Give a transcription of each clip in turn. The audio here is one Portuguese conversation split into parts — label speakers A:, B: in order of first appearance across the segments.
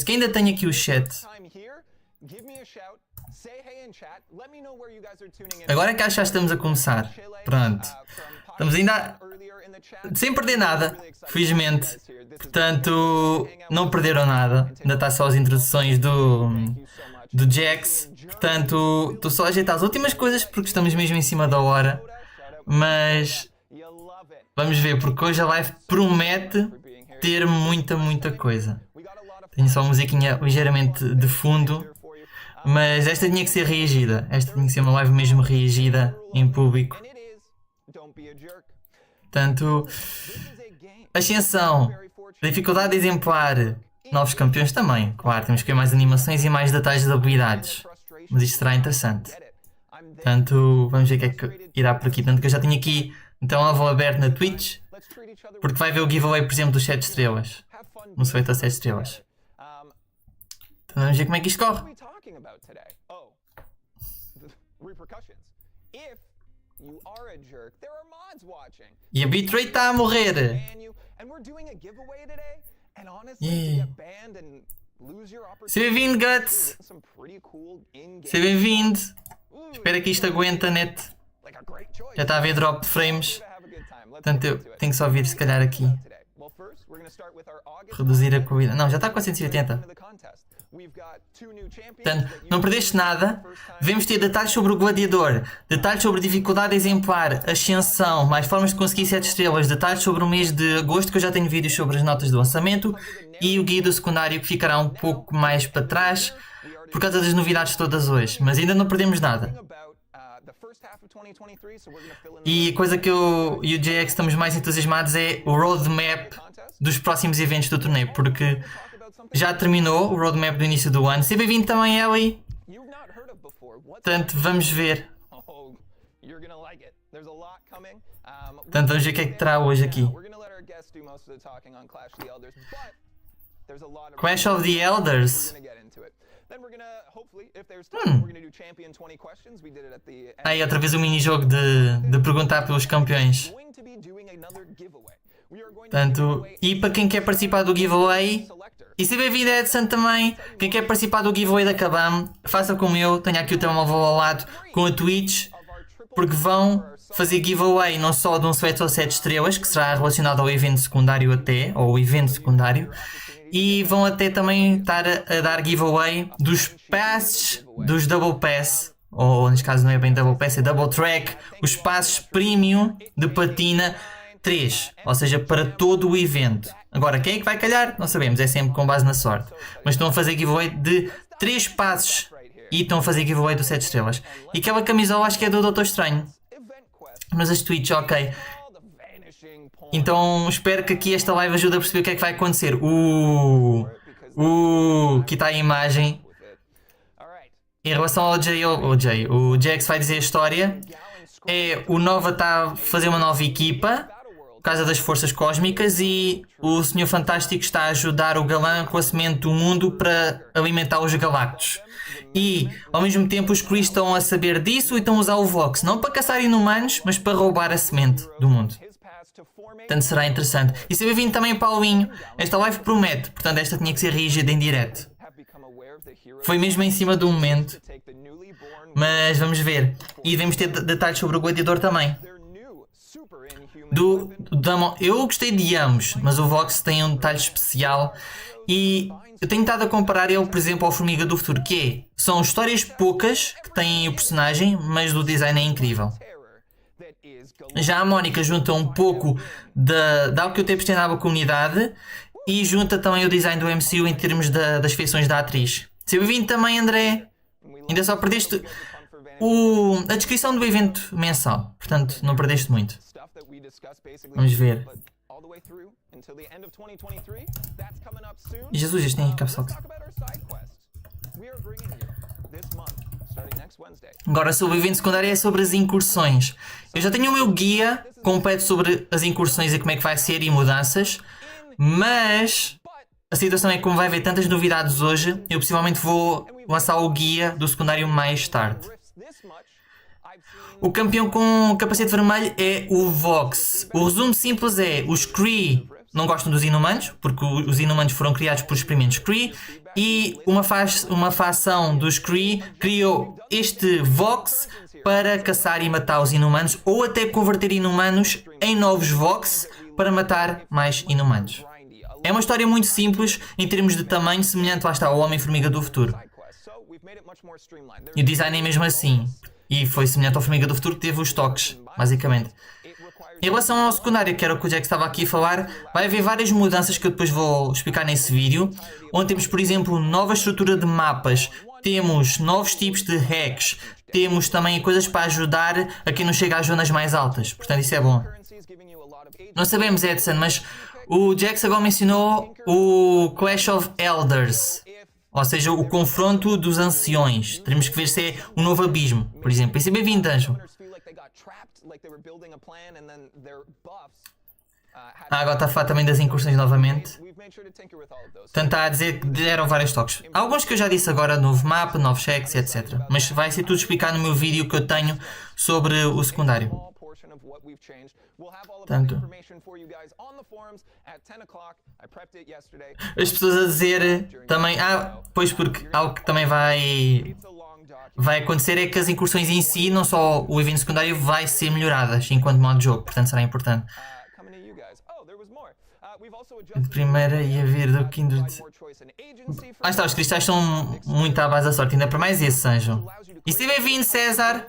A: que ainda tenho aqui o chat. Agora é que acho que já estamos a começar. Pronto. Estamos ainda sem perder nada, felizmente. Portanto, não perderam nada. Ainda está só as introduções do Jax. Portanto, estou só a ajeitar as últimas coisas porque estamos mesmo em cima da hora. Mas vamos ver, porque hoje a live promete ter muita coisa. Tenho só uma musiquinha ligeiramente de fundo. Mas esta tinha que ser reagida. Esta tinha que ser uma live mesmo reagida em público. Portanto, Ascensão, Dificuldade de Exemplar, novos campeões também. Claro, temos que ver mais animações e mais detalhes de habilidades. Mas isto será interessante. Portanto, vamos ver o que é que irá por aqui. Tanto que eu já tinha aqui então alvo aberto na Twitch. Porque vai ver o giveaway, por exemplo, dos 7 estrelas. Não se feito a 7 estrelas. Então vamos ver como é que isto corre. E a bitrate está a morrer. Seja bem-vindo, Guts. Seja bem-vindo. Espero que isto aguente a net. Já está a haver drop de frames. Portanto, eu tenho que só vir se calhar aqui. Reduzir a corrida. Não, já está com 180. Portanto, não perdeste nada. Devemos ter detalhes sobre o gladiador, detalhes sobre dificuldade exemplar, ascensão, mais formas de conseguir 7 estrelas, detalhes sobre o mês de agosto, que eu já tenho vídeos sobre as notas do lançamento, e o guia do secundário, que ficará um pouco mais para trás por causa das novidades todas hoje. Mas ainda não perdemos nada. E a coisa que eu e o JX estamos mais entusiasmados é o roadmap dos próximos eventos do torneio, porque já terminou o roadmap do início do ano. Seja bem-vindo também, Ellie. Portanto, vamos ver. Portanto, vamos ver o que é que terá hoje aqui. Clash of the Elders. Aí, outra vez o mini-jogo de perguntar pelos campeões. Portanto, e para quem quer participar do giveaway, e se bem-vindo Edson também, quem quer participar do giveaway da Kabam, faça como eu, tenho aqui o telemóvel ao lado com a Twitch, porque vão fazer giveaway não só de um sweat ou 7 estrelas, que será relacionado ao evento secundário até, ou evento secundário, e vão até também estar a dar giveaway dos passes, dos double pass, ou neste caso não é bem double pass, é double track, os passes premium de platina 3, ou seja, para todo o evento. Agora, quem é que vai calhar? Não sabemos, é sempre com base na sorte. Mas estão a fazer giveaway de 3 passes e estão a fazer giveaway do 7 estrelas. E aquela camisola acho que é do Doutor Estranho. Mas as Twitch, ok. Então espero que aqui esta live ajude a perceber o que é que vai acontecer. Aqui está a imagem. Em relação ao o Jax vai dizer a história. O Nova está a fazer uma nova equipa por causa das forças cósmicas e o Senhor Fantástico está a ajudar o Galã com a semente do mundo para alimentar os Galactos. E ao mesmo tempo os Kree estão a saber disso e estão a usar o Vox, não para caçar inumanos, mas para roubar a semente do mundo. Portanto será interessante. E se bem-vindo também Paulinho, esta live promete, portanto esta tinha que ser reagida em direto. Foi mesmo em cima do momento. Mas vamos ver. E devemos ter detalhes sobre o gladiador também. Eu gostei de ambos, mas o Vox tem um detalhe especial. E eu tenho estado a comparar ele, por exemplo, ao Formiga do Futuro, que são histórias poucas que têm o personagem, mas o design é incrível. Já a Mónica junta um pouco de algo que eu tenho pressionado à comunidade e junta também o design do MCU em termos das feições da atriz. Seja bem-vindo também, André. Ainda só perdeste a descrição do evento mensal, portanto não perdeste muito. Vamos ver. Jesus, isto tem capsule. Agora sobre o evento secundário é sobre as incursões. Eu já tenho o meu guia completo sobre as incursões e como é que vai ser e mudanças, mas a situação é que como vai haver tantas novidades hoje, eu possivelmente vou lançar o guia do secundário mais tarde. O campeão com capacete vermelho é o Vox. O resumo simples é: os Kree não gostam dos inumanos, porque os inumanos foram criados por experimentos Kree, e uma facção dos Kree criou este Vox para caçar e matar os inumanos, ou até converter inumanos em novos Vox para matar mais inumanos. É uma história muito simples em termos de tamanho, semelhante lá está ao Homem-Formiga do Futuro. E o design é mesmo assim. E foi semelhante ao Formiga do Futuro, que teve os toques, basicamente. Em relação ao secundário, que era o que o Jack estava aqui a falar, vai haver várias mudanças que eu depois vou explicar nesse vídeo, onde temos, por exemplo, nova estrutura de mapas, temos novos tipos de hacks, temos também coisas para ajudar a quem não chega às zonas mais altas, portanto isso é bom. Não sabemos, Edson, mas o Jack agora mencionou o Clash of Elders, ou seja, o confronto dos Anciões. Teremos que ver se é um novo abismo, por exemplo. Isso é bem-vindo, Anjo. Agora está a falar também das incursões novamente. Portanto, está a dizer que deram vários toques. Há alguns que eu já disse agora, novo mapa, novos hacks, etc. Mas vai ser tudo explicado no meu vídeo que eu tenho sobre o secundário. Portanto, as pessoas a dizer também, pois porque algo que também vai acontecer é que as incursões em si, não só o evento secundário, vai ser melhoradas enquanto modo de jogo, portanto será importante. De primeira ia ver do Kindred. Está, os cristais são muito à base da sorte, ainda para mais esse, Anjo. E se bem-vindo, César!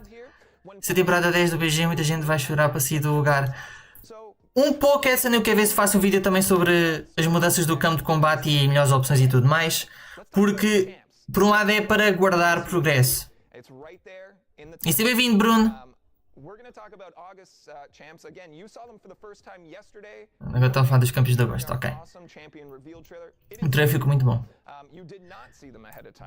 A: Se a temporada 10 do BG, muita gente vai chorar para sair do lugar. Um pouco essa, eu quero ver se faço um vídeo também sobre as mudanças do campo de combate e melhores opções e tudo mais. Porque, por um lado, é para guardar progresso. E se bem-vindo, Bruno! Agora estou a falar dos campeões de agosto, ok. O trailer ficou muito bom.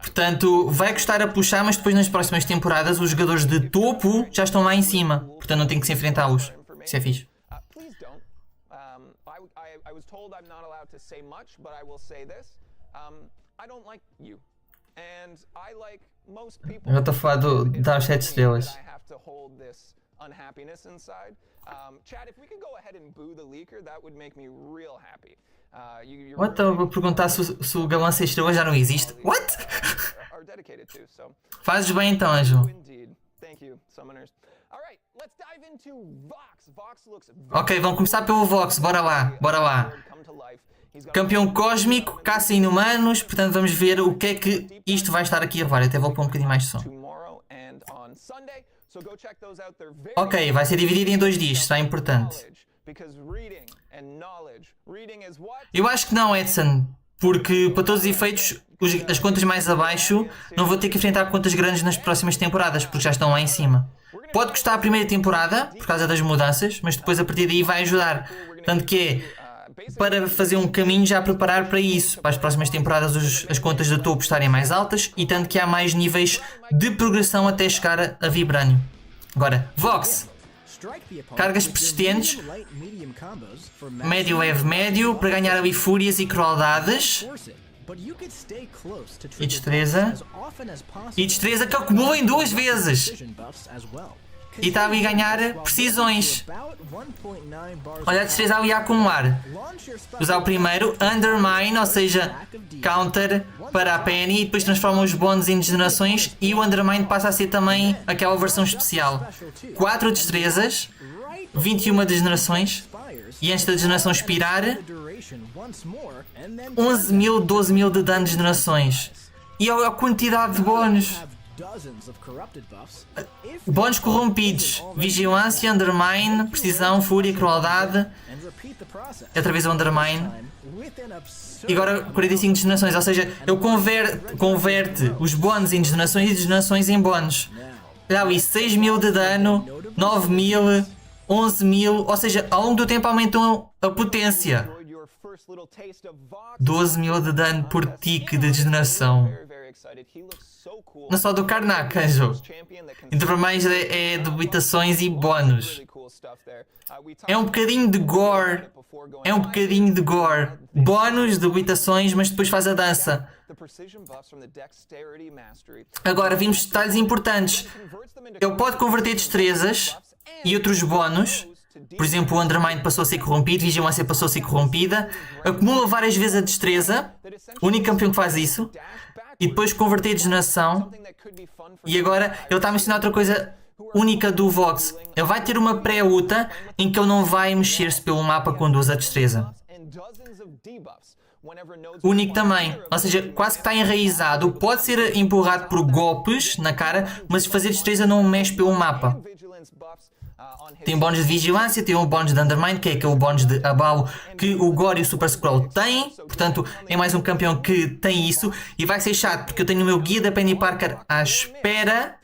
A: Portanto, vai custar a puxar, mas depois nas próximas temporadas os jogadores de topo já estão lá em cima. Portanto, não tem que se enfrentá-los. Isso é fixe. Agora estou a falar das 7 estrelas. Unhappiness inside. Chad, if we could go ahead and boo the leaker, that would make me real happy. What? Estou a perguntar se o galã 6 estrelas já não existe. What? Fazes bem então, Anjo. Ok, vamos começar pelo Vox. Bora lá, bora lá. Campeão cósmico, caça inumanos. Portanto, vamos ver o que é que isto vai estar aqui a levar. Até vou pôr um bocadinho mais de som. Ok, vai ser dividido em 2 dias, será importante. Eu acho que não, Edson, porque para todos os efeitos, as contas mais abaixo não vou ter que enfrentar contas grandes nas próximas temporadas, porque já estão lá em cima. Pode custar a primeira temporada, por causa das mudanças, mas depois a partir daí vai ajudar. Tanto que é para fazer um caminho já a preparar para isso, para as próximas temporadas as contas de topo estarem mais altas e tanto que há mais níveis de progressão até chegar a Vibranium. Agora, Vox. Cargas persistentes, médio, leve, médio, para ganhar ali fúrias e crueldades. E destreza. E destreza que acumula em 2 vezes. E está ali a ganhar precisões. Olha a destreza ali a acumular. Usar o primeiro, Undermine, ou seja, counter para a Penny. E depois transforma os bônus em degenerações. E o Undermine passa a ser também aquela versão especial. 4 destrezas, 21 degenerações. E antes da degeneração expirar, 11.000, 12.000 de dano de degenerações. E a quantidade de bônus. Bônus corrompidos, vigilância, undermine, precisão, fúria, crueldade. Outra vez o undermine. E agora 45 degenerações, ou seja, ele converte os bônus em degenerações e degenerações em bônus. Olha ali, 6.000 de dano, 9.000, 11.000, ou seja, ao longo do tempo aumentam a potência. 12.000 de dano por tique de degeneração. Não só do Karnak, Anjo. Então para mais é debilitações e bónus. É um bocadinho de gore. É um bocadinho de gore. Bónus, debilitações, mas depois faz a dança. Agora vimos detalhes importantes. Ele pode converter destrezas e outros bónus. Por exemplo, o Undermine passou a ser corrompido, Vigilância passou a ser corrompida. Acumula várias vezes a destreza. O único campeão que faz isso. E depois converter degeneração. E agora ele está a mencionar outra coisa única do Vox. Ele vai ter uma pré-luta em que ele não vai mexer-se pelo mapa quando usa a destreza. Único também. Ou seja, quase que está enraizado. Pode ser empurrado por golpes na cara, mas fazer destreza não mexe pelo mapa. Tem um bónus de vigilância, tem um bónus de Undermine, que é aquele bónus de abalo que o Gore e o Super Scroll têm. Portanto, é mais um campeão que tem isso. E vai ser chato, porque eu tenho o meu guia da Penny Parker à espera.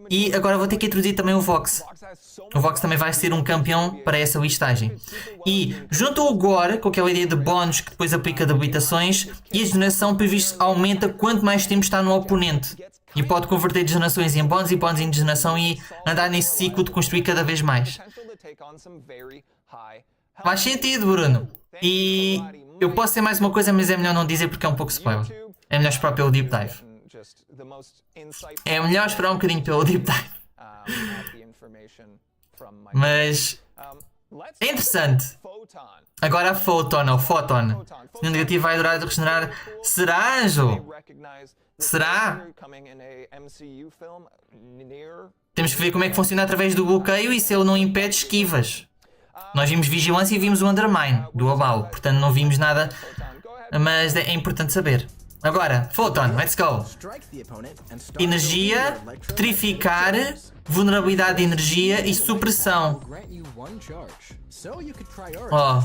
A: E agora vou ter que introduzir também o Vox. O Vox também vai ser um campeão para essa listagem. E junto ao Gore, com aquela ideia de bónus que depois aplica debilitações, e a degeneração previsto aumenta quanto mais tempo está no oponente. E pode converter degenerações em bónus e bónus em degeneração e andar nesse ciclo de construir cada vez mais. Faz sentido, Bruno. E eu posso ser mais uma coisa, mas é melhor não dizer porque é um pouco spoiler. É melhor esperar pelo Deep Dive. É melhor esperar um bocadinho pelo Deep Dive. Mas é interessante. Agora a Fóton, ou Fóton. Se o negativo vai durar de regenerar. Será, Anjo? Será? Temos que ver como é que funciona através do bloqueio e se ele não impede esquivas. Nós vimos vigilância e vimos o Undermine do abalo. Portanto não vimos nada. Mas é importante saber. Agora, Fóton, let's go. Energia, petrificar, vulnerabilidade de energia e supressão. Ó.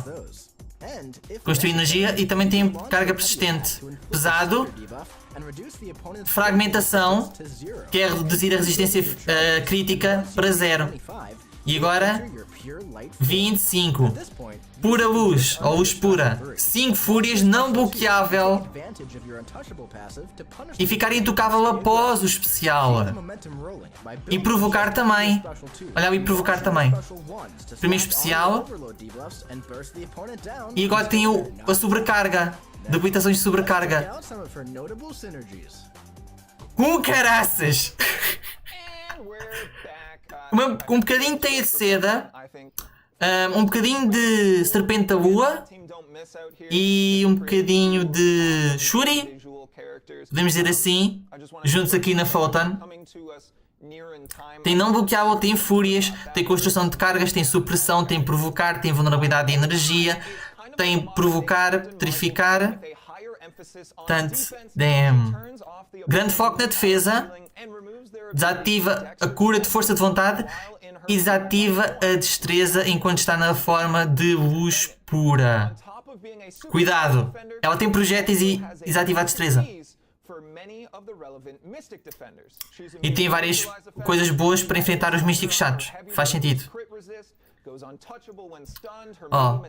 A: Construir energia e também tem carga persistente. Pesado. Fragmentação, que é reduzir a resistência crítica para 0. E agora 25. Pura luz, ou luz pura. 5 fúrias, não bloqueável. E ficar intocável após o especial. E provocar também. Olha, e provocar também. Primeiro especial. E agora tem a sobrecarga. Debilitações de sobrecarga. Caraças! Um bocadinho de teia de seda. Um bocadinho de serpente da lua. E um bocadinho de Shuri. Podemos dizer assim. Juntos aqui na Fóton. Tem não bloqueável, tem fúrias. Tem construção de cargas, tem supressão, tem provocar, tem vulnerabilidade de energia. Tem provocar, petrificar. Portanto, grande foco na defesa. Desativa a cura de força de vontade. E desativa a destreza enquanto está na forma de luz pura. Cuidado! Ela tem projéteis e desativa a destreza. E tem várias coisas boas para enfrentar os místicos chatos. Faz sentido. Oh.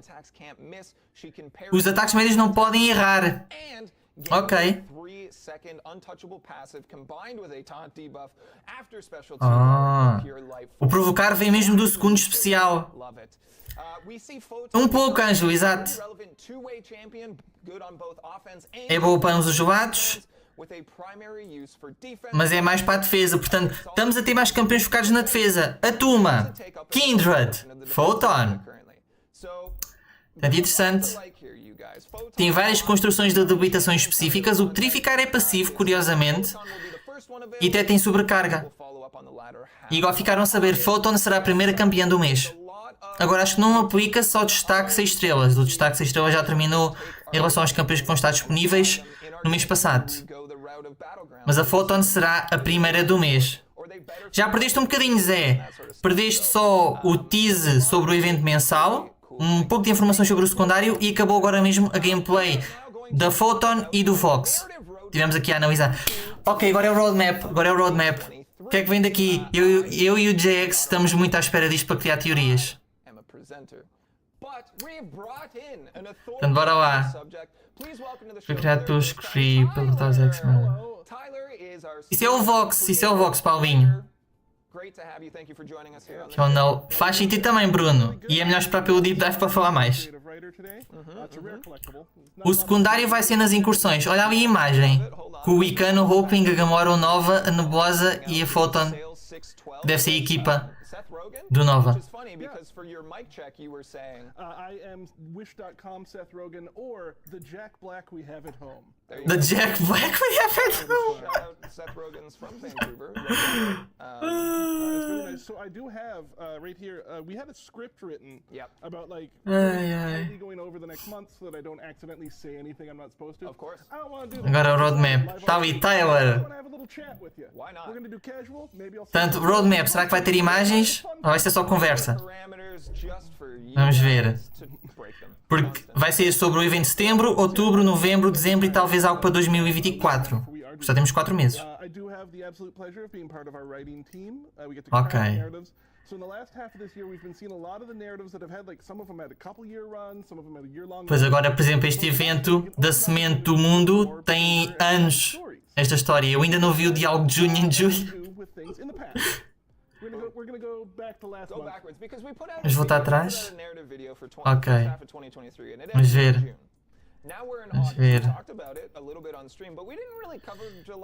A: Os ataques médios não podem errar. Ok. O provocar vem mesmo do segundo especial. Um pouco, Anjo, exato. É boa para os lados, mas é mais para a defesa. Portanto, estamos a ter mais campeões focados na defesa. Atuma, Kindred, Fóton. Portanto, interessante. Tem várias construções de debilitações específicas. O petrificar é passivo, curiosamente. E até tem sobrecarga. E igual ficaram a saber, Fóton será a primeira campeã do mês. Agora acho que não aplica só o destaque 6 estrelas. O destaque 6 estrelas já terminou em relação aos campeões que vão estar disponíveis no mês passado. Mas a Fóton será a primeira do mês. Já perdeste um bocadinho, Zé. Perdeste só o tease sobre o evento mensal. Um pouco de informações sobre o secundário e acabou agora mesmo a gameplay da Fóton e do Vox. Tivemos aqui a analisar. Ok, agora é o roadmap. O que é que vem daqui? Eu e o JX estamos muito à espera disto para criar teorias. Então bora lá. Foi criado pelo Scree, pelo Detalhes X-Men. Isso é o Vox, Paulinho. Ou não. Faz sentido também, Bruno. E é melhor esperar pelo Deep Dive para falar mais. O secundário vai ser nas incursões. Olha ali a imagem. Com o Icano, o Hoping, a Gamora, o Nova, a Nebulosa e a Fóton. Deve ser a equipa do Nova. The Jack Black we have at home.
B: So I do have right here. We had a script written about like going over the next month so that I don't accidentally say anything I'm not supposed to. Of course. I don't want to do that.
A: Agora o roadmap. Está ali, Tyler. Portanto, roadmap, será que vai ter imagens? Ou vai ser só conversa? Vamos ver. Porque vai ser sobre o evento de setembro, outubro, novembro, dezembro e talvez algo para 2024. Já temos 4 meses. Ok. Pois agora, por exemplo, este evento da semente do mundo tem anos. Esta história. Eu ainda não vi o diálogo de junho em julho. Vamos voltar atrás? Ok. Vamos ver. Vamos ver.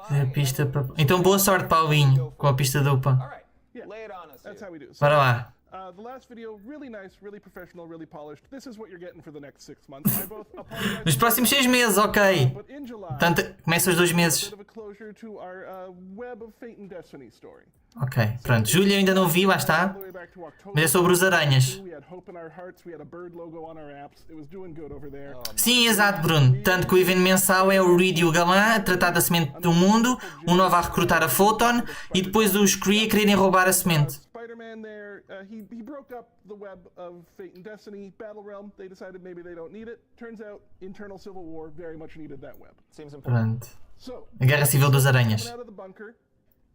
A: A pista para... Então boa sorte, Paulinho, com a pista dupla. Bora lá. Nos próximos 6 meses, ok. Portanto, começa os 2 meses. Ok, pronto. Julho eu ainda não vi, lá está. Mas é sobre os aranhas. Sim, exato, Bruno. Tanto que o evento mensal é o Reed e o Galã a tratar da semente do mundo, o Nova a recrutar a Fóton e depois os Kree a quererem roubar a semente.
B: He broke up the web of fate and destiny. Battlerealm, they decided maybe they don't need it. Turns out, internal civil war very much needed that web.
A: Pronto. A Guerra Civil dos Aranhas.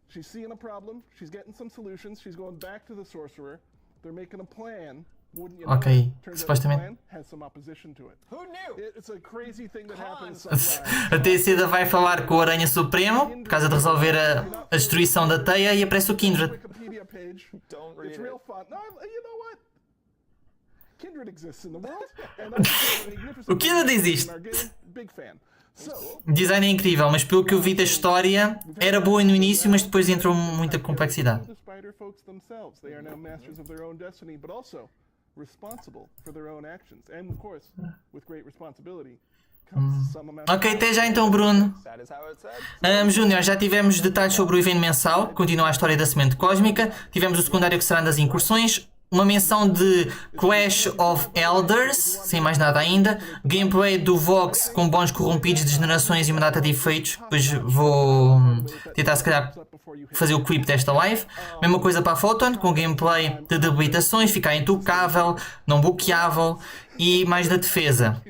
B: She's seeing a problem. She's getting some solutions. She's going back to the sorcerer. They're making a plan.
A: Ok, supostamente. A TC vai falar com o Aranha Supremo por causa de resolver a destruição da teia e aparece o Kindred. O Kindred existe. O design é incrível, mas pelo que eu vi da história, era boa no início, mas depois entrou muita complexidade. Ok, até já então, Bruno. Júnior, já tivemos detalhes sobre o evento mensal, continua a história da semente cósmica, tivemos o secundário que será das incursões, uma menção de Clash of Elders, sem mais nada ainda, gameplay do Vox com bons corrompidos de generações e uma data de efeitos, depois vou tentar se calhar fazer o clip desta live. Mesma coisa para a Fóton, com gameplay de debilitações, ficar intocável, não bloqueável e mais da defesa.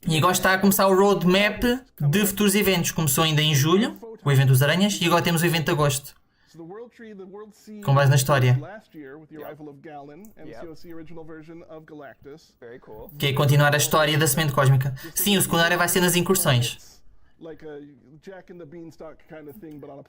A: E agora está a começar o roadmap de futuros eventos, começou ainda em julho, o evento dos Aranhas, e agora temos o evento de agosto. Com base na história. Que é continuar a história da semente cósmica. Sim, o secundário vai ser nas incursões.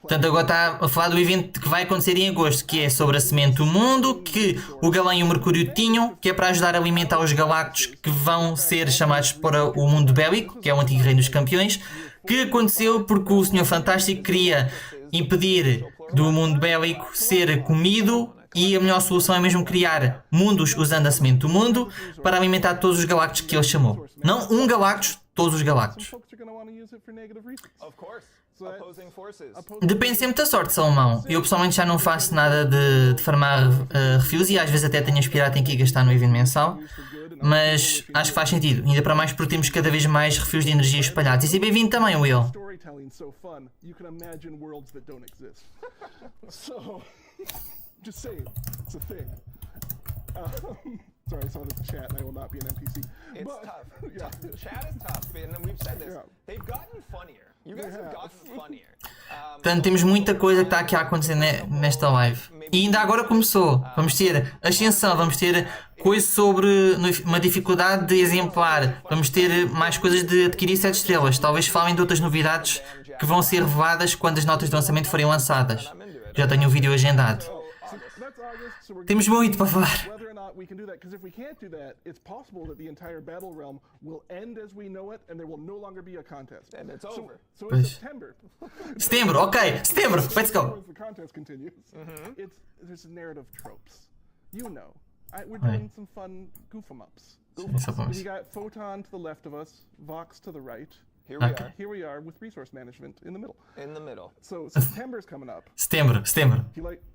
A: Portanto, agora está a falar do evento que vai acontecer em agosto, que é sobre a semente do mundo, que o Galã e o Mercúrio tinham, que é para ajudar a alimentar os galactos que vão ser chamados para o mundo bélico, que é o antigo reino dos campeões, que aconteceu porque o Senhor Fantástico queria impedir do mundo bélico ser comido e a melhor solução é mesmo criar mundos usando a semente do mundo para alimentar todos os galactos que ele chamou. Não um galactus, todos os galactos. Depende sempre da sorte, Salomão. Eu pessoalmente já não faço nada de farmar refis e às vezes até tenho aspirado, tenho que ir gastar no evento mensal. Mas acho que faz sentido, ainda para mais porque temos cada vez mais refis de energia espalhados. E seja bem-vindo também, Will.
B: Sorry, I saw this chat and I will not be an NPC.
C: It's tough. Yeah. Chat is tough, and we've said this. They've gotten funnier. You guys have gotten funnier.
A: Portanto, temos muita coisa que está aqui a acontecer nesta live. E ainda agora começou. Vamos ter Ascensão, vamos ter coisa sobre uma dificuldade de exemplar. Vamos ter mais coisas de adquirir 7 estrelas. Talvez falem de outras novidades que vão ser reveladas quando as notas de lançamento forem lançadas. Já tenho o vídeo agendado. Temos muito para falar.
B: Whether or not we can do that, because if we can't do that, it's possible that the entire Battlerealm will end as we know it, and there will no longer be a contest.
C: And it's over.
B: So in September.
A: Setembro, ok. Setembro, let's go.
B: As the contest continues, there's narrative tropes. You know, we're doing some fun goof-em-ups. We got Photon to the left of us, Vox to the right. Here we are with resource management in the middle.
C: In the middle.
B: So September's coming up.
A: Setembro.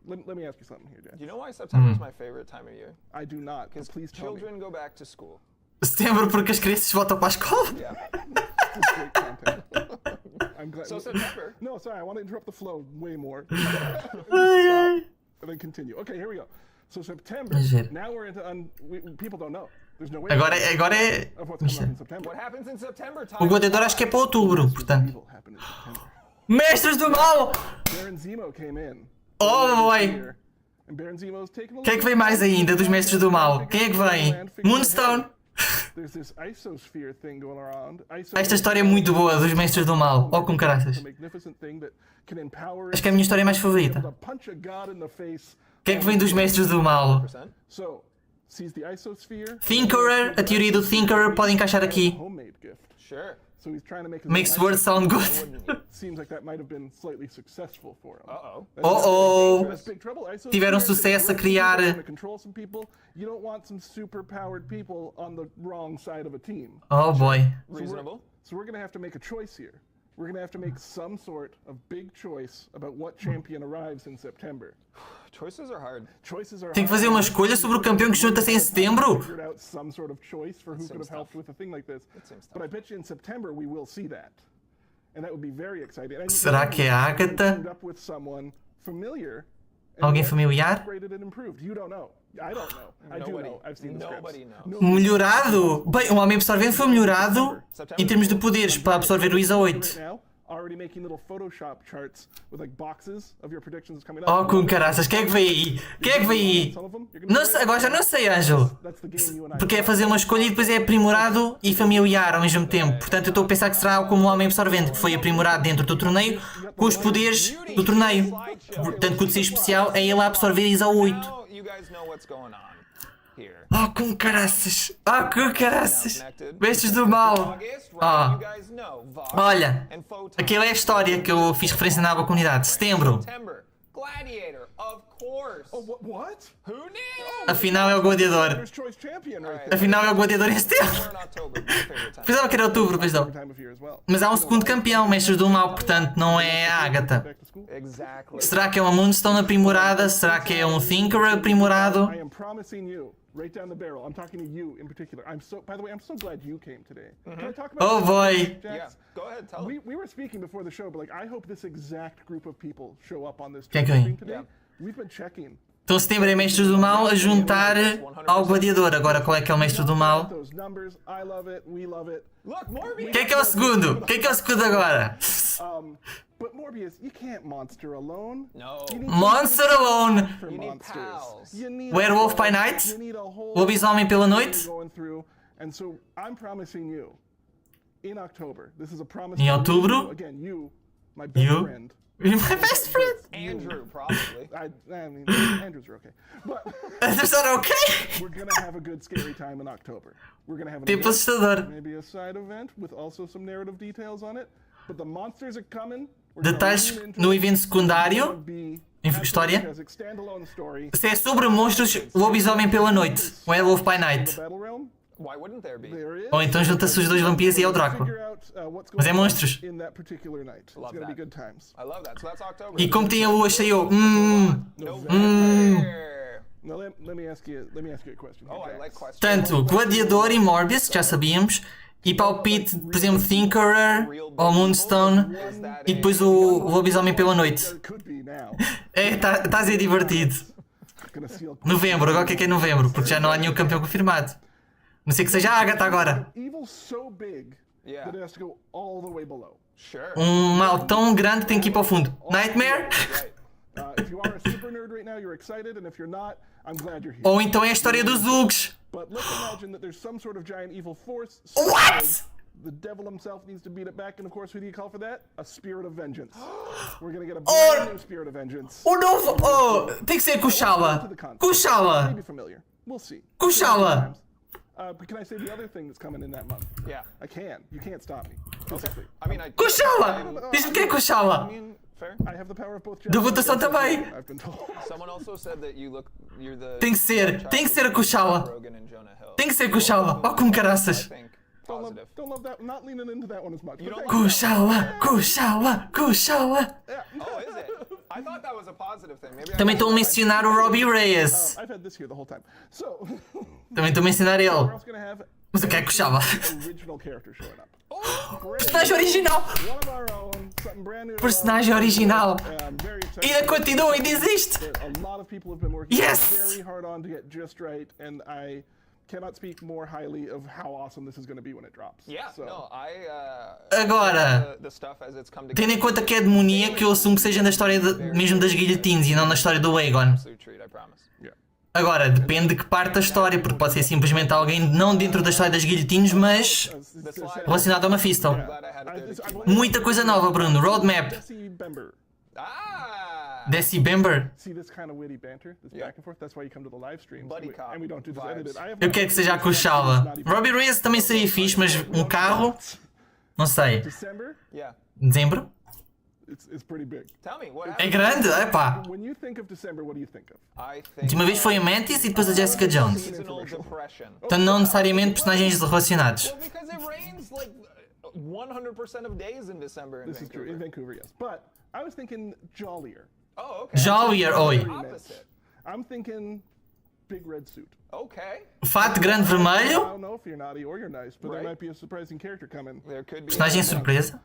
B: Let me ask you something here, Jack.
C: Do you know why September is my favorite time of year?
B: I do not.
C: Because
B: Please tell me.
C: children go back to school.
A: Setembro porque as crianças voltam para a escola.
C: Yeah.
B: That's great content. I'm glad.
C: So September.
B: No, sorry, I want to interrupt the flow way more. And then continue. Okay, here we go. So September. Now we're into people don't know. There's no way
A: Agora é...
B: of what's coming up in September.
C: What happens in September?
A: O gladiador acho que é para outubro, portanto.
B: Evil happened in September.
A: Mestres do Mal!
B: Baron Zemo came in.
A: Oh boy!
B: And Baron Zemo's taking a
A: Quem é que vem mais ainda dos Mestres do Mal? Quem é que vem? Moonstone!
B: There's this isosphere thing going around.
A: Esta história é muito boa dos Mestres do Mal. Oh, com caraças. Acho que é a minha história mais favorita. Quem é que vem dos Mestres do Mal? Thinkerer, a teoria do Thinkerer pode encaixar aqui.
C: Sure.
A: Makes words sound good.
B: Seems like that might have been slightly successful for him.
A: Oh.
B: That's big trouble.
A: Tiveram sucesso a criar...
B: You don't want some super powered people on the wrong side of a team.
A: Oh boy.
C: Reasonable.
B: So we're going to have to make a choice here. We're going to have to make some sort of big choice about what champion arrives in September.
C: Choices are hard.
B: Choices are hard.
A: Tem que fazer uma escolha sobre o campeão que junta-se em setembro.
B: Figured out some sort of choice for who could have helped with a thing like this. But I bet you in September we will see that. And that would be very exciting. And
A: Será que é a Agatha?
B: Up with someone familiar.
A: Alguém familiar?
B: You don't know. I don't know. I do know. I've seen the
C: Nobody knows.
A: Melhorado? Bem, o Homem Absorvente foi melhorado em termos de poderes para absorver o ISO 8. Oh, com caraças, quem é que veio aí? Quem é que veio aí? Não sei, agora já não sei, Ângelo. Porque é fazer uma escolha e depois é aprimorado e familiar ao mesmo tempo. Portanto, eu estou a pensar que será como o Homem Absorvente, que foi aprimorado dentro do torneio com os poderes do torneio. Portanto, que o de ser especial é ele a absorver ISO 8. Oh, com caraças! Oh, com caraças! Bestas do mal! Oh. Olha, aquela é a história que eu fiz referência na aba comunidade. Setembro. Afinal é o gladiador. Afinal é o gladiador em setembro. Pensava que era outubro, pois não. Mas há um segundo campeão, Mestres do Mal, portanto não é a Agatha. Será que é uma Moonstone aprimorada? Será que é um Thinker aprimorado?
B: Right down the barrel. I'm talking to you in particular. By the way, I'm so glad you came today. Can I talk about
A: Oh boy.
C: Yeah, go ahead, tell them.
B: We were speaking before the show, but like I hope this exact group of people show up on this
A: Quem
B: stream today. We've been checking.
A: Então setembro é Mestres do Mal a juntar ao gladiador. Agora qual é que é o Mestre do Mal? Quem é que é o segundo? Quem é que é o segundo agora?
B: But Morbius, you can't monster alone.
C: No.
A: Monster Alone.
B: You need pals.
A: Werewolf by Night? Lobisomem pela noite?
B: And so I'm promising you in October. This is a promise.
A: Em outubro?
B: Again, you, my best friend.
A: You're my best friend.
C: Andrew, probably.
B: I mean, Andrews are okay. But
A: Andrews are okay?
B: We're gonna have a good scary time in October. We're gonna have an
A: Tipo
B: event,
A: assustador.
B: maybe a side event with also some narrative details on it. But the monsters are coming.
A: Detalhes no evento secundário. História. Se é sobre monstros, lobisomem pela noite. Werewolf by Night. Ou então junta-se os dois vampiros e é o Drácula. Mas é monstros. E como tem a lua cheia, eu... Tanto Gladiador e Morbius, que já sabíamos. E palpite, por exemplo, Thinkerer ou Moonstone. E depois o lobisomem pela noite. Está a ser divertido. Novembro, agora o que é novembro? Porque já não há nenhum campeão confirmado. Não sei que seja a Agatha agora. Um mal tão grande tem que ir para o fundo. Nightmare?
B: right now you're excited, and if you're not, I'm glad you're here.
A: Ou então é a história dos Zugs.
B: But let's imagine that there's some sort of giant evil force.
A: What?
B: The devil himself needs to beat it back, and of course, who do you call for that? A spirit of vengeance. We're gonna get a brand new spirit of vengeance.
A: O novo... Oh, tem que ser Kushala. Kushala.
B: Maybe familiar. We'll see.
A: Kushala.
B: But can I say the other thing that's coming in that month?
C: Yeah.
B: I can. You can't stop me. Physically.
C: I mean,
A: Kushala. Diz-me que é Kushala.
C: fair.
B: I have the power of both
A: Da votação também.
B: I've been told.
C: Someone also said that you're the
A: Tem que ser a Kushala.
C: Rogan and Jonah Hill.
A: Tem que ser Kushala. Oh, como caraças.
C: I think positive.
B: Don't love that. Not leaning into that one as much.
C: You don't
A: Kushala, Kushala, Kushala.
C: Oh, is it? I thought that was a positive thing. Maybe
A: Também estão a mencionar o Robbie Reyes.
B: I've had this here the whole time. So
A: Também estou a mencionar
B: we're
A: ele.
B: also gonna have
A: Mas o que é Kushala?
B: original character showing up.
A: Personagem original.
B: One of our own, something brand new.
A: Personagem original.
B: I'm very excited.
A: E ainda continua, ainda existe.
B: A lot of people have been working
A: Yes!
B: very hard on to get just right, and I cannot speak more highly of how awesome this is going to be when it drops.
C: Yeah,
B: So,
C: no,
A: Agora,
C: the stuff as it's come
A: tendo
C: together.
A: em conta que é demoníaco, eu assumo que seja na história mesmo das guilhotines e não na história do Aegon.
C: Absolute treat, I promise.
B: yeah.
A: Agora, depende de que parte da história, porque pode ser simplesmente alguém não dentro da história das guilhotines, mas relacionado a Mephisto.
C: Glad I had a bit of
A: Muita coisa nova, Bruno. Roadmap.
B: Jesse Bember.
A: Desi Bember.
B: See this kind of witty banter, this back and forth. That's why you come to the live streams,
C: Buddy
B: and
C: cop
B: we don't do this
C: vibes.
B: edited. I have
A: Eu quero que seja a Kushala. Robbie Reyes também seria fixe, mas um carro? Não sei.
B: December.
C: Yeah.
A: Dezembro?
B: It's pretty big.
C: Tell me, what
A: É
C: happened?
A: grande? Epá.
B: When you think of December, what do you think of?
C: I
A: A
C: think
A: última vez foi a Mantis e depois a Jessica Jones.
C: seasonal depression.
A: Portanto, não necessariamente personagens relacionados.
C: Well, because it rains like 100% of days in December in
B: This is true in
C: Vancouver.
B: Vancouver, yes. But I was thinking jollier.
C: Oh, okay.
A: Jollier, oi.
C: Opposite.
B: I'm thinking big red suit.
C: Okay.
A: Fato grande
B: I
A: vermelho.
B: don't know if you're naughty or you're nice, but there
C: Right.
B: might be a surprising character coming.
C: There could be.
A: Personagem surpresa.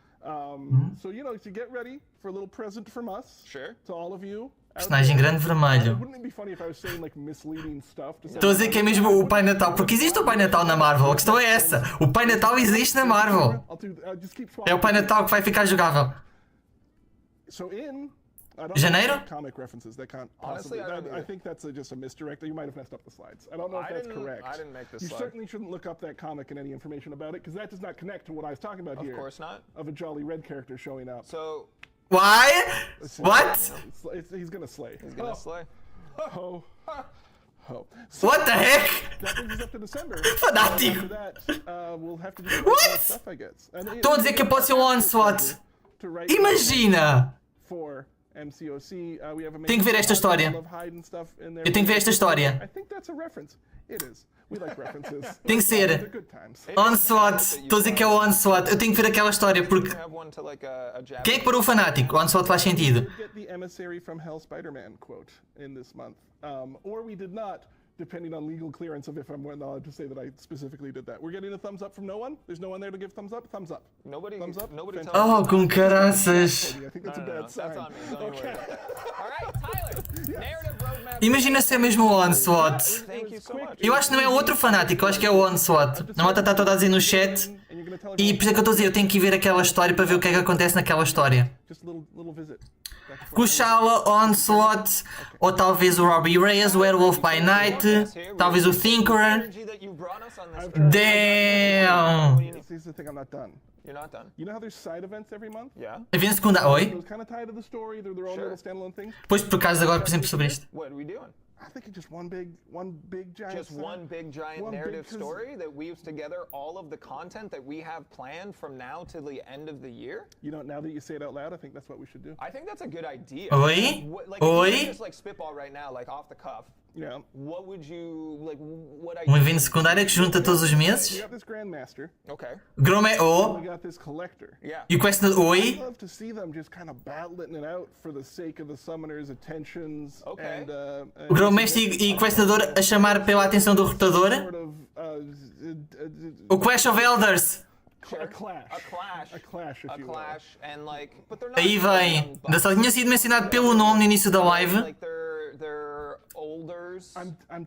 B: So you know, to get ready for a little present from us
C: Sure.
B: to all of you. out
A: Personagem
B: there.
A: grande vermelho.
B: Wouldn't it be funny if I was saying like misleading stuff? To
A: Estou a dizer que é mesmo o Pai Natal, porque existe o Pai Natal na Marvel. A questão é essa. O Pai Natal existe na Marvel.
B: I'll just keep
A: É o Pai Natal que vai ficar jogável.
B: So in I don't
A: Janeiro?
B: know comic references that can't
C: Honestly,
B: possibly.
C: I don't
B: I
C: either.
B: think that's just a misdirect. You might have messed up the slides. I don't know if
C: I
B: that's
C: didn't-
B: correct.
C: I didn't make this
B: You
C: slide.
B: certainly shouldn't look up that comic and any information about it because that does not connect to what I was talking about here.
C: Of course not.
B: Of a jolly red character showing up.
C: So
A: Why? What?
B: He's gonna slay.
C: he's gonna slay.
B: Oh. Oh. So
A: What the heck?
B: that brings us up to December.
A: Fanático.
B: After that, we'll have to do some
A: What?
B: more stuff, I guess.
A: Estão a dizer que pode ser um onslaught.
B: To write
A: Imagina!
B: for MCOC, we have a
A: Tenho que ver esta história.
B: Love Hyde and stuff in there.
A: Eu tenho que ver esta história.
B: I think that's a reference. It is. We like references.
A: Tem que ser.
B: They're good times.
A: Onslaught. Estou a dizer que é o Onslaught. Eu tenho que ver aquela história porque.
C: You have one to like a Japanese.
A: Quem é que parou o fanático? O Onslaught faz sentido.
B: We get the emissary from Hell Spider-Man quote in this month. Or we did not, depending on legal clearance of if I'm allowed to say that I specifically did that. We're getting a thumbs up from no one? There's no one there to give thumbs up? Thumbs up.
C: Nobody.
B: Thumbs up?
C: Nobody
B: Fantastic.
C: tells
A: Oh, com caraças.
B: I think that's a
C: No,
B: bad
C: that's
B: sign.
C: on me. Don't you worry about that. All right, Tyler. Narrative roadmap.
A: Imagina se é mesmo o Onslaught.
C: Thank you so much.
A: Eu acho que não é outro fanático, eu acho que é o Onslaught. A malta está toda a dizer no chat.
B: And you're gonna tell
A: E por isso é que eu estou a dizer, eu tenho que ir ver aquela história para ver o que é que acontece naquela história.
B: just a little visit. Back and forth.
A: Kushala, Onslaught, ou talvez o Robbie Reyes, o Werewolf by Night, talvez o Thinkerer.
C: Energy that you brought us on this.
A: Damn!
B: This is the thing, I'm not done.
C: You're not done.
B: You know how there's side events every month?
C: Yeah.
A: Evento secundário. Oi?
B: Those kind of tied to the story, they're their own little standalone things.
A: Pois por causa agora, por exemplo, sobre isto.
C: What are we doing?
B: I think it's just one big giant.
C: Just
B: set.
C: one big giant
B: One big-
C: narrative
B: 'cause-
C: story that weaves together all of the content that we have planned from now to the end of the year?
B: You know, now that you say it out loud, I think that's what we should do.
C: I think that's a good idea.
A: Oi?
C: Like, if you
A: Oi?
C: could just like spitball right now, like off the cuff.
B: Yeah.
C: What would you like? What
A: Um
C: idea?
A: evento secundário que junta todos os
B: We
A: meses.
B: got this Grandmaster.
C: Okay.
A: Grome
B: We
A: O.
B: got this Collector.
C: Yeah.
A: E o Questionador.
B: I'd
A: Oi?
B: love to see them just kind of battling it out for the sake of the summoners' attentions.
C: Okay.
B: And,
A: O Grão-Mestre e o Questionador a chamar pela atenção do rotador.
B: sort of
A: O Clash of Elders.
B: a clash.
C: A clash.
B: A clash, if
C: A
B: you will.
C: clash, and like, but they're not.
A: Aí vem. Ainda só tinha sido mencionado pelo nome no início da live.
C: Like they're olders.
B: I'm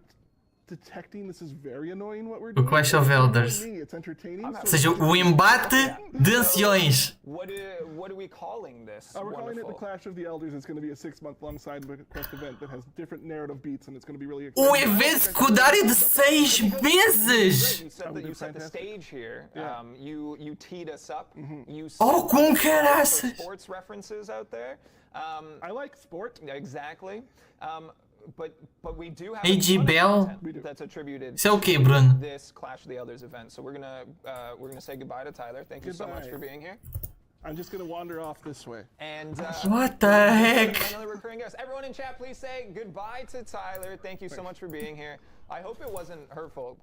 B: detecting this is very annoying what we're
A: O
B: doing.
A: Clash of Elders.
B: It's entertaining.
A: Ou seja, o embate de anciões.
C: What are we calling this?
B: We're calling it the
C: Wonderful.
B: Clash of the Elders. It's going to be a 6-month-long side quest event that has different narrative beats, and it's going to be really exciting.
A: O evento secundário de 6 meses!
C: You set the stage here. You teed us up. You
A: Oh, com
C: set
A: caraças!
C: sports references out there.
B: I like sport.
C: Exactly. But we do have
A: AG
C: a ton of
A: Bell?
C: content that's attributed
A: Isso é o quê,
C: to
A: Bruno?
C: this Clash of the Elders event. So we're gonna say goodbye to Tyler. Thank you so much
B: Goodbye.
C: for being here.
B: I'm just going to wander off this way.
C: And
A: What the heck?
C: another recurring guest. Everyone in chat, please say goodbye to Tyler. Thank you so much for being here. I hope it wasn't hurtful.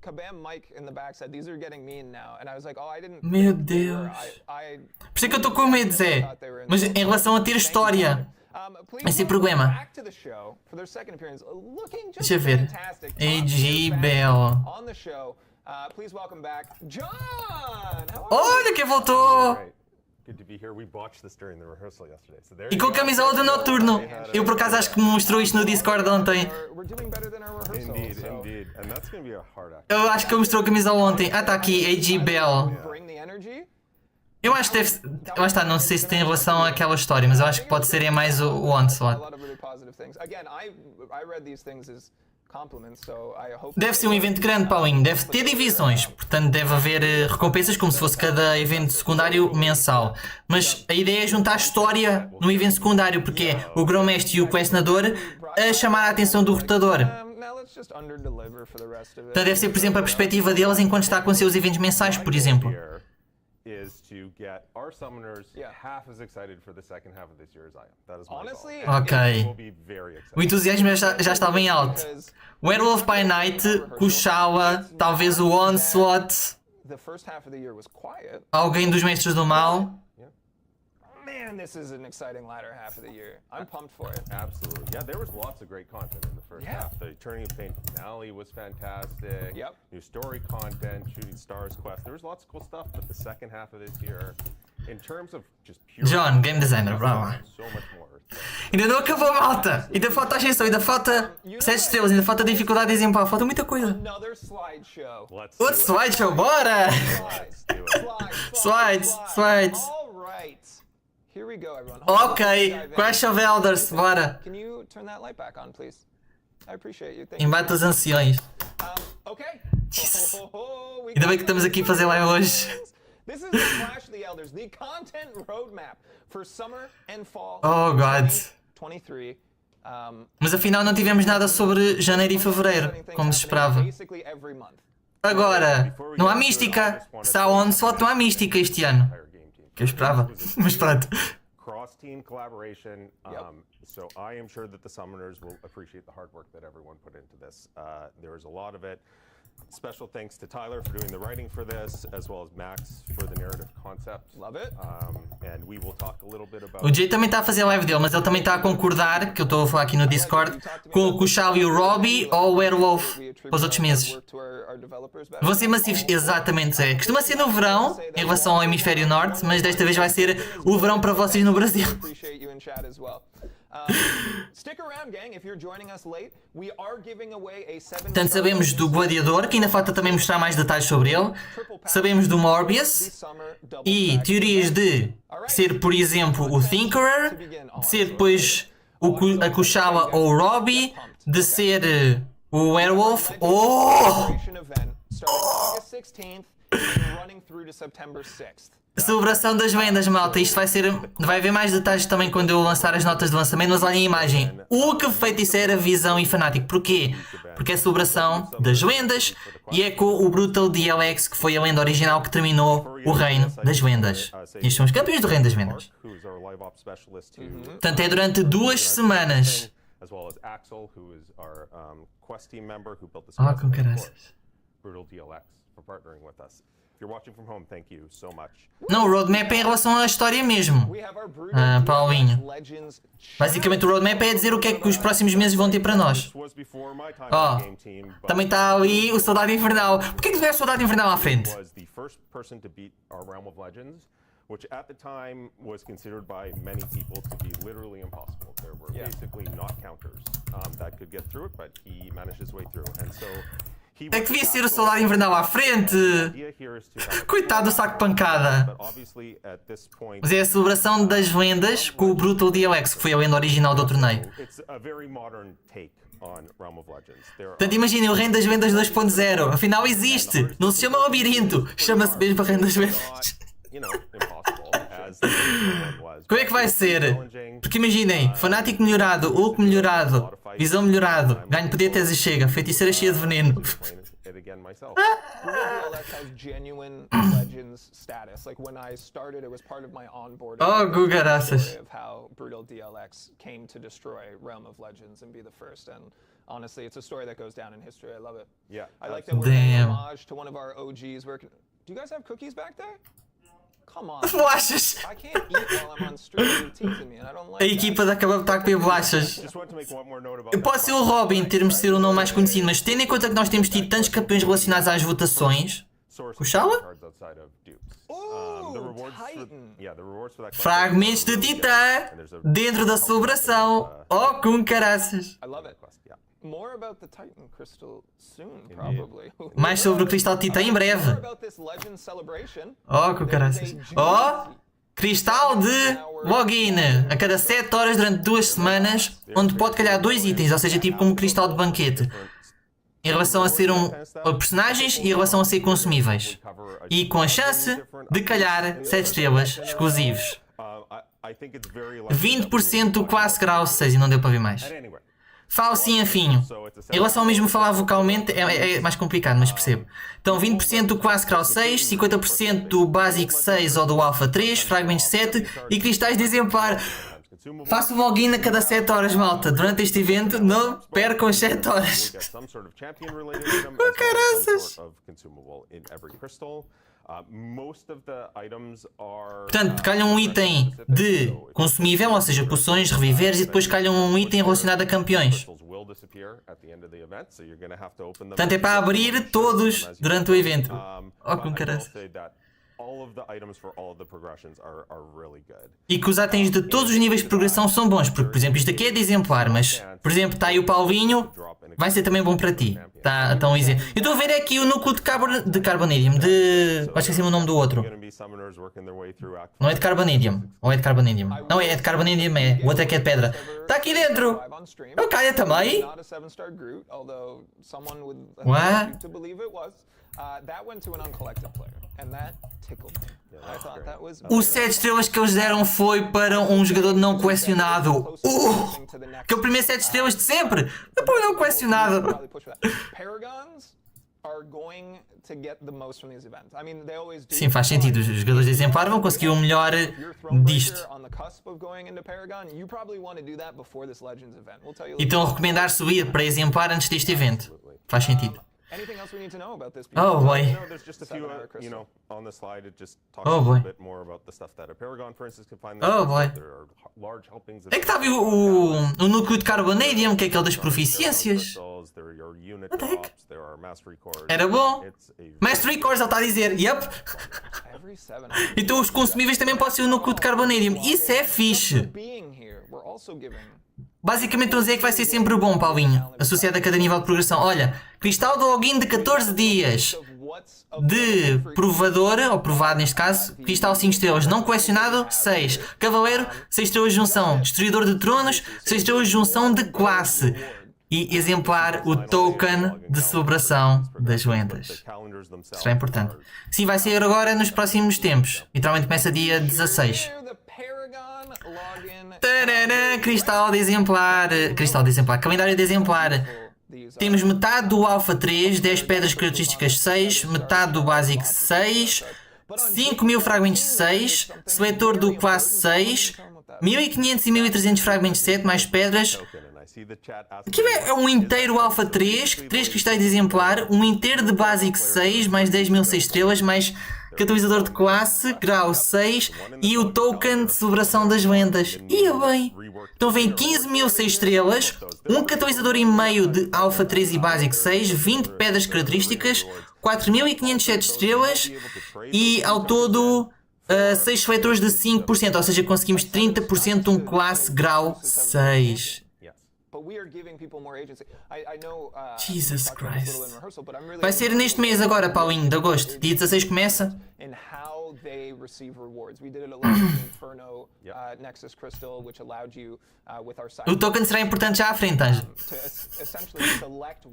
C: Kabam Mike in the back said these are getting mean now, and I was like, oh, I didn't.
A: Meu
C: think they were.
A: Deus.
C: Por
A: isso é que eu tô com medo, Zé. Mas em relação a ter história, esse é o problema. Deixa eu ver. AG Bell.
C: Please welcome back John.
A: Olha quem voltou!
D: Good to be here. We botched this during the rehearsal yesterday. So there
A: E
D: you
A: com a
D: go.
A: camisola do Noturno. Eu por acaso acho que me mostrou isto no Discord ontem.
C: We're doing better than our rehearsal.
D: Indeed,
C: so
D: indeed. And that's going to be a hard act.
A: Eu acho que ele mostrou a camisola ontem. Ah, tá aqui, AG Bell.
C: Bring the energy.
A: Eu acho que deve. Lá está, não sei se tem relação àquela história, mas eu acho que pode ser mais o
C: A
A: Onslaught.
C: lot of really positive things. Again, I read these things as compliments, so I hope.
A: Deve ser um evento grande, Paulinho. Deve ter divisões, portanto deve haver recompensas como se fosse cada evento secundário mensal. Mas a ideia é juntar a história no evento secundário, porque é o Grão-Mestre e o Questionador a chamar a atenção do rotador.
C: Now let's just under-deliver for the rest of it.
A: Portanto deve ser, por exemplo, a perspectiva deles enquanto está a acontecer os eventos mensais, por exemplo.
D: Here is to get our summoners half as excited for the second half of this year as I am. That is my
C: Honestly,
D: goal.
A: Ok.
D: We'll be very excited.
A: O entusiasmo já está bem alto. Werewolf by Night, Kuchawa, talvez o Onslaught,
C: the first half of the year was quiet.
A: alguém dos Mestres do Mal.
C: Man, this is an exciting latter half of the year. I'm pumped for it.
D: Absolutely. Yeah, there was lots of great content in the first half. The Turning of Pain finale was fantastic.
C: Yep.
D: New story content, Shooting Stars quest. There was lots of cool stuff, but the second half of this year, in terms of just pure
A: John, game designer, bravo.
D: so much more.
A: Ainda não acabou, malta! Ainda falta a Ascensão, ainda falta 7 estrelas, ainda falta dificuldade de exemplar, falta muita coisa.
C: Another slideshow.
D: Let's
A: Outro
D: do it.
A: slideshow, bora! Slides.
C: All right. Here we go, everyone.
A: Ok, Clash of Elders, bora!
C: Can you turn that light back on, please? I appreciate you. Thank you.
A: Embate dos Anciões.
C: Okay.
A: Jesus.
C: We
A: Ainda bem
C: got
A: que estamos aqui a fazer live hoje.
C: This is the Clash of the Elders, the content roadmap for summer and fall.
A: Oh, God.
C: 2023.
A: Mas afinal não tivemos nada sobre janeiro e fevereiro, como se esperava.
C: Basically every month.
A: Agora, não há mística. Se há Onslaught, não há mística este ano. Que eu esperava, mas pronto.
D: Cross-team collaboration. So I am sure that the summoners will appreciate the hard work that everyone put into this. There is a lot of it. Special thanks to Tyler for doing the writing for this, as well as Max for the narrative concept.
C: Love it.
D: And we will talk a little bit about.
A: O Jay também está a fazer a live dele, mas ele também está a concordar, que eu estou a falar aqui no Discord, com o Kuchal e o Robbie ou o Werewolf para os outros meses. Vão ser massivos, exatamente, Zé. Costuma ser no verão, em relação ao hemisfério norte, mas desta vez vai ser o verão para vocês no Brasil. Portanto, sabemos do Gladiador, que ainda falta também mostrar mais detalhes sobre ele. Sabemos do Morbius e teorias de ser, por exemplo, o Tinkerer, de ser depois a Kuchawa ou o Robbie, de ser o Werewolf. Oh! Celebração das Lendas, malta. Isto vai haver mais detalhes também quando eu lançar as notas de lançamento, mas olhem a imagem. O que feiticeiro era Visão e Fanático. Porquê? Porque é a celebração das lendas e é com o Brutal DLX, que foi a lenda original que terminou o reino das lendas. Estes são os campeões do reino das lendas. Portanto, é durante 2 semanas. Ah, com caraças.
D: Brutal DLX for partnering with us. If you're watching from home, thank you so much.
A: Não, o roadmap é em relação à história mesmo. Paulinho. Basicamente o roadmap é dizer o que é que os próximos meses vão ter para nós. Também está ali o Soldado Infernal. Porquê que não é Soldado Infernal à frente?
D: Which at the time was considered by many people to be literally impossible. There were basically not counters that could get through it, but he managed his way through. And so
A: É que devia ser o soldado invernal à frente. Coitado do saco de pancada. Mas é a celebração das lendas com o Brutal DLX, que foi a lenda original do torneio. Portanto, imaginem o Reino das Lendas 2.0. Afinal existe. Não se chama labirinto. Chama-se mesmo Reino das Lendas. Como é que vai ser? Porque imaginem, fanático melhorado, Hulk melhorado, visão melhorado, ganho poder até se chega, feiticeira cheia de veneno. Oh, Gugarraças.
C: Honestly, it's a story that goes down in history. I love it.
D: Yeah.
C: I like that we're paying homage to one of our OGs. Do you guys have cookies back there? Come on.
A: Bolachas.
C: I can't eat while I'm on stream. You're teasing me, and I don't like
A: A equipa da Acabam está a comer bolachas. Pode ser o Robin, termos de ser o nome mais conhecido, mas tendo em conta que nós temos tido tantos campeões relacionados às votações. O Shala? Fragmentos de Titã dentro da celebração. Oh, com caraças. Mais sobre o cristal de Titã em breve. Oh, com caraças. Oh, cristal de login. A cada 7 horas durante 2 semanas, onde pode calhar 2 itens, ou seja, tipo como um cristal de banquete. Em relação a ser personagens e em relação a ser consumíveis. E com a chance de calhar 7 estrelas exclusivos. 20% do classe grau 6 e não deu para ver mais. Falo sim afinho. Em relação ao mesmo falar vocalmente é mais complicado, mas percebo. Então 20% do classe grau 6, 50% do básico 6 ou do alpha 3, fragmentos 7 e cristais de exemplar. Faço login a cada 7 horas, malta. Durante este evento, não percam as 7 horas. Oh, caraças! Portanto, calham um item de consumível, ou seja, poções, reviveres, e depois calham um item relacionado a campeões. Portanto, é para abrir todos durante o evento. Oh, com caraças. E que os itens de todos os níveis de progressão são bons, porque, por exemplo, isto aqui é de exemplar, mas, por exemplo, está aí o Paulinho, vai ser também bom para ti. Tá, então, eu estou a ver aqui o núcleo de Carbonadium, acho que é o nome do outro. Não é de Carbonadium, ou é de Carbonadium? Não, é de Carbonadium, é. O outro é que é de pedra. Está aqui dentro! Eu caio também! Ué? O 7 estrelas que eles deram foi para um jogador não colecionado. Que é o primeiro 7 estrelas de sempre. Depois não colecionado. Sim, faz sentido. Os jogadores de exemplar vão conseguir o melhor disto. E estão a recomendar subir para exemplar antes deste evento. Faz sentido. Oh boy. Oh boy. Oh boy. É que estava o núcleo de Carbonadium, que é aquele das proficiências. What the heck? Era bom. Mastery Cores, ele está a dizer. Yep. Então os consumíveis também podem ser o núcleo de Carbonadium. Isso é fixe. Basicamente estou a dizer que vai ser sempre bom, Paulinho, associado a cada nível de progressão. Olha, cristal de login de 14 dias de provador, ou provado neste caso, cristal 5 estrelas, não colecionado, 6. Cavaleiro, 6 estrelas de junção. Destruidor de tronos, 6 estrelas de junção de classe. E exemplar o token de celebração das lendas. Será importante. Sim, vai sair agora nos próximos tempos. Literalmente começa dia 16. Tarará, cristal de exemplar, calendário de exemplar. Temos metade do alpha 3, 10 pedras características 6, metade do básico 6, 5.000 fragmentos 6, seletor do classe 6, 1.500 e 1.300 fragmentos 7, mais pedras. Aqui é um inteiro alpha 3, 3 cristais de exemplar, um inteiro de básico 6, mais 10.000 6 estrelas, mais catalisador de classe, grau 6 e o token de celebração das lendas. Ia bem! Então vem 15.000 6 estrelas, um catalisador e meio de alpha 3 e básico 6, 20 pedras características, 4.500 7 estrelas e ao todo 6 seletores de 5%, ou seja, conseguimos 30% de um classe grau 6.
C: we are giving people more agency. I know,
A: Jesus Christ. Vai ser neste mês agora, Paulinho, de agosto. Dia 16 começa.
C: In how they receive rewards. We did it a lot with Inferno, Nexus Crystal, which allowed you with our side.
A: O token será importante já à frente, Anjo.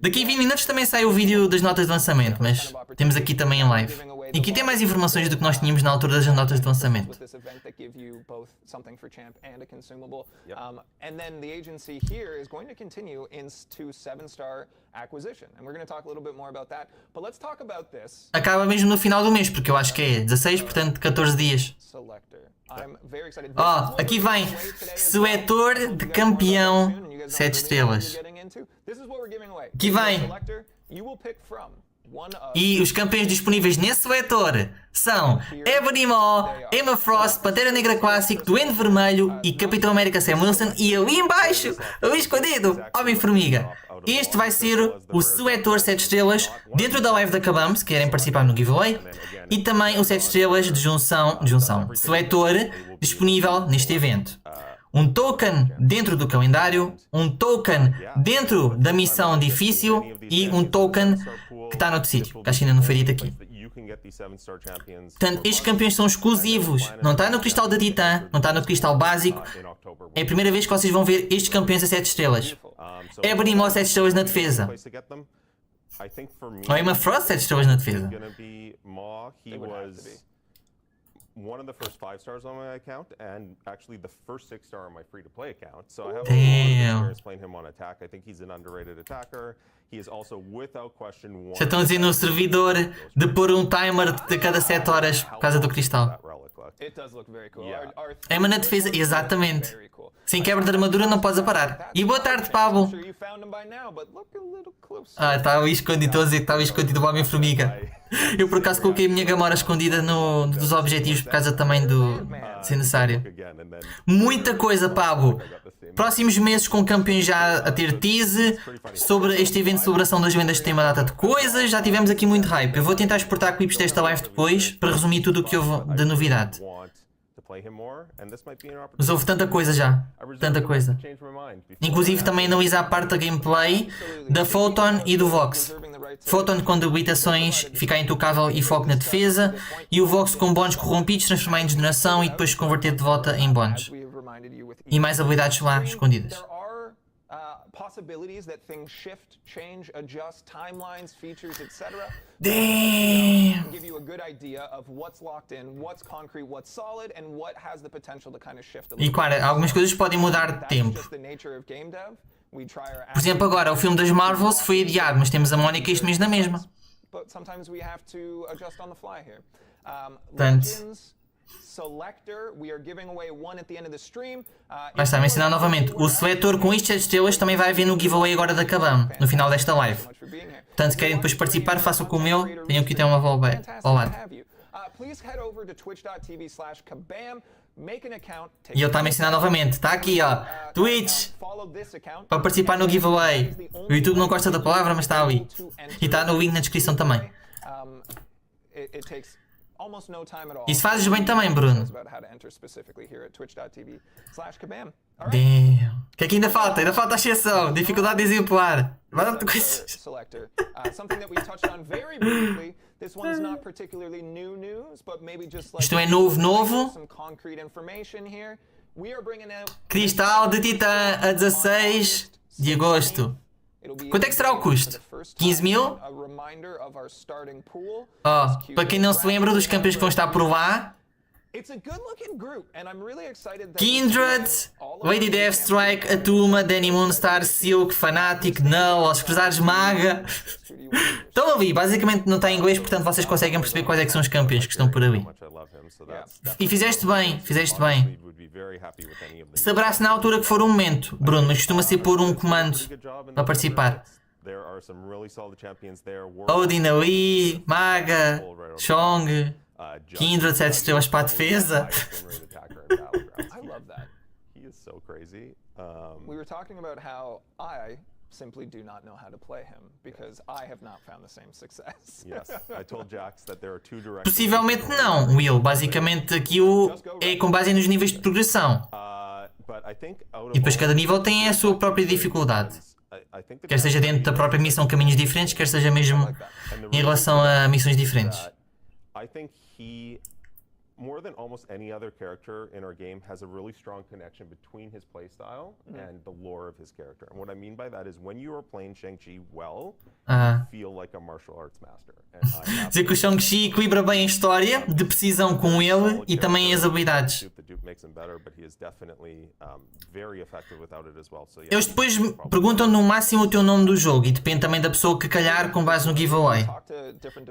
A: Daqui a 20 minutos também sai o vídeo das notas de lançamento, mas temos aqui também em live. E aqui tem mais informações do que nós tínhamos na altura das notas de lançamento.
C: And then the agency here is going to continue into 7-star acquisition. And we're going to talk a little bit more about that. But let's talk about this.
A: Acaba mesmo no final do mês, porque eu acho que é 16, portanto 14 dias. Ó, aqui vem Suetor de campeão 7 estrelas. Aqui vem. E os campeões disponíveis nesse setor são Ebonimo, Emma Frost, Pantera Negra Clássico, Duende Vermelho e Capitão América Sam Wilson. E ali embaixo, ali escondido, Homem-Formiga. Este vai ser o setor 7 estrelas dentro da live da Kabam, se querem participar no giveaway. E também o 7 estrelas de junção, setor disponível neste evento. Um token dentro do calendário, um token dentro da missão difícil e um token que está noutro sítio, que acho que ainda não foi dito aqui. Portanto, estes campeões são exclusivos. Não está no cristal da Titã, não está no cristal básico. É a primeira vez que vocês vão ver estes campeões a 7 estrelas. Ebonimo a 7 estrelas na defesa. Ou Emma Frost 7 estrelas na defesa.
D: One of the first 5 stars on my account, and actually the first 6 star on my free-to-play account. So I have a lot of experience playing him on attack. I think he's an underrated attacker. He is also, without question, one.
A: Já estão a dizer no servidor de pôr um timer de cada 7 horas por causa do cristal. É uma na defesa, exatamente. Sem quebra de armadura não podes parar. E boa tarde, Pablo. Ah, está ali escondido, estou a dizer que está ali escondido o Homem-Formiga. Eu por acaso coloquei a minha Gamora escondida dos objetivos por causa também do ser necessário. Muita coisa, Pablo. Próximos meses com campeões já a ter tease. Sobre este evento de celebração das lendas tem uma data de coisas. Já tivemos aqui muito hype. Eu vou tentar exportar clipes desta live depois para resumir tudo o que houve de novidade. Mas houve tanta coisa já. Tanta coisa. Inclusive também analisar a parte da gameplay da Fóton e do Vox. Fóton com debilitações, ficar intocável e foco na defesa. E o Vox com bónus corrompidos, transformar em degeneração e depois converter de volta em bónus. E mais habilidades lá escondidas. Damn! E claro, algumas coisas podem mudar de tempo. Por exemplo, agora o filme das Marvels foi adiado, mas temos a Mónica este mês na mesma. Portanto, vai estar a mencionar novamente. O seletor com estes 7 estrelas também vai haver no giveaway agora da Kabam, no final desta live. Portanto, se querem depois participar, façam como eu. Tenham que ter uma volta ao lado. E ele está a mencionar novamente. Está aqui, ó. Twitch. Para participar no giveaway. O YouTube não gosta da palavra, mas está ali. E está no link na descrição também. Isso fazes bem também, Bruno. Damn. O que é que ainda falta? Ainda falta a exceção. Dificuldade de exemplar. Vai dar muita coisa. Isto é novo. Cristal de Titã a 16 de agosto. Quanto é que será o custo? 15 mil? Oh, para quem não se lembra dos campeões que vão estar por lá, Kindred, Lady Deathstrike, Atuma, Danny Moonstar, Silk, Fnatic, Null, Os Cruzados Maga. Estão ali, basicamente não está em inglês, portanto vocês conseguem perceber quais é que são os campeões que estão por ali. E fizeste bem, fizeste bem. Se abrace na altura que for o momento, Bruno, mas costuma ser por um comando para participar. Odin ali, Maga, Chong, Kindred 7 estrelas para a defesa.
C: simply do not know how to play him because I have not found the same success.
D: Yes, I told Jax that there are two directions.
A: Possivelmente não, Will. Basicamente aquilo é com base nos níveis de progressão. E depois cada nível tem a sua própria dificuldade. Quer seja dentro da própria missão caminhos diferentes, quer seja mesmo em relação a missões diferentes.
D: I think he, more than almost any other character in our game, has a really strong connection between his playstyle and the lore of his character. And what I mean by that is when you are playing Shang-Chi well, you feel like a martial arts master.
A: Dizer que o Shang-Chi equilibra bem a história de precisão com ele e também as habilidades. Eles depois perguntam no máximo o teu nome do jogo e depende também da pessoa que calhar com base no giveaway.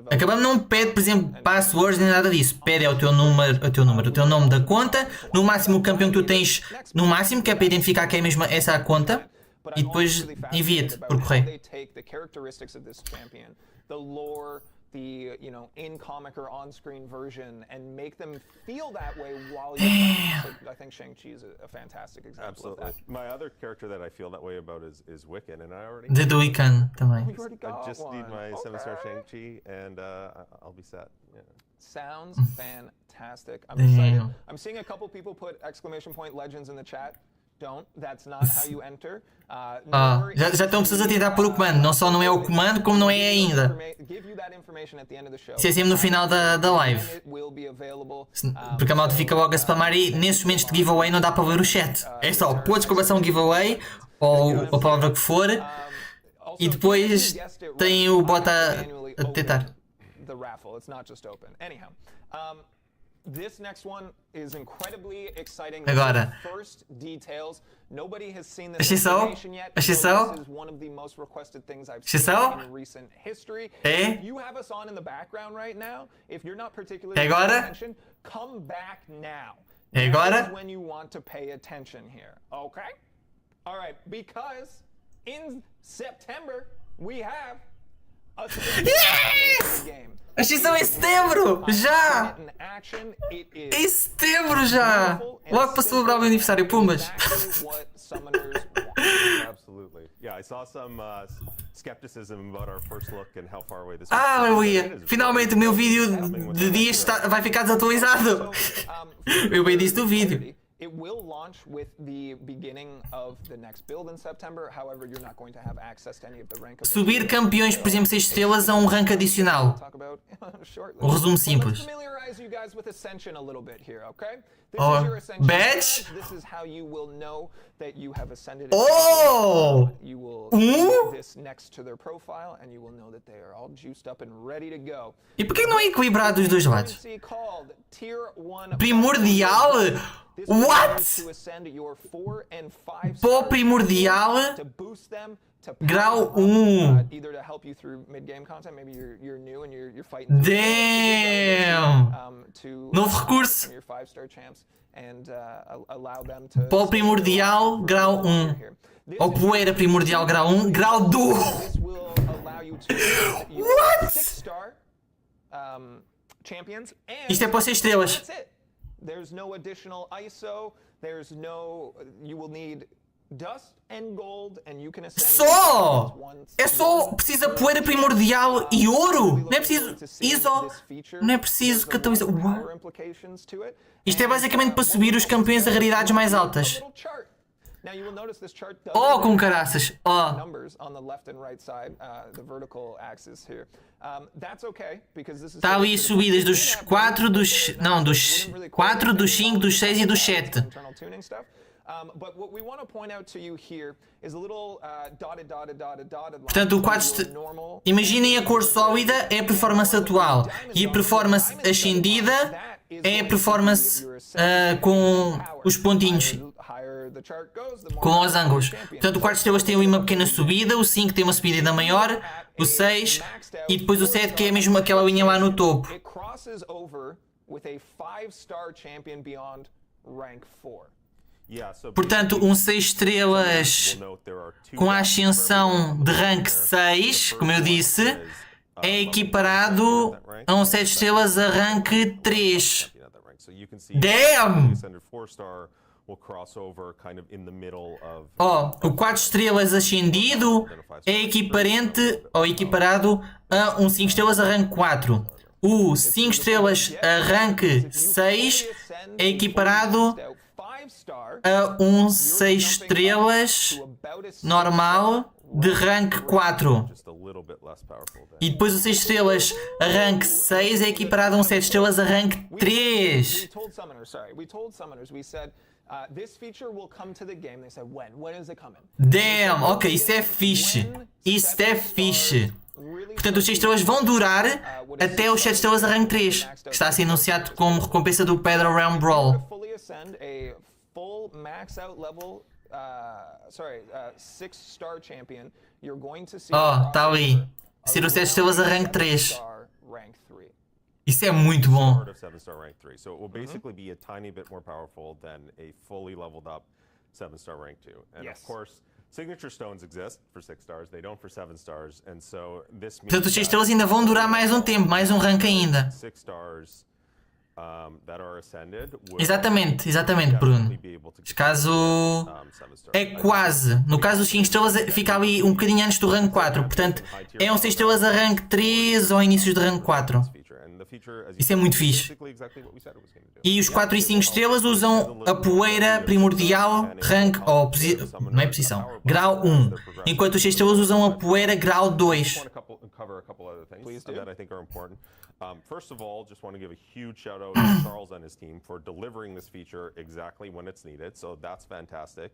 A: A Kabam não pede, por exemplo, passwords nem nada disso. Pede o teu nome da conta, no máximo o campeão que tu tens, no máximo, que é para identificar que é mesmo essa a conta, e depois envia-te por correio.
C: The in-comic or on-screen version and make them feel that way while you're playing. So I think Shang-Chi is a fantastic example of that.
D: My other character that I feel that way about is Wiccan, and I already
A: The Wiccan também.
D: I just need my 7-star Shang-Chi and I'll be set. Yeah.
C: Sounds fantastic. I'm excited. I'm seeing a couple people put !legends in the chat. Don't. That's not how you enter.
A: Já estão pessoas a tentar pôr o comando. Não só não é o comando, como não é ainda. Isso é sempre no final da live. Porque a malta fica logo a spamar e nesses momentos de giveaway não dá para ver o chat. É só pôr exclamação giveaway ou a palavra que for e depois tem o bot a tentar.
C: This next one is incredibly exciting.
A: Agora,
C: first details. Nobody has seen this
A: Ascensão?
C: yet.
A: Ascensão?
C: This is one of the most requested things I've
A: Ascensão?
C: seen in recent history.
A: É?
C: If you have us on in the background right now, if you're not particularly
A: É agora?
C: paying attention, come back now.
A: É agora?
C: That is when you want to pay attention here. Okay? All right, because in September we have a
A: Yes!
C: game.
A: Ascensão em setembro! Já! Em setembro já! Logo para celebrar o meu aniversário, pumas! Aleluia! Finalmente o meu vídeo de dias vai ficar desatualizado! Eu bem disse do vídeo.
C: It will launch with the beginning of the next build in September. However, you're not going to have access to any of the rank.
A: Subir campeões, por exemplo, 6 estrelas a um rank adicional. Um resumo simples. Badge? Oh! E por que não é equilibrado dos dois lados? Primordial? What? Pó primordial? Grau 1. Damn! Novo recurso. Pó primordial, grau 1. Ou poeira primordial, grau 1, grau 2. What? Isto é para 6 estrelas.
C: There's no additional ISO. There's no. You will need dust and gold, and you can ascend.
A: Só! É só precisa poeira primordial e ouro. Não é preciso ISO. Não é preciso catalisar. Isto é basicamente para subir os campeões a raridades mais altas. Oh, com caraças! Oh! Está ali as subidas dos 4, dos 4, dos 5, dos 6 e dos 7. Portanto, o 4, imaginem a cor sólida é a performance atual e a performance ascendida é a performance com os pontinhos, com os ângulos. Portanto, o 4 estrelas tem ali uma pequena subida, o 5 tem uma subida ainda maior, o 6 e depois o 7 que é mesmo aquela linha lá no topo. Portanto, um 6 estrelas com a ascensão de rank 6, como eu disse, é equiparado a um 7 estrelas a rank 3. Damn! O 4 estrelas ascendido é equiparente ou equiparado a um 5 estrelas a rank 4. O 5 estrelas a rank 6 é equiparado a um 6 estrelas normal de rank 4. E depois o 6 estrelas a rank 6 é equiparado a um 7 estrelas a rank 3. Damn, ok, isso é fixe. Isso é fixe. Portanto, os 6 estrelas vão durar até os 7 estrelas a rank 3, que está a ser anunciado como recompensa do Battlerealm Brawl. Está ali. Ser o 7 estrelas a rank 3. Isso é muito bom.
D: So it will basically be a tiny bit more powerful than a fully leveled up 7-star rank 2. And of course, signature stones exist for 6 stars, they don't for 7 stars. And so this means
A: Portanto, os 6 estrelas ainda vão durar mais um tempo, mais um rank ainda.
D: 6 stars that are ascended will
A: Exatamente, Bruno. Caso é quase. No caso dos 5 estrelas fica ali um bocadinho antes do rank 4. Portanto, é um 6 estrelas a rank 3 ou inícios de rank 4. Isso é muito fixe. E os 4 e 5 estrelas usam a poeira primordial rank, ou não é posição, grau 1. Enquanto os 6 estrelas usam a poeira grau 2.
D: First of all, just want to give a huge shout out to Charles and his team for delivering this feature exactly when it's needed. So that's fantastic.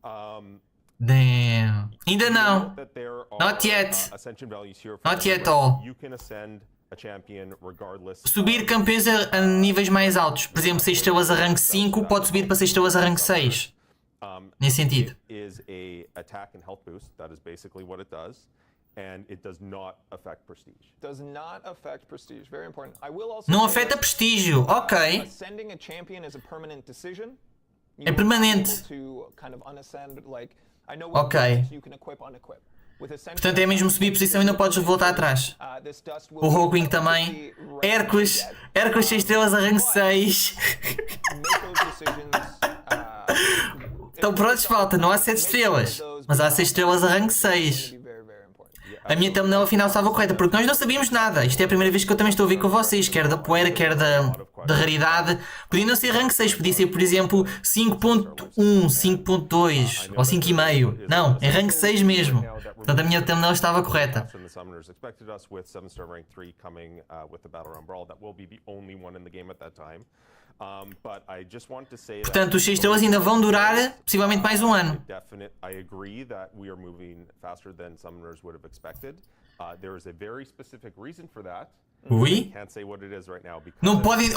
A: Damn. Ainda não. Not yet. Not yet all. Subir campeões a níveis mais altos. Por exemplo, 6 estrelas a rank 5 pode subir para 6 estrelas a rank 6. Nesse sentido.
D: And it does not affect prestige.
C: Does not affect prestige. Very important. I will also
A: não afeta prestígio. Ok.
C: Ascending a champion is a permanent decision.
A: É permanente. Ok. Portanto, é mesmo subir posição e não podes voltar atrás. O Hawkwing também. Hércules 6 estrelas a rank 6. Então pronto, falta. Não há 7 estrelas. Mas há 6 estrelas a rank 6. A minha thumbnail afinal estava correta, porque nós não sabíamos nada. Isto é a primeira vez que eu também estou a ver com vocês, quer da poeira, quer da raridade. Podia não ser rank 6, podia ser, por exemplo, 5.1, 5.2 ou 5,5. Não, é rank 6 mesmo. Portanto, a minha thumbnail estava correta. Portanto, os 6 estrelas ainda vão durar possivelmente mais um ano. Ui? Não podem.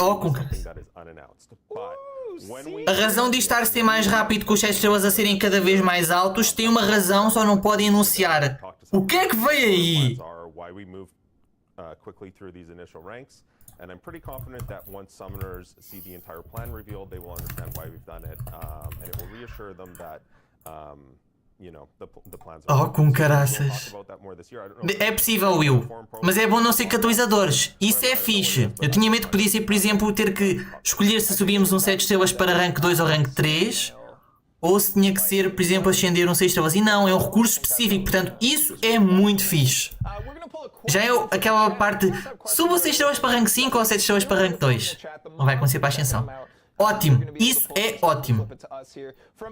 A: A razão de estar a ser mais rápido que os 7 estrelas a serem cada vez mais altos tem uma razão, só não podem anunciar. O que é que veio aí? And I'm pretty confident that once summoners see the entire plan revealed, they will understand why we've done it, and it will reassure them that, you know, the plans are... Oh, com caraças. É possível, Will, mas é bom não ser catalisadores. Isso é fixe. Eu tinha medo que podia ser, por exemplo, ter que escolher se subíamos um 7 estrelas para rank 2 ou rank 3, ou se tinha que ser, por exemplo, ascender um 6 estrelas. E não, é um recurso específico, portanto, isso é muito fixe. Já é aquela parte, suba 6 estrelas para rank 5 ou 7 estrelas para rank 2. Não vai acontecer para a ascensão. Ótimo, isso é ótimo. Foi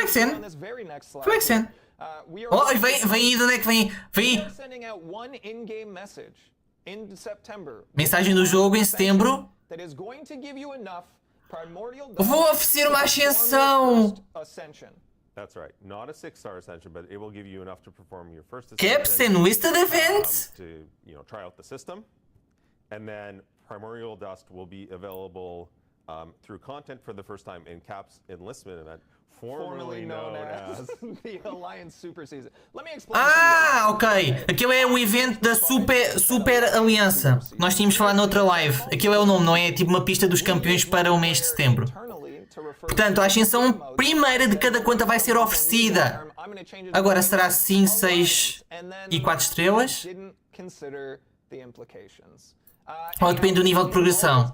A: o XN? Foi o XN. Oh, vem aí, de onde é que vem? Vem aí. Mensagem do jogo em setembro. Vou oferecer uma ascensão. That's right. Not a 6-star ascension, but it will give you enough to perform your first ascension. Caps and listed events. To, you know, try out the system, and then primordial dust will be available through content for the first time in Cap's enlistment event, formerly known as the Alliance Super Season. Let me explain. Ah, ok. Aquilo é o evento da Super Aliança. Nós tínhamos falado noutra live. Aquilo é o nome, não é? Tipo uma pista dos campeões para o mês de setembro. Portanto, a ascensão primeira de cada conta vai ser oferecida. Agora será 5, 6 e 4 estrelas? Ou depende do nível de progressão.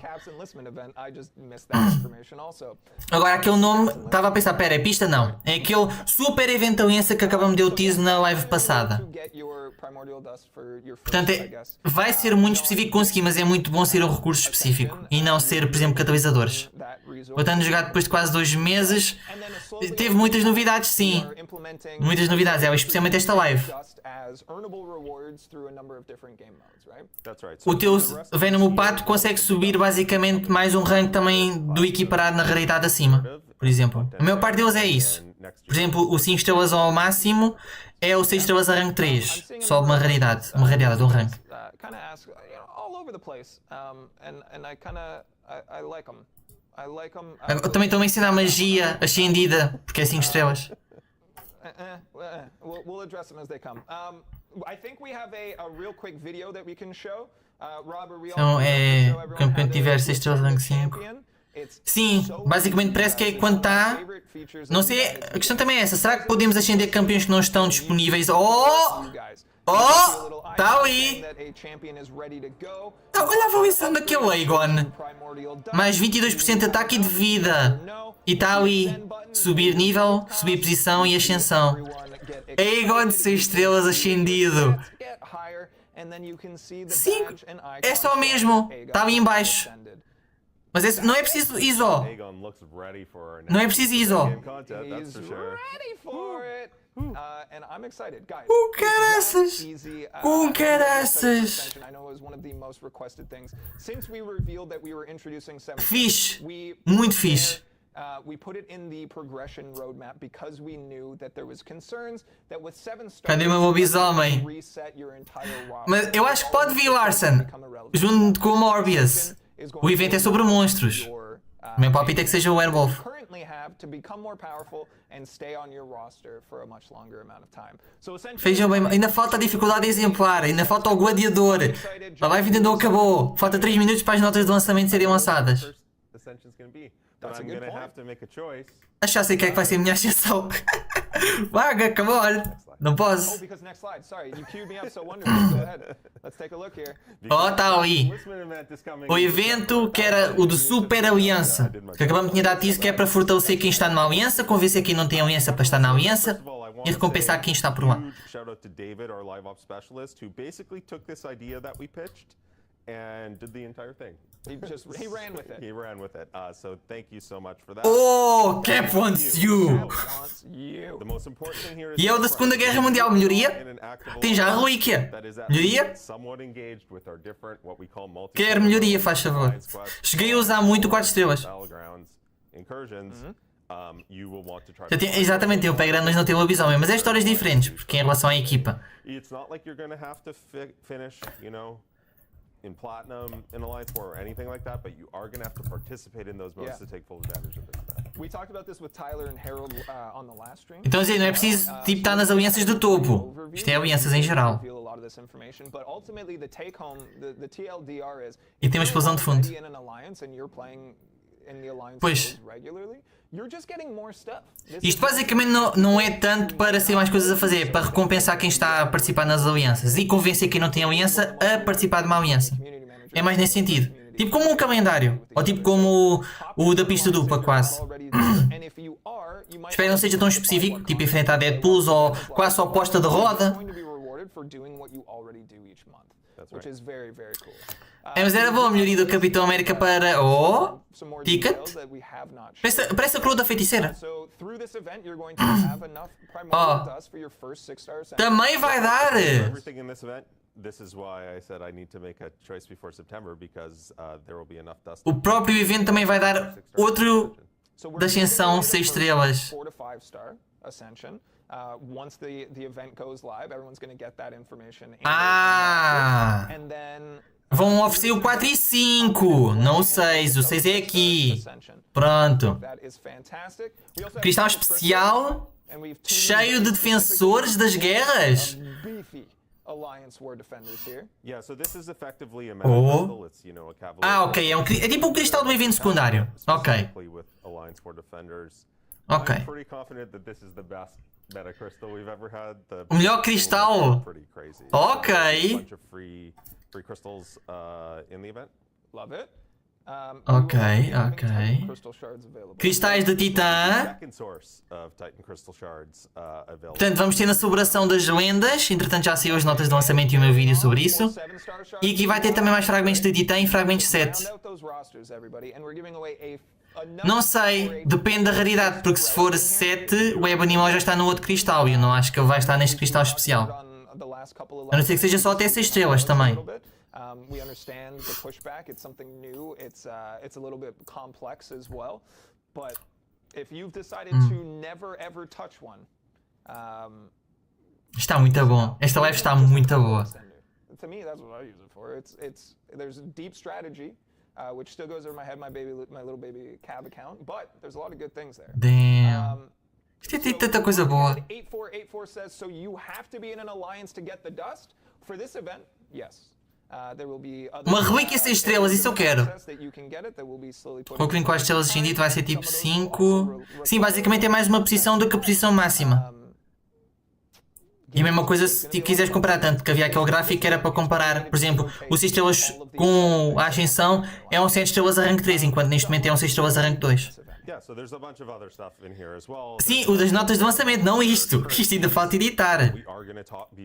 A: Agora, aquele nome, estava a pensar, pera, é pista? Não. É aquele super evento aliança que acabamos de dar o teaser na live passada. Portanto, vai ser muito específico conseguir, mas é muito bom ser um recurso específico e não ser, por exemplo, catalisadores. Voltando a jogar depois de quase 2 meses, teve muitas novidades, sim. Muitas novidades, especialmente esta live. O teu Venom o Pato consegue subir basicamente mais um rank também do equiparado na raridade acima. Por exemplo, a maior parte deles é isso. Por exemplo, o 5 estrelas ao máximo é o 6 estrelas a rank 3. Sobe uma raridade de um rank. Eu também estou a ensinar magia ascendida, porque é 5 estrelas.
C: We'll address them as they come. I think we have a real quick video that we can show.
A: Então é campeão que tiver 6 estrelas rank 5. Sim, basicamente parece que é quando está. Não sei, a questão também é essa. Será que podemos ascender campeões que não estão disponíveis? Oh! Está ali! Olha a avaliação daquele Aegon. Mais 22% de ataque e de vida. E está ali. Subir nível, subir posição e ascensão. Aegon de 6 estrelas ascendido. 5. É só o mesmo. Está ali em baixo. Mas não é preciso ISO. Não é preciso ISO. Caraças! Caraças! Fixe! Muito fixe! Cadê o meu lobisomem? Mas eu acho que pode vir Larson, junto com o Morbius. O evento é sobre monstros. O meu palpite é que seja o Werewolf. Vejam bem, ainda falta a dificuldade de exemplar, ainda falta o gladiador. A live ainda não acabou. Falta 3 minutos para as notas de lançamento serem lançadas. Já sei que é que vai ser a minha ascensão. Vaga, come on. Não posso. Oh, tá ali. O evento que era o de Super Aliança. Que acabamos de dar teaser que é para fortalecer quem está numa aliança, convencer quem não tem aliança para estar na aliança e recompensar quem está por lá.
D: And did the entire thing.
C: He ran with it.
D: He ran with it. So thank you so much for that.
A: Oh, Cap wants you.
D: The most important thing here is
A: E é o da Segunda Guerra Mundial. Melhoria? Tem já a relíquia. Melhoria? Quer melhoria, faz favor. Cheguei a usar muito 4 estrelas. Exatamente, eu pego mas não tenho lobisomem, mas é histórias diferentes, porque em relação à equipa.
D: In Platinum, in Alliance War, or anything like that, but you are going to have to participate in those modes to take full advantage of this.
C: We talked about this with Tyler and Harold on the last stream.
A: Então, assim, não é preciso tipo, estar nas alianças do topo. Isto é alianças em geral. E tem uma explosão de fundo. Pois. Isto basicamente não é tanto para ser mais coisas a fazer, é para recompensar quem está a participar nas alianças e convencer quem não tem aliança a participar de uma aliança. É mais nesse sentido. Tipo como um calendário, ou tipo como o da pista dupla, quase. Espero que não seja tão específico, tipo enfrentar Deadpools ou quase só posta de roda. Mas era bom a melhoria do Capitão América para... Oh, ticket. Parece a coroa da feiticeira. Oh, também vai dar. O próprio evento também vai dar outro da Ascensão 6 estrelas. Ah! Vão oferecer o 4 e 5, não o 6. O 6 é aqui. Pronto. Cristal especial, cheio de defensores das guerras. Oh. Ah, ok. É tipo um cristal do evento secundário. Ok. Ok. O melhor cristal. Ok.
D: free crystals in the event.
C: Love it.
A: Ok, ok. Cristais de Titã.
D: Second source of Titan crystal shards available.
A: Portanto, vamos ter na Celebração das Lendas. Entretanto, já saiu as notas de lançamento e o meu vídeo sobre isso. E aqui vai ter também mais fragmentos de Titã e fragmentos 7. Não sei, depende da raridade, porque se for 7, o Web Animal já está no outro cristal e eu não acho que ele vai estar neste cristal especial. A não ser que seja só até 6 estrelas também.
C: We understand the pushback. It's something new. It's a little bit complex as well. But if you've decided to never ever touch one,
A: está muito bom. Esta live está muito boa.
C: To me, that's what I use it for. There's a deep strategy, which still goes over my head, my little baby cab account. But there's a lot of good things there.
A: Damn. Isto tem tanta coisa boa.
C: 8484 says so. You have to be in an alliance to get the dust for this event. Yes.
A: Uma relíquia 6 estrelas, isso eu quero. Com o que vem com as estrelas ascendido vai ser tipo 5. Sim, basicamente é mais uma posição do que a posição máxima. E a mesma coisa se quiseres comparar, tanto que havia aquele gráfico que era para comparar, por exemplo, o 6 estrelas com a Ascensão é um 7 estrelas a rank 3, enquanto neste momento é um 6 estrelas a rank 2. Sim, o das notas de lançamento, não isto. Isto ainda falta editar.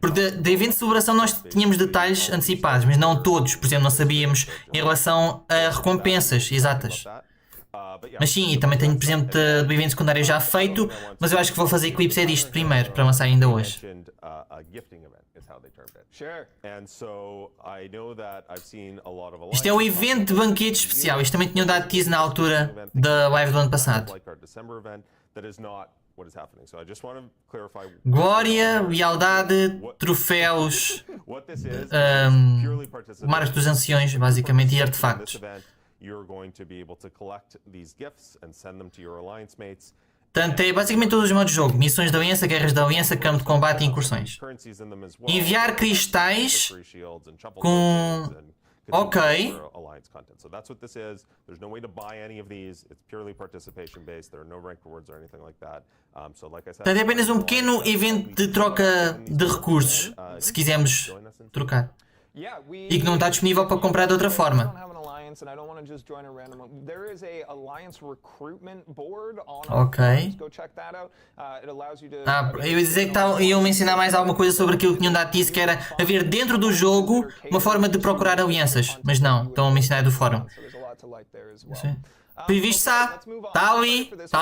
A: Porque da evento de celebração nós tínhamos detalhes antecipados, mas não todos. Por exemplo, não sabíamos em relação a recompensas exatas. Mas sim, e também tenho, por exemplo, do evento secundário já feito, mas eu acho que vou fazer clips é disto primeiro, para lançar ainda hoje. Isto é o evento de banquete especial. Isto também tinham dado tease na altura da live do ano passado. Glória, lealdade, troféus, marcos dos anciões, basicamente, e artefactos. Portanto, é basicamente todos os modos de jogo. Missões da Aliança, Guerras da Aliança, Campo de Combate e Incursões. Enviar cristais com... Ok. Portanto, é apenas um pequeno evento de troca de recursos, se quisermos trocar. E que não está disponível para comprar de outra forma. Ok. Eu ia dizer que iam mencionar mais alguma coisa sobre aquilo que tinham dado tease, que era haver dentro do jogo uma forma de procurar alianças. Mas não, estão a mencionar do fórum. Previsto está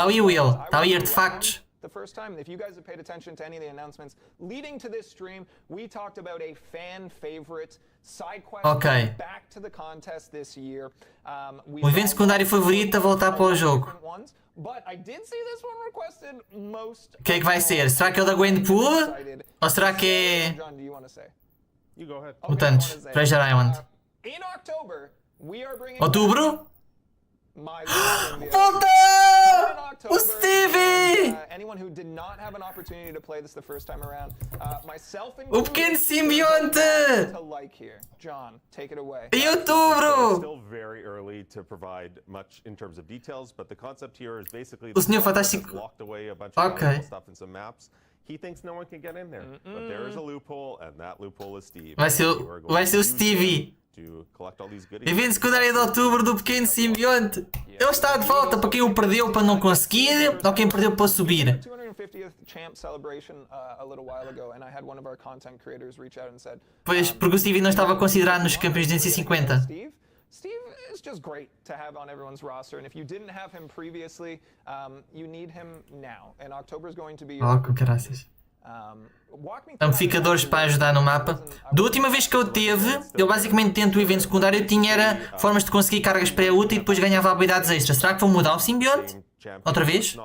A: ali o Will, está ali artefactos.
C: The first time, if you guys have paid attention to any of the announcements leading to this stream, we talked about a fan favorite side quest back to the contest this year.
A: O evento secundário favorito a voltar para o jogo.
C: But I did see this one requested most.
A: O que é que vai ser? Será que é o da Gwenpool? Ou será que é
C: John, do you want to say?
D: You go ahead.
A: Mutantes, Treasure Island?
C: In October, we are bringing
A: Outubro? Volta! O Stevie! O pequeno simbionte! Em outubro! O Senhor Fantástico. Ok. Vai ser o Stevie. Evento secundário de outubro do pequeno simbionte. Ele está de volta para quem o perdeu para não conseguir ou quem perdeu para subir. Pois, porque o Stevie não estava considerado nos campeões de 150.
C: Steve is just great to have on everyone's roster, and if you didn't have him previously, you need him now. And October is going to be.
A: Oh, com graças. Amplificadores para ajudar no mapa. Da última vez que eu teve, eu basicamente dentro do evento secundário tinha era formas de conseguir cargas pré-útil e depois ganhava habilidades extras. Será que vou mudar o simbionte? Outra vez?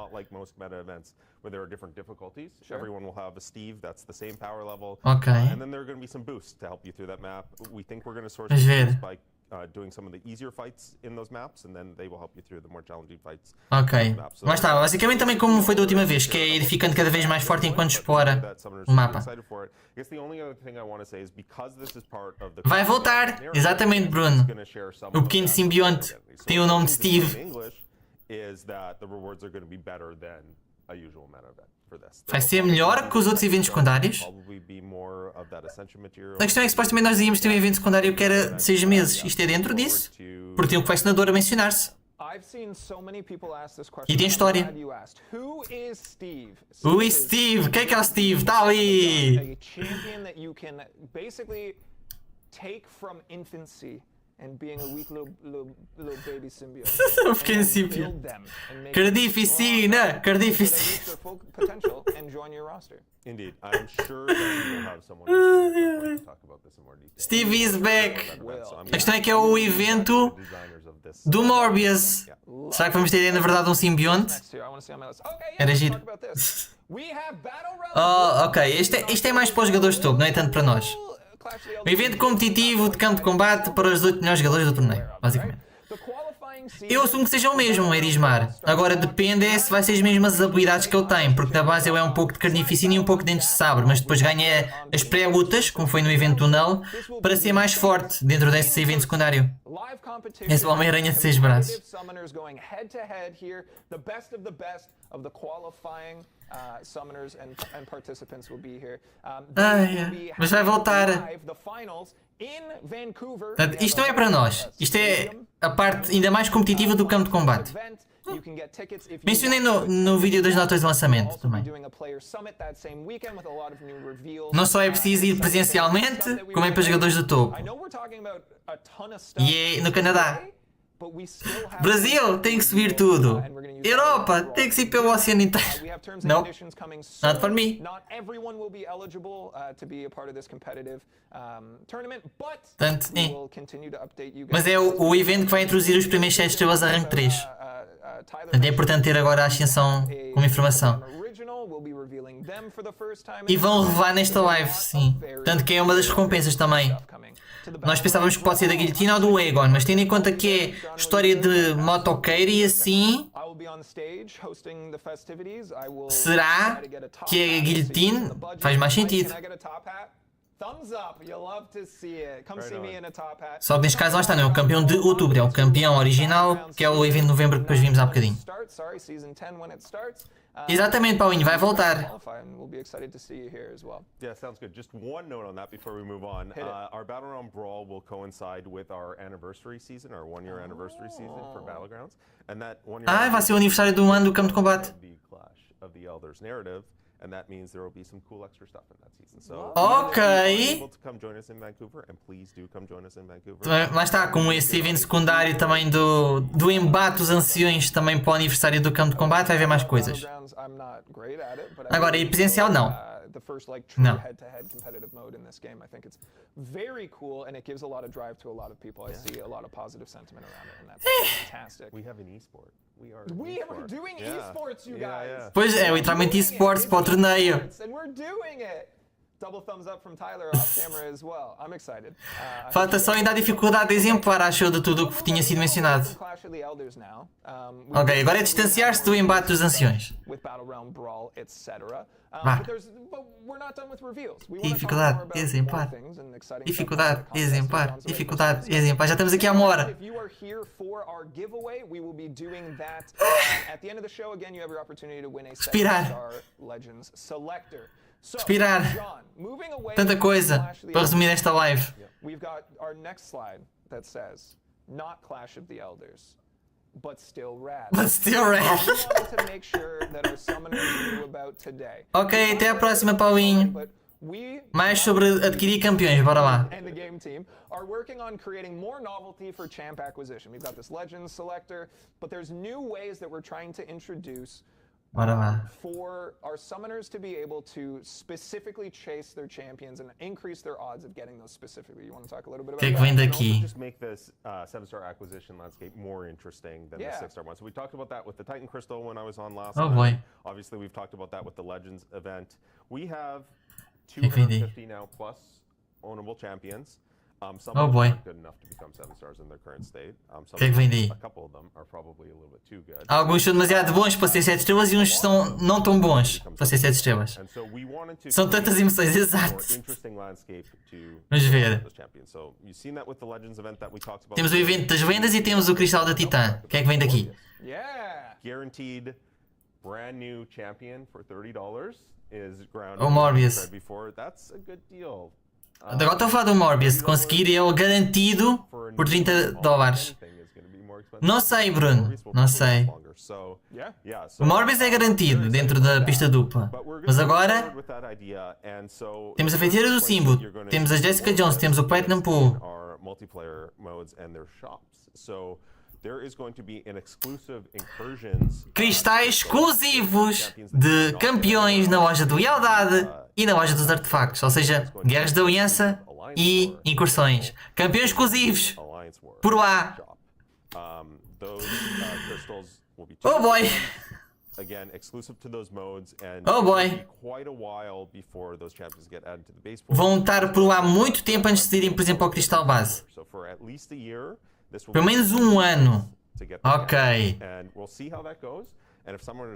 A: Ok. Vamos ver. Ok. Lá está, basicamente também como foi da última vez, que é ir ficando cada vez mais forte enquanto explora o mapa. Vai voltar! Exatamente, Bruno. O pequeno simbionte tem o nome de Steve. Vai ser melhor que os outros eventos secundários? A questão é que supostamente nós íamos ter um evento secundário que era de 6 meses. Isto é dentro disso? Porque tem um questionador a mencionar-se. E tem história. Who is Steve? Quem é que é o Steve? Está ali!
C: And being a weak little baby symbiote.
A: Um pequeno simbionte. Cardificina! Cardificina!
D: Indeed, I'm sure that we'll have someone to talk about this in more detail.
A: Steve is back! A questão é que é o evento do Morbius. Será que vamos ter na verdade um simbionte? Era giro. Oh, ok. Isto é mais para os jogadores de topo, não é tanto para nós. Um evento competitivo de campo de combate para os 8 melhores jogadores do torneio, basicamente. Eu assumo que seja o mesmo, Erismar. Agora depende se vai ser as mesmas habilidades que ele tem, porque na base ele é um pouco de carnificina e um pouco de dentes de sabre, mas depois ganha as pré-lutas, como foi no evento do Null, para ser mais forte dentro desse evento secundário. Esse Homem-Aranha de 6 braços. Mas vai voltar. Portanto, isto não é para nós. Isto é a parte ainda mais competitiva do campo de combate. Mencionei no vídeo das notas de lançamento também. Não só é preciso ir presencialmente, como é para jogadores do topo. E é no Canadá. Brasil tem que subir tudo. Europa tem que ir pelo oceano inteiro. Não, not for me. Portanto, mas é o evento que vai introduzir os primeiros 7 estrelas a rank 3. Portanto, é importante ter agora a Ascensão como informação. E vão revelar nesta live, sim. Tanto que é uma das recompensas também. Nós pensávamos que pode ser da guilhotina ou do Egon, mas tendo em conta que é história de motoqueiro e assim, será que é a guilhotina? Faz mais sentido. Só que neste caso lá está, não é o campeão de outubro, é o campeão original, que é o evento de novembro que depois vimos há bocadinho. Exatamente, Paulinho, vai voltar.
D: Yeah, sounds good. Just one note on that before we move on. Our Battlerealm Brawl will coincide with our anniversary season, our 1-year anniversary season for Battlegrounds, and that 1-year
A: vai ser o aniversário do ano do campo de combate.
D: Of the Elders narrative, and that means there will be some cool extra stuff in that season. So,
A: ok.
D: come join us in Vancouver, and please do come join us in Vancouver.
A: Lá está, como esse evento secundário também do Embate dos Anciões também para o aniversário do campo de combate, vai haver mais coisas. Agora, e presencial não. Não. Pois é, literalmente esportes para o torneio. Falta só ainda a dificuldade de exemplar, achou, de tudo o que tinha sido mencionado. Ok, agora é distanciar-se do embate dos anciões. Dificuldade, exemplar. Dificuldade, exemplar. Dificuldade, exemplar. Já estamos aqui há uma hora. Respirar. Respirar. Tanta coisa para resumir esta live. But still rad. Ok, até a próxima, Paulinho. Mais sobre adquirir campeões, bora lá. Are working on creating more novelty for champ acquisition. We've got this Legends selector, but there's new ways that we're trying to introduce for our summoners to be able to specifically chase their champions and increase their odds of getting those specifically. You want to talk a little bit about that? Vem daqui.
D: Just make this 7-star acquisition landscape more interesting than the 6-star one. So we talked about that with the Titan Crystal when I was on last time.
A: Boy.
D: Obviously, we've talked about that with the Legends event. We have 250 now plus ownable champions. Some of them aren't good enough to become 7 stars in their current state. A couple of them are probably a little bit too good.
A: Alguns são demasiado bons para ser 7 estrelas e uns são não tão bons para ser 7 estrelas. São tantas emoções, exato. Vamos ver. Temos o evento das lendas e temos o cristal da Titã. O que é que vem daqui?
D: Guaranteed brand new champion for $30 is ground.
A: O Morbius.
D: Before. That's a good deal.
A: Agora estou a falar do Morbius, de conseguir ele garantido por $30. Não sei, Bruno, não sei. O Morbius é garantido dentro da pista dupla. Mas agora temos a feiticeira do Simbo, temos a Jessica Jones, temos o Platinum Pool. Cristais exclusivos de campeões na loja do Lealdade e na loja dos artefactos, ou seja, Guerras da Aliança e Incursões. Campeões exclusivos por lá. Oh boy! Oh boy! Vão estar por lá muito tempo antes de irem, por exemplo, ao Cristal Base. Pelo menos um ano. Ok.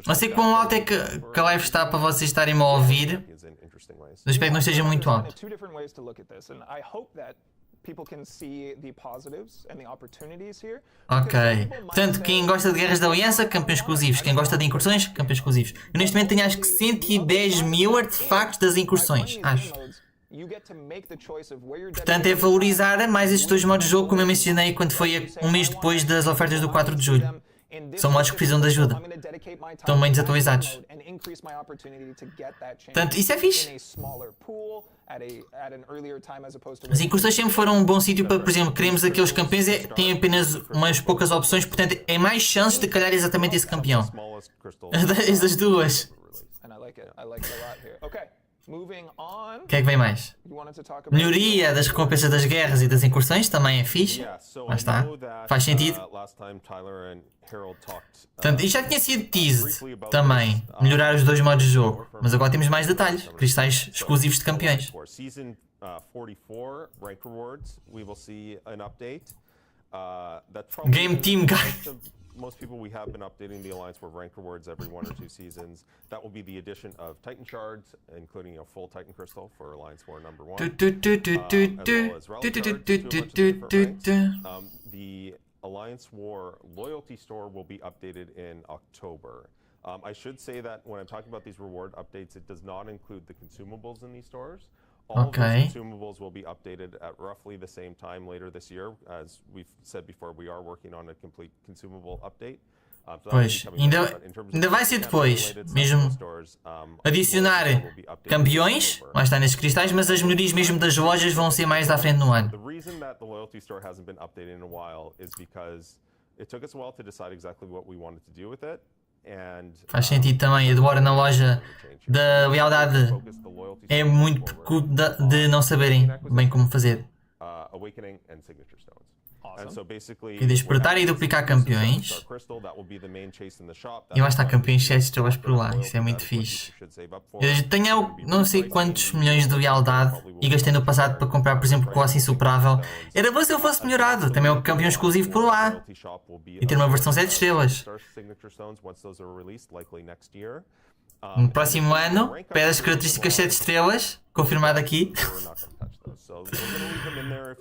A: Não sei quão alto é que a live está para vocês estarem a ouvir. Eu espero que não esteja muito alto. Ok. Portanto, quem gosta de Guerras da Aliança, campeões exclusivos. Quem gosta de Incursões, campeões exclusivos. Eu neste momento tenho acho que 110 mil artefactos das Incursões. Acho. Portanto, é valorizar mais estes dois modos de jogo, como eu mencionei quando foi um mês depois das ofertas do 4 de julho. São modos que precisam de ajuda. Estão bem desatualizados. Portanto, isso é fixe. As incursões sempre foram um bom sítio para, por exemplo, queremos aqueles campeões e têm apenas umas poucas opções, portanto, é mais chances de calhar exatamente esse campeão. Essas duas. O que é que vem mais? Melhoria das recompensas das guerras e das incursões também é fixe. Lá está. Faz sentido. Portanto, isto já tinha sido teased também. Melhorar os dois modos de jogo. Mas agora temos mais detalhes. Cristais exclusivos de campeões. Game Team Guide.
D: Most people, we have been updating the Alliance War rank rewards every 1 or 2 seasons. That will be the addition of Titan Shards, including a full Titan Crystal for Alliance War number 1. As well as Relic Shards, the Alliance War Loyalty Store will be updated in October. I should say that when I'm talking about these reward updates, it does not include the consumables in these stores. All of those consumables will be updated at roughly the same time later this year. As we've said before, we are working on a complete consumable update.
A: Pois, ainda vai ser depois, mesmo adicionar campeões, lá está nestes cristais, mas as melhorias mesmo das lojas vão ser mais à frente no ano.
D: The reason that the loyalty store hasn't been updated in a while is because it took us a while to decide exactly what we wanted to do with it.
A: Faz sentido também, a demora na loja da lealdade é muito de não saberem bem como fazer. E despertar e duplicar campeões. E lá está, campeões 7 estrelas por lá, isso é muito fixe. Eu tenho não sei quantos milhões de lealdade e gastei no passado para comprar, por exemplo, Colossus Insuperável. Era bom se eu fosse melhorado, também é um campeão exclusivo por lá. E ter uma versão 7 estrelas. No próximo ano, pede as características 7 estrelas, confirmado aqui.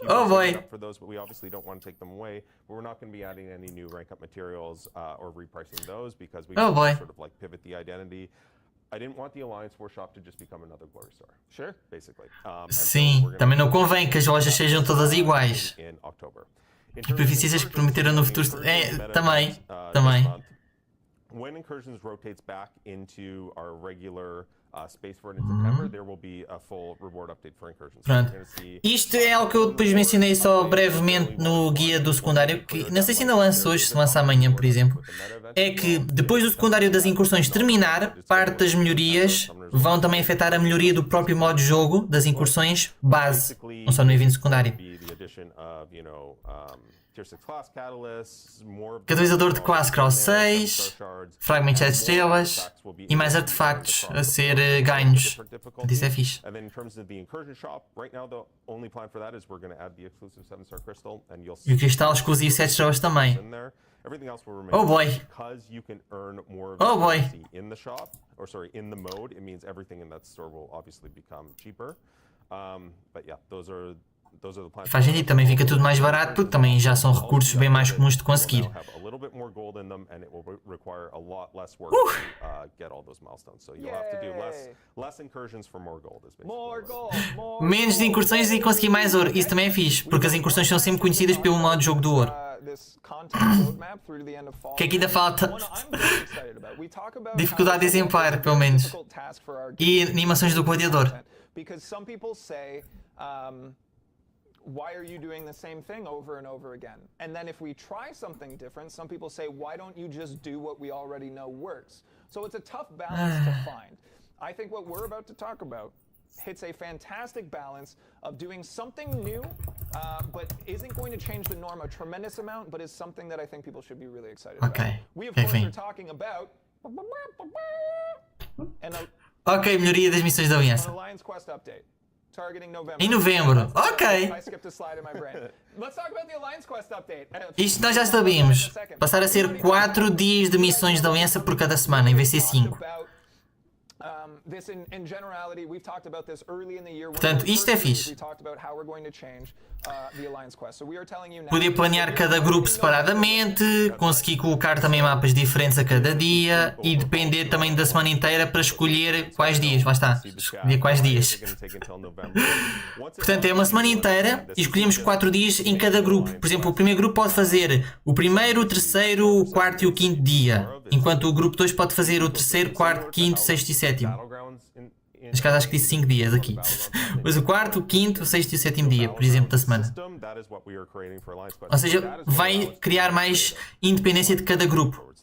A: Oh boy!
D: We obviously don't want to take them away, but we're not going to be adding any new rank up materials or repricing those because we sort of like pivot the identity. I didn't want the Alliance War Shop to just become another Glory Store. Sure, basically.
A: Sim, também não convém que as lojas sejam todas iguais. E proficiências que prometeram no futuro. Também.
D: When Incursions rotates back into our regular space for it in September, there will be a full reward update for Incursions.
A: Pronto. Isto é algo que eu depois mencionei só brevemente no guia do secundário, que não sei se ainda lança hoje, se lança amanhã, por exemplo. É que depois do secundário das incursões terminar, parte das melhorias vão também afetar a melhoria do próprio modo de jogo das incursões base, não só no evento secundário. Catalisador de classe Cross 6, fragmentos 7 estrelas e mais artefactos a ser ganhos. Isso é fixe. E o cristal exclusivo 7 estrelas também. Oh boy! Oh boy! Faz sentido, também fica tudo mais barato porque também já são recursos bem mais comuns de conseguir. Menos de incursões e conseguir mais ouro. Isso também é fixe, porque as incursões são sempre conhecidas pelo modo de jogo do ouro. O que é que ainda falta? Dificuldade de exemplar, pelo menos. E animações do gladiador.
C: Why are you doing the same thing over and over again? And then if we try something different, some people say, why don't you just do what we already know works? So it's a tough balance to find. I think what we're about to talk about hits a fantastic balance of doing something new, but isn't going to change the norm a tremendous amount, but is something that I think people should be really excited about. We, of course, are talking about...
A: Ok, melhoria das missões da Aliança. Em novembro. Ok. Isto nós já sabemos. Passar a ser 4 dias de missões da Aliança por cada semana, em vez de ser 5. Portanto, isto é fixe. Poder planear cada grupo separadamente, conseguir colocar também mapas diferentes a cada dia e depender também da semana inteira para escolher quais dias. Lá está, escolher quais dias. Portanto, é uma semana inteira e escolhemos 4 dias em cada grupo. Por exemplo, o primeiro grupo pode fazer o primeiro, o terceiro, o quarto e o quinto dia, enquanto o grupo 2 pode fazer o terceiro, quarto, quinto, sexto e sétimo. Neste caso acho que disse 5 dias aqui. Mas o quarto, o quinto, o sexto e o sétimo dia, por exemplo, da semana. Ou seja, vai criar mais independência de cada grupo.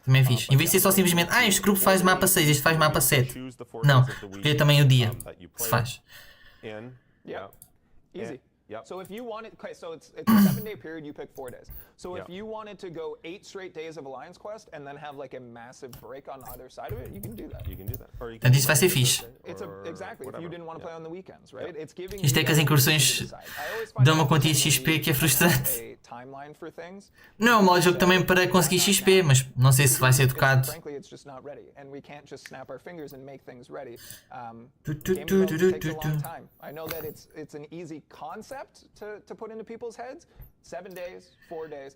A: Também é fixe. Em vez de ser só simplesmente, este grupo faz mapa 6, este faz mapa 7. Não, escolher também o dia que se faz.
C: Easy. So if you wanted, okay, so it's a 7-day period, you pick 4 days. So if you wanted to go 8 straight days of Alliance Quest and then have like a massive break on either side of it, you can do that.
A: Portanto, isso vai ser fixe.
C: Exactly, if you didn't want to play on the weekends, right? It's giving
A: Isto é que as incursões dão uma quantia de XP que é frustrante. Não é um modo de jogo também para conseguir XP, mas não sei se vai ser tocado.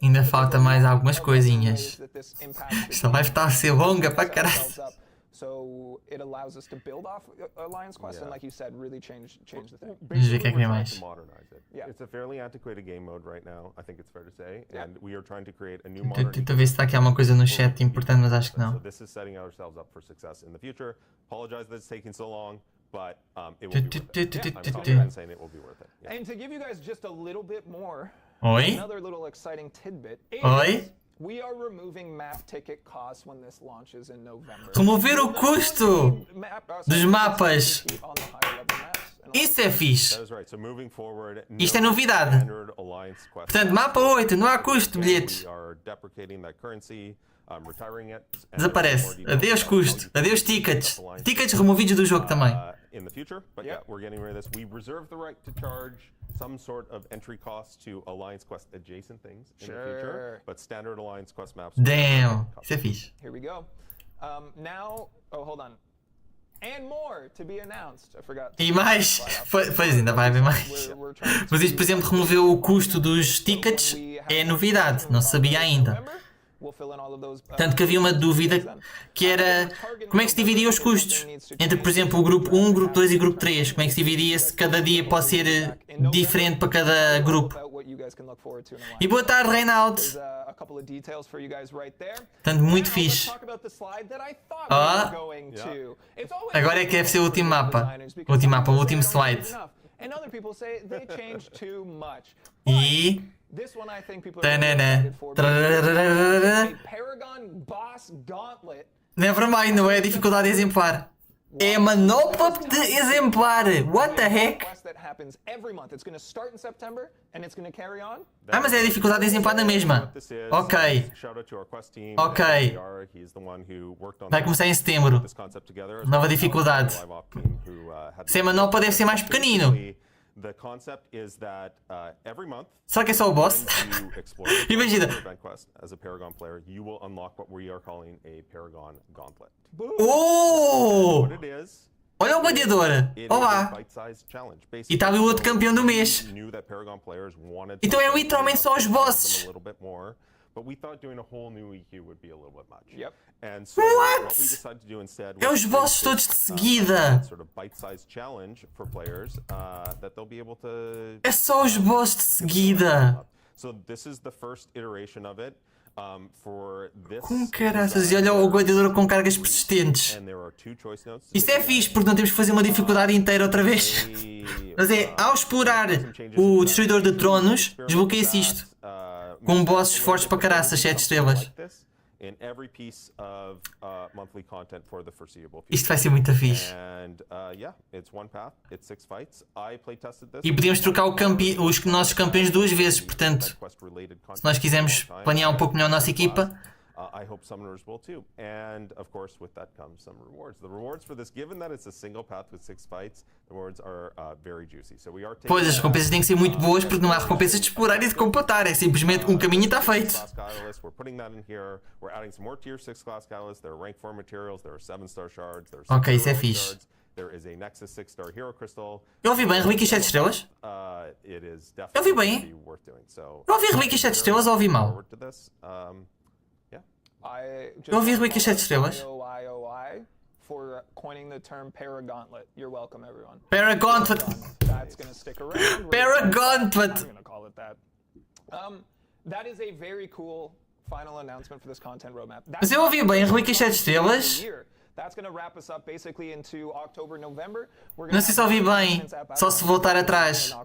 A: Ainda falta mais algumas coisinhas. Esta live está a ser longa para caralho.
C: So it allows us to build off Alliance Quest and, like you said, really change the thing.
A: Vamos ver o que é que vem mais.
D: It's a fairly antiquated game mode right now, I think it's fair to say, and we are trying to create a new modern.
A: Estou a ver se está aqui alguma coisa no chat importante, mas acho que não.
D: So this is setting ourselves up for success in the future. Apologize that it's taking so long, but it will be worth it. I'm confident saying it will be worth it.
C: And to give you guys just a little bit more,
A: Oi?
C: another little exciting tidbit.
A: Oi?
C: We are removing map ticket costs when this launches in November.
A: Remover o custo dos mapas. Isso é fixe. Isto é novidade. Portanto, mapa 8, não há custo de bilhetes. Desaparece. Adeus custo. Adeus tickets. Tickets removidos do jogo também.
D: In the future, but yeah, we're getting rid of this. We reserve the right to charge some sort of entry cost to Alliance Quest adjacent things in the future, but standard Alliance Quest maps.
A: Damn, isso é fixe.
C: Here we go. Now, hold on. And more to be announced. I forgot.
A: E mais, pois ainda vai haver mais. Mas isto, por exemplo, removeu o custo dos tickets, é novidade, não sabia ainda. Tanto que havia uma dúvida que era como é que se dividia os custos entre, por exemplo, o grupo 1, grupo 2 e grupo 3. Como é que se dividia, se cada dia pode ser diferente para cada grupo. E boa tarde, Reinaldo. Portanto, muito fixe. Agora é que deve ser o último mapa. O último slide. E... Nevermind, não é dificuldade exemplar. É manopla de exemplar. What the heck? Mas é a dificuldade exemplar na mesma. Ok. Ok. Vai começar em setembro. Nova dificuldade. Se é manopla deve ser mais pequenino. Será que é só o boss? Imagina. Olha o gladiador. Olá. E está ali o outro campeão do mês. Então é literalmente só os bosses. What? É os bosses todos de seguida. É só os bosses de seguida. Com caraças, e olha o gladiador com cargas persistentes. Isso é fixe, porque não temos que fazer uma dificuldade inteira outra vez. Mas é, ao explorar o Destruidor de Tronos, desbloqueia-se isto. Com bosses fortes para caraças, 7 estrelas. Isto vai ser muito fixe. E podíamos trocar os nossos campeões 2 vezes, portanto, se nós quisermos planear um pouco melhor a nossa equipa.
D: I hope summoners will too. And of course, with that comes some rewards. The rewards for this, given that it's a single path with 6 fights, the rewards are very juicy. So we are taking.
A: Pois, as recompensas têm que ser muito boas porque não há recompensas de explorar e de completar. É simplesmente um caminho e está feito.
D: We're putting that in here. We're adding some more tier 6 class catalysts. There are rank 4 materials. There are 7-star shards. There are
A: Ok, isso é fixe.
D: There is a Nexus 6-star hero crystal.
A: Eu ouvi bem, relíquias 7 estrelas? Eu ouvi bem. Eu ouvi relíquias 7 estrelas ou ouvi mal? Eu ouvi relíquias 7 estrelas.
C: For coining the term Paragauntlet. You're welcome, everyone.
A: Paragauntlet.
C: That's going to stick around.
A: Paragauntlet.
C: I'm going to call it that. That is a very cool final announcement for this content roadmap.
A: Mas eu ouvi bem, relíquias 7 estrelas.
C: That's going to wrap us up basically into October, November.
A: Não sei se ouvi bem, só se voltar atrás.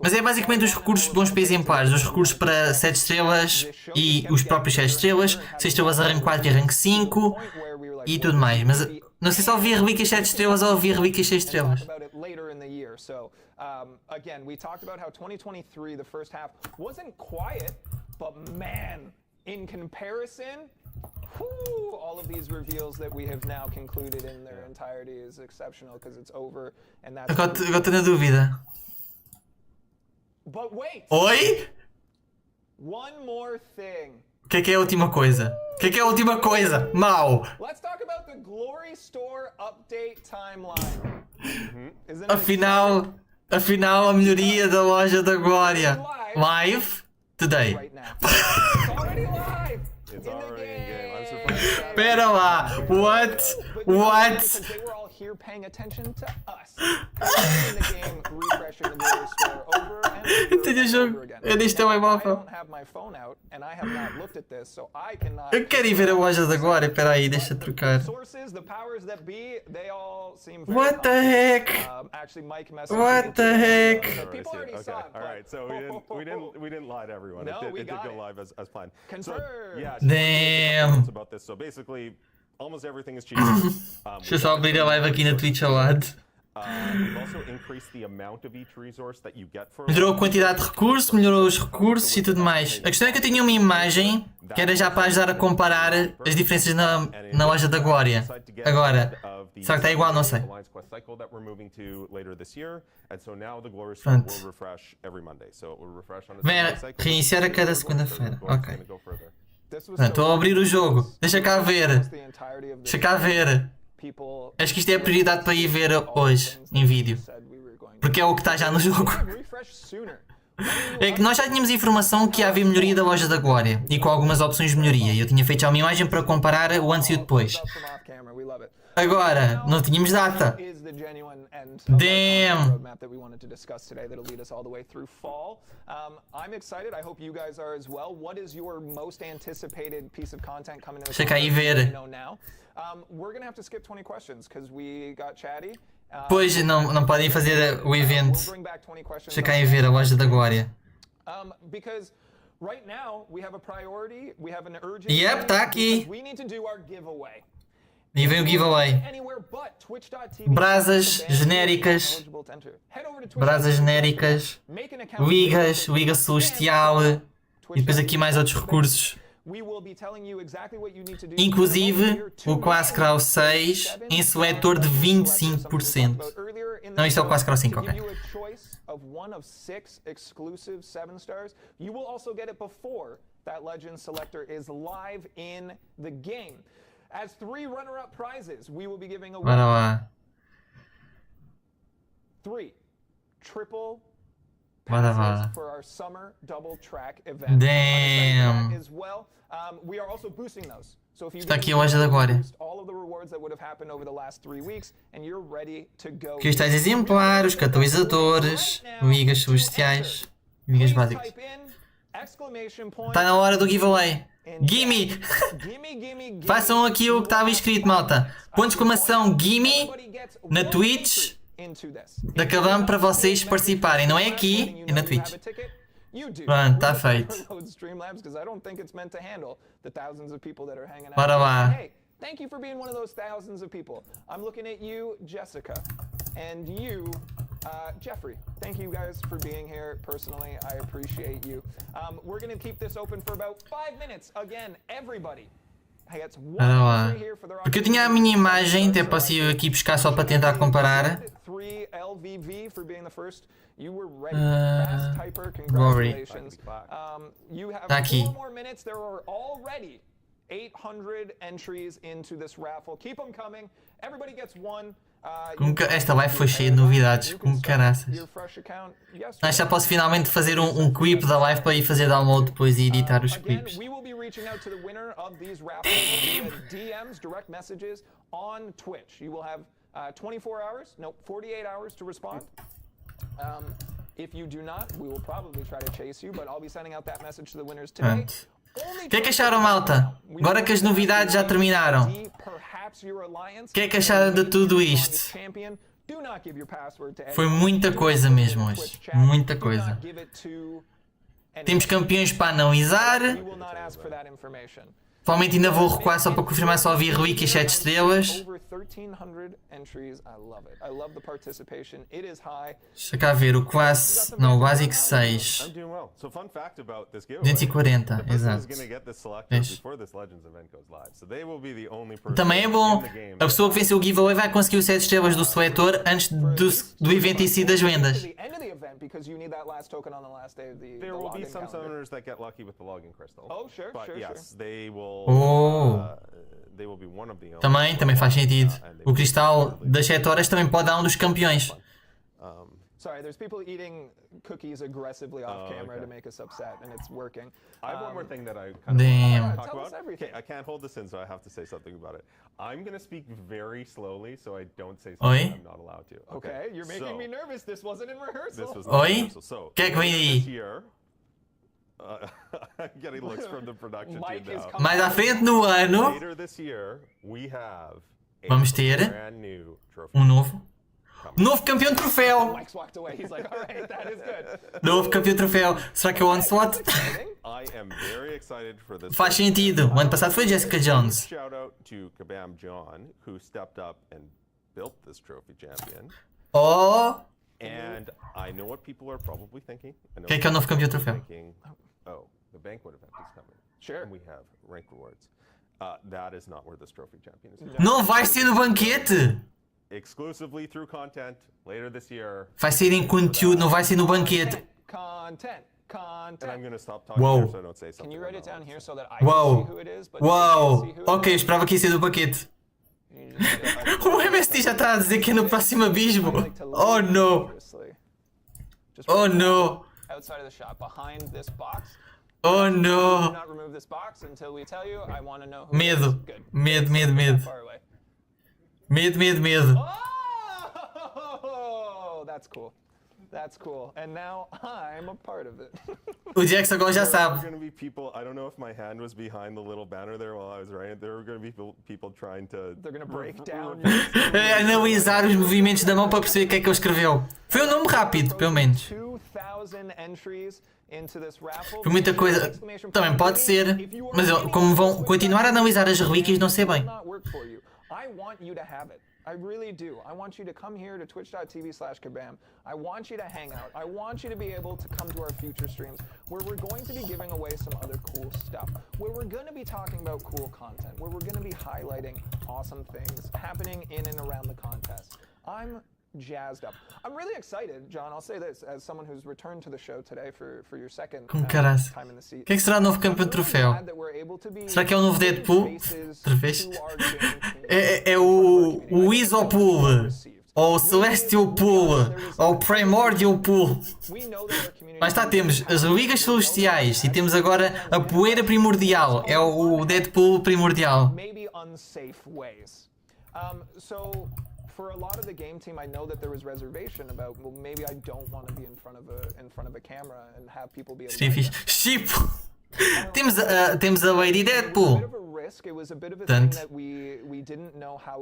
A: Mas é basicamente os recursos bons para exemplares, os recursos para 7 estrelas e os próprios 7 estrelas, 6 estrelas a rank 4 e rank 5 e tudo mais. Mas não sei se ouvi relíquias 7 estrelas ou ouvi relíquias 6 estrelas.
C: Again, we talked about how 2023, the first half, wasn't quiet, but man, in comparison, all of these reveals that we have now concluded in their entirety is exceptional because it's over and that's.
A: Agora estou na dúvida.
C: But wait.
A: Oi?
C: One more thing.
A: O que é a última coisa? O que é a última coisa? Mau.
C: Let's talk about the Glory Store update timeline.
A: Afinal a melhoria da loja da Glória. Live today.
C: Right now. It's already live.
D: It's already in game. I'm surprised.
A: Pera lá. What?
C: Because they were all here paying attention to us. In the game, refreshing the Glory Store over and over again.
A: Eu dei telemóvel.
C: I don't have my phone out and I have not looked at this, so I cannot.
A: Eu quero ir ver a loja da Glória. Espera aí, deixa eu trocar.
C: Sources, the powers that be, they all seem very
A: What the heck?
C: Actually, Mike messaged
A: What the heck?
C: People already saw it.
D: All right, so we didn't lie to everyone.
C: No,
D: it did go live as planned.
C: Confirmed.
D: So, yeah.
A: Damn.
D: About this. So basically, almost everything is cheap.
A: Deixa eu só abrir a live aqui na Twitch ao lado. Melhorou a quantidade de recursos, melhorou os recursos e tudo mais. A questão é que eu tinha uma imagem que era já para ajudar a comparar as diferenças na loja da Glória. Agora, será que está igual? Não sei. Pronto. Reiniciar a cada segunda-feira. Ok. Estou a abrir o jogo. Deixa cá ver. Deixa cá ver. Acho que isto é a prioridade para ir ver hoje, em vídeo. Porque é o que está já no jogo. É que nós já tínhamos informação que havia melhoria da loja da Glória. E com algumas opções de melhoria. E eu tinha feito já uma imagem para comparar o antes e o depois. Agora, não tínhamos data. Damn! Deixa cá aí ver. Pois, não podem fazer o evento. Deixa cá aí ver a loja da Glória. Yep, está aqui. E vem o giveaway. Brasas genéricas. Brasas genéricas. Liga Celestial. E depois aqui mais outros recursos. Inclusive o Class Crow 6 em seletor de 25%. Não, isto é o Class Crow 5, ok. Bora lá.
C: 3 triple
A: Bora,
C: passes
A: bora.
C: for our summer double track event.
A: Damn.
C: As well. We are also boosting those. So if you
A: Está aqui a loja da Glória.
C: all of the rewards that would have happened over the last 3 weeks and you're ready to go.
A: Cristais exemplares, catalisadores, vigas celestiais, vigas básicas. Está na hora do giveaway. Gimme! Façam aqui o que estava escrito, malta. Ponto de exclamação Gimme na Twitch da Kabam para vocês participarem. Não é aqui, é na Twitch. Pronto, está feito. Bora lá.
C: Thank you for being one of those thousands of people. I'm looking at you, Jessica, and you, Jeffrey. Thank you guys for being here. Personally, I appreciate you. We're going to keep this open for about 5 minutes. Again, everybody.
A: Bora lá. Porque eu tinha a minha imagem, até posso ir aqui buscar só para tentar comparar. Rory. Está aqui.
C: 800 entries into this raffle. Keep them coming. Everybody gets one.
A: Esta live foi cheia de novidades, como caraças. Acho que já posso finalmente fazer um clip da live para ir fazer download depois e editar os clips.
C: DMs, direct messages on Twitch. You will have 24 hours, no, 48 hours to respond. If you do not, we will probably try to chase you, but I'll be sending out that message to the winners today.
A: O que é que acharam, malta? Agora que as novidades já terminaram, o que é que acharam de tudo isto? Foi muita coisa mesmo hoje. Muita coisa. Temos campeões para analisar. Provavelmente ainda vou recuar só para confirmar só havia relíquias 7 estrelas. Deixa cá ver, o classe... Não, o básico 6. 240, exato. Também é bom. A pessoa que venceu o giveaway vai conseguir os 7 estrelas do seletor antes do evento em si das lendas.
D: There will be some summoners that get lucky with the login crystal.
C: Oh, sure,
D: but
C: sure,
D: yes,
C: sure.
D: they will. They will be one of the only.
A: Também faz sentido. O cristal das 7 horas também pode dar um dos campeões.
C: Sorry, there's people eating cookies aggressively off camera to make us upset, and it's working.
D: I have one more thing that I kind
A: Damn.
D: of want to talk about. Okay, I can't hold this in, so I have to say something about it. I'm going to speak very slowly, so I don't say something I'm not allowed to.
C: Okay, you're making me nervous. This wasn't in rehearsal.
D: This was not in
A: Oi?
D: rehearsal. So,
A: O que é que vem aí?
D: I'm getting looks from the production team now.
A: Mais à frente no ano,
D: Later this year, we have a
A: vamos ter
D: brand new trophy.
A: novo campeão de troféu.
C: Mike's walked away. He's like, all right, that is good.
A: Novo campeão de troféu. Será que é o Onslaught?
D: I am very excited for this.
A: Faz sentido. O ano passado foi Jessica Jones.
D: Shout out to Kabam John, who stepped up and built this trophy champion.
A: Oh!
D: And I know what people are probably thinking.
A: O que é o novo campeão de troféu?
D: Oh, the banquet event is coming.
C: Sure.
D: And we have rank rewards. That is not where this trophy champion is.
A: Não vai ser no banquete!
D: Exclusively through content later this year.
A: Vai ser em conteúdo, não vai ser no banquete.
C: Content.
D: And I'm going to stop talking
A: Whoa.
D: here so I don't say something.
C: Can you write it down here so that I
A: Uau!
C: can see who it is? But you
A: Uau!
C: can't see who it
A: Ok,
C: is?
A: esperava que ia ser do banquete. O MST já está a dizer que é no próximo abismo. Oh no! Oh no!
C: Outside of the shop, behind this box.
A: Oh
C: Do
A: no!
C: not remove this box until we tell you. I want to know who
A: Medo.
C: it is. Good.
A: Medo, medo, medo.
C: Far away.
A: Medo, medo, medo.
C: Oh, that's cool. That's cool. And now I'm a part of it.
A: O Jax agora já
D: There are
A: sabe.
D: going to be people. I don't know if my hand was behind the little banner there while I was writing. There are going to be people trying to.
C: They're gonna break down.
A: Analisar os movimentos da mão para perceber o que é que ele escreveu. Foi um nome rápido, pelo menos.
C: 2,000 entries into this raffle.
A: Foi muita coisa. Também pode ser. Mas como vão continuar a analisar as relíquias, não sei bem.
C: I want you to have it. I really do. I want you to come here to twitch.tv/kabam. I want you to hang out. I want you to be able to come to our future streams where we're going to be giving away some other cool stuff, where we're going to be talking about cool content, where we're going to be highlighting awesome things happening in and around the contest. I'm jazzed up. I'm really excited, John. I'll say this as someone who's returned to the show today for your second
A: Caraca.
C: time in the seat.
A: O que é que será o novo campeão de troféu? Será que é o novo Deadpool? Outra vez? É o Isopool. ou Celestial Pool, ou Primordial Pool. Lá está, temos as ruígas celestiais e temos agora a poeira primordial. É o Deadpool primordial.
C: For a lot of the game team, I know that there was reservation about, well, maybe I don't want to be in front of a camera and have people be able to.
A: Chipo! Temos a Lady Deadpool.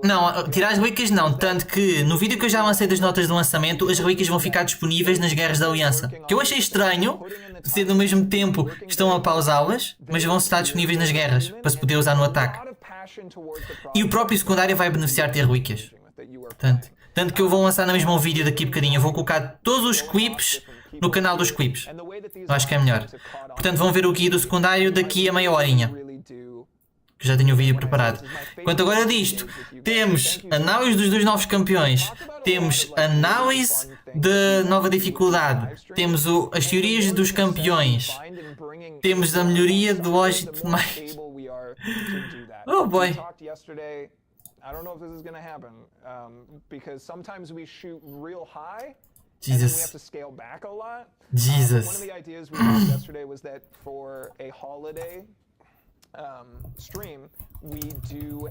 A: Não, tirar as relíquias não, tanto que no vídeo que eu já lancei das notas de lançamento, as relíquias vão ficar disponíveis nas Guerras da Aliança. Que eu achei estranho, ser no mesmo tempo que estão a pausá-las, mas vão estar disponíveis nas guerras, para se poder usar no ataque. E o próprio secundário vai beneficiar de ter relíquias. Tanto que eu vou lançar no mesmo vídeo daqui a bocadinho. Eu vou colocar todos os clips no canal dos clips. Eu acho que é melhor. Portanto, vão ver o guia do secundário daqui a meia horinha. Que já tenho o vídeo preparado. Quanto agora disto, temos análise dos dois novos campeões. Temos análise da nova dificuldade. Temos as teorias dos campeões. Temos a melhoria de lógica de mais. Oh boy.
C: I don't know if this is going to happen because sometimes we shoot real high
A: Jesus.
C: and then we have to scale back a lot.
A: Jesus.
C: One of the ideas we had yesterday was that for a holiday stream, we do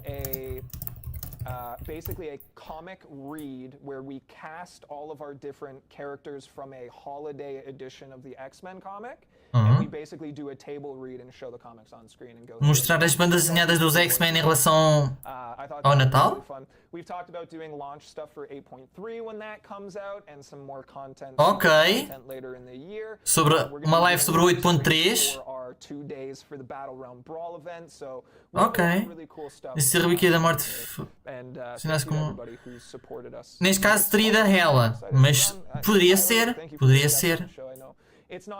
C: basically a comic read where we cast all of our different characters from a holiday edition of the X-Men comic. And we basically do a table read and show the comics on screen and go.
A: Mostrar as bandas desenhadas dos X-Men em relação ao Natal?
C: We've talked about doing launch stuff for 8.3 when that comes out and some more content later in the year.
A: Sobre uma live sobre o 8.3.
C: Two days for the Battlerealm Brawl event, so
A: really cool stuff. Esse relíquia da morte neste caso teria da Hela, mas poderia ser.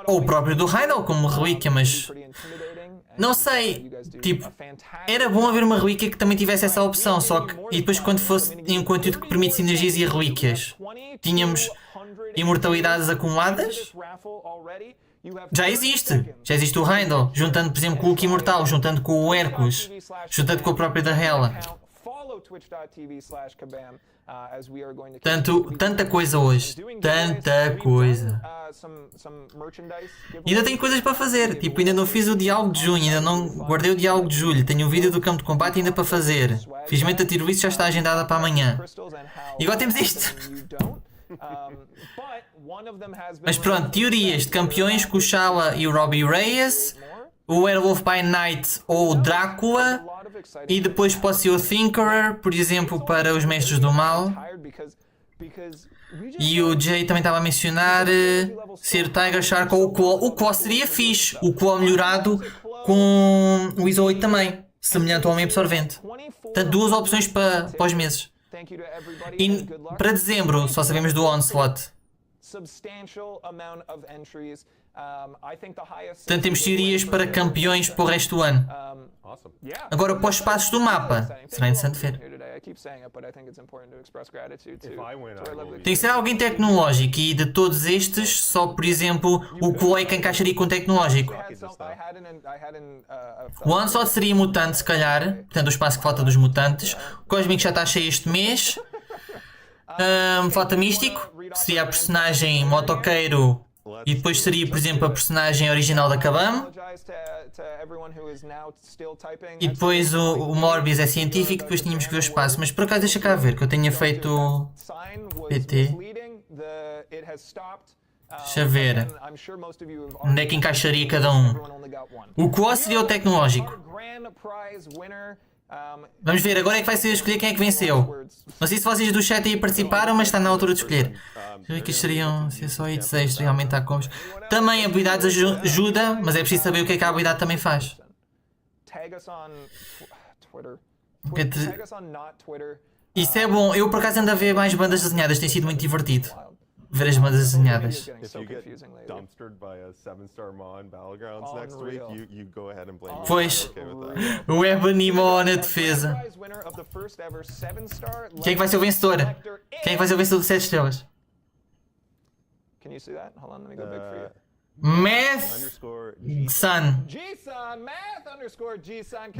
A: Ou o próprio do Rhino como relíquia, mas não sei, tipo, era bom haver uma relíquia que também tivesse essa opção, só que, e depois quando fosse em um conteúdo que permite sinergias e relíquias, tínhamos imortalidades acumuladas. Já existe o Rhino, juntando por exemplo com o Hulk Imortal, juntando com o Hércules, juntando com a própria da Hela. Tanta coisa hoje. Tanta coisa. E ainda tenho coisas para fazer. Tipo, ainda não fiz o diálogo de junho, ainda não guardei o diálogo de julho. Tenho um vídeo do campo de combate ainda para fazer. Felizmente a Teorias já está agendada para amanhã. E agora temos isto. Mas pronto, teorias de campeões com o Shala e o Robbie Reyes, o Werewolf by Night ou o Drácula, e depois pode ser o Thinkerer, por exemplo, para os Mestres do Mal. E o Jay também estava a mencionar ser Tiger Shark ou o Claw. O Claw seria fixe, o Claw melhorado com o ISO 8 também, semelhante ao Homem Absorvente. Portanto, duas opções para os meses. E para dezembro só sabemos do Onslaught. Portanto, temos teorias para campeões para o resto do ano. Agora, para os espaços do mapa, será interessante ver. Tem que ser alguém tecnológico e de todos estes, só por exemplo, o Chloe que encaixaria com tecnológico. O Onslaught seria mutante, se calhar, portanto, o espaço que falta dos mutantes. O Cósmico já está cheio este mês. Falta Místico, seria a personagem motoqueiro. E depois seria, por exemplo, a personagem original da Kabam. E depois o Morbius é científico, depois tínhamos que ver o espaço. Mas por acaso deixa cá ver, que eu tenha feito PT. Deixa ver. Onde é que encaixaria cada um? O qual seria o tecnológico? Vamos ver, agora é que vai ser escolher quem é que venceu. Não sei se vocês do chat aí participaram, mas está na altura de escolher. Que seriam, se é só 8, 6, seria aumentar combos. Também habilidades ajuda, mas é preciso saber o que é que a habilidade também faz. Isso é bom, eu por acaso ando a ver mais bandas desenhadas, tem sido muito divertido. Ver as bandas desenhadas. Pois, o Ebanimo na defesa. Quem é que vai ser o vencedor? Quem é que vai ser o vencedor de 7 estrelas? Math Sun.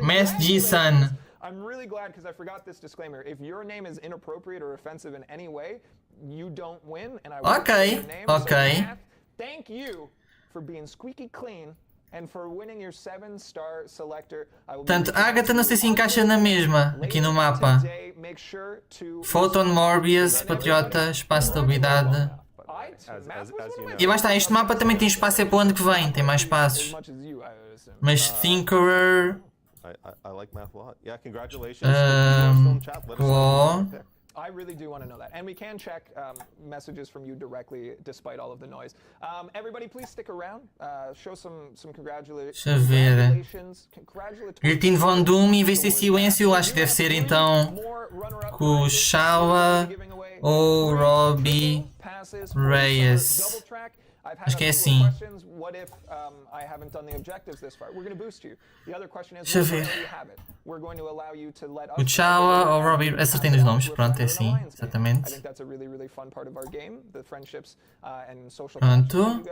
A: Math G Sun.
C: really glad because I forgot this disclaimer. If your name is inappropriate or offensive in any way, you don't win. And I won't say your name.
A: Ok.
C: So, Matt, thank you for being squeaky clean. And for winning your 7-star selector, I will
A: Portanto, Agatha não sei se encaixa na mesma, aqui no mapa. Fóton, Morbius, Patriota, Espaço de Habilidade. E lá está, este mapa também tem espaço, é para onde que vem, tem mais espaços. Mas Thinkerer...
D: I like math a lot. Yeah, congratulations.
A: Claw...
C: I really do want to know that. And we can check messages from you directly despite all of the noise. Everybody please stick around. Show some
A: Deixa eu ver. Gritin Von Doom e VC Silêncio, acho que deve ser então com o Shala ou Robbie Reyes. Acho que é assim. Deixa eu ver. O Chala ou Robbie, acertei nos nomes, pronto, é assim, exatamente. Pronto.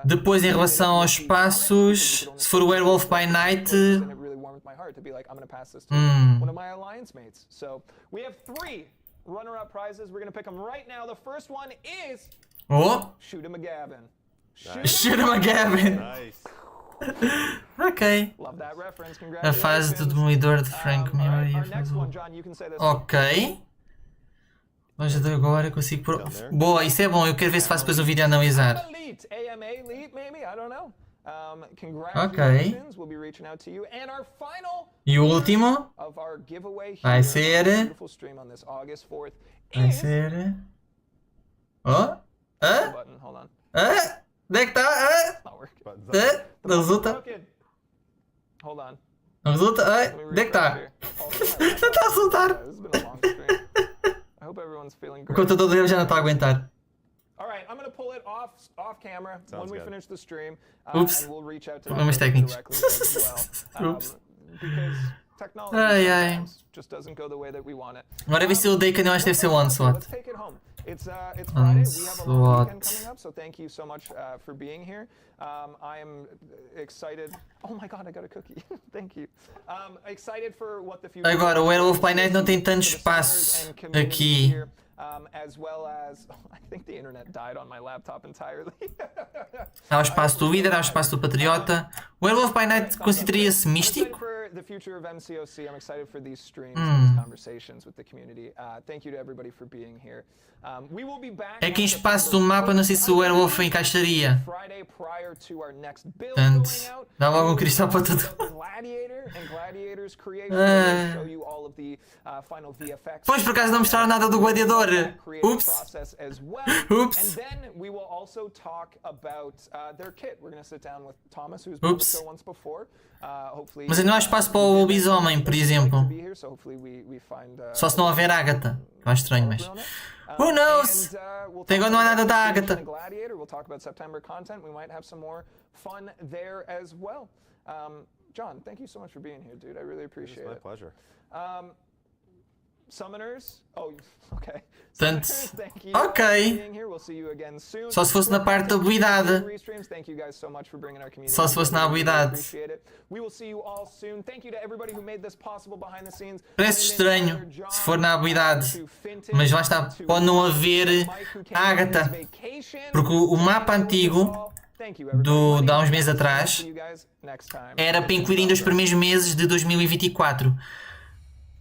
A: Depois em relação aos passos, se for o Werewolf by Night... Oh!
C: Shoot him a Gavin.
A: Shoot him a Gavin.
D: Nice.
A: Ok. A fase do demolidor de Frank Miller e a fase do... Ok. Mas de agora consigo pôr... Boa, isso é bom. Eu quero ver se faço depois um vídeo a analisar. Ok. E o último? Vai ser... Vai ser... Oh? Onde é que está? Não resulta? Não resulta? Onde é que está? Não está a resultar! O computador dele já não está a aguentar. Ups. Problemas técnicos. Ups. Ai ai. Agora ver se o Daken eu acho que deve ser o Onslaught.
C: Onslaught. So thank you so much for being here. I am excited. Oh my god, I got a cookie. Thank you. Excited for what the future.
A: Agora o Werewolf by Night não tem tanto espaço aqui.
C: As well as I think the internet died on my laptop entirely.
A: Há o espaço do líder, há o espaço do patriota. O Werewolf by Night consideraria-se místico?
C: The future of MCOC. I'm excited for these streams and these conversations with the community. Thank you to everybody for being here. We will be back.
A: É que em espaço do mapa não sei se o Werewolf encaixaria. Portanto, dá logo um cristal para tudo. Pois por acaso não mostraram nada do gladiador. Ups. Ups. Ups. Mas não há espaço para o lobisomem, por exemplo. Só se não houver Agatha. Eu acho estranho, mas... Who knows? Até agora não há nada da Agatha.
C: John, thank you so much for being here, dude. I really appreciate it.
D: My pleasure.
C: Summoners? Oh, okay.
A: Portanto, ok. Só se fosse na parte da habilidade. Só se fosse na habilidade. Parece estranho se for na habilidade. Mas lá está, pode não haver Agatha. Porque o mapa antigo de há uns meses atrás era para incluir ainda os primeiros meses de 2024.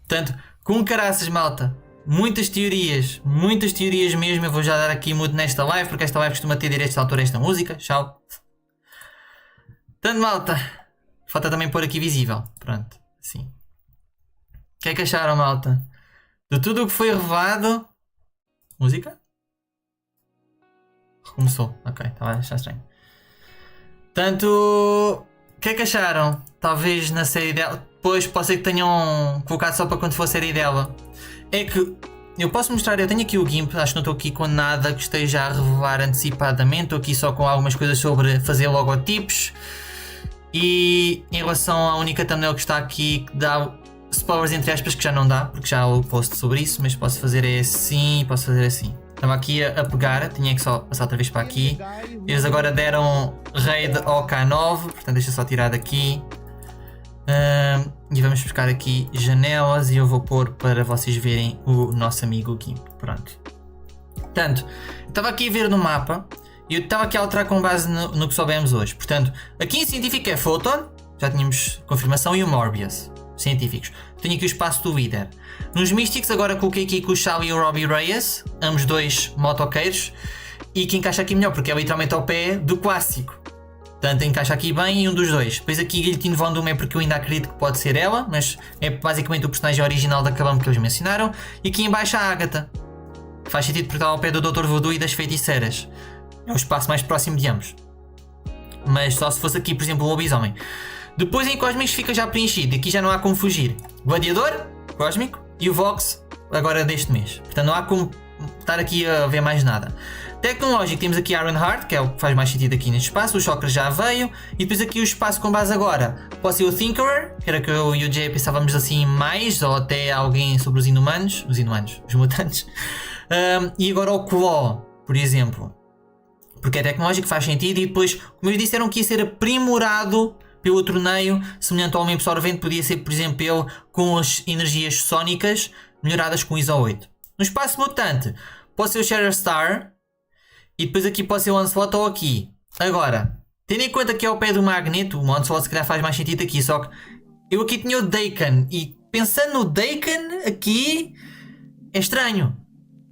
A: Portanto, com caraças, malta, muitas teorias mesmo. Eu vou já dar aqui mudo nesta live, porque esta live costuma ter direitos de autor a esta música. Tchau. Portanto, malta, falta também pôr aqui visível. Pronto, assim. O que é que acharam, malta? De tudo o que foi revelado... Música? Recomeçou. Ok, estava a achar estranho. Portanto, o que é que acharam? Talvez na série dela... Depois pode ser que tenham colocado só para quando for a série dela. É que eu posso mostrar, eu tenho aqui o GIMP, acho que não estou aqui com nada que esteja a revelar antecipadamente. Estou aqui só com algumas coisas sobre fazer logotipos. E em relação à única thumbnail que está aqui, que dá spoilers entre aspas, que já não dá, porque já há o post sobre isso, mas posso fazer assim e posso fazer assim. Estava aqui a pegar, tinha que só passar outra vez para aqui. Eles agora deram raid ao K9, portanto deixa só tirar daqui. E vamos buscar aqui janelas e eu vou pôr para vocês verem o nosso amigo Gimp. Pronto. Portanto, eu estava aqui a ver no mapa e eu estava aqui a alterar com base no que soubemos hoje. Portanto, aqui em científico é Fóton, já tínhamos confirmação, e o Morbius, científicos. Tenho aqui o espaço do líder. Nos místicos agora coloquei aqui com o Shao e o Robbie Reyes, ambos dois motoqueiros, e que encaixa aqui melhor porque é literalmente ao pé do clássico. Portanto, encaixa aqui bem em um dos dois. Depois aqui Guillotine Von Doom é porque eu ainda acredito que pode ser ela, mas é basicamente o personagem original da Kabam que eles mencionaram. E aqui em baixo a Agatha. Faz sentido porque está ao pé do Dr. Voodoo e das feiticeiras. É o espaço mais próximo de ambos. Mas só se fosse aqui, por exemplo, o lobisomem. Depois em Cósmicos fica já preenchido. Aqui já não há como fugir. Gladiador, Cósmico, e o Vox, agora deste mês. Portanto, não há como estar aqui a ver mais nada. Tecnológico, temos aqui Ironheart, que é o que faz mais sentido aqui neste espaço. O Chakra já veio. E depois aqui o espaço com base agora. Pode ser o Thinkerer, que era que eu e o Jay pensávamos assim mais, ou até alguém sobre os inumanos. Os mutantes. E agora o Claw, por exemplo. Porque é tecnológico, faz sentido. E depois, como eles disseram que ia ser aprimorado pelo torneio, semelhante ao Homem Absorvente, podia ser, por exemplo, ele com as energias sónicas melhoradas com ISO 8. No espaço mutante, pode ser o Shatterstar. E depois aqui pode ser o Onslaught ou aqui. Agora, tendo em conta que é ao pé do Magneto, o Onslaught se calhar faz mais sentido aqui. Só que eu aqui tinha o Daken. E pensando no Daken aqui, é estranho.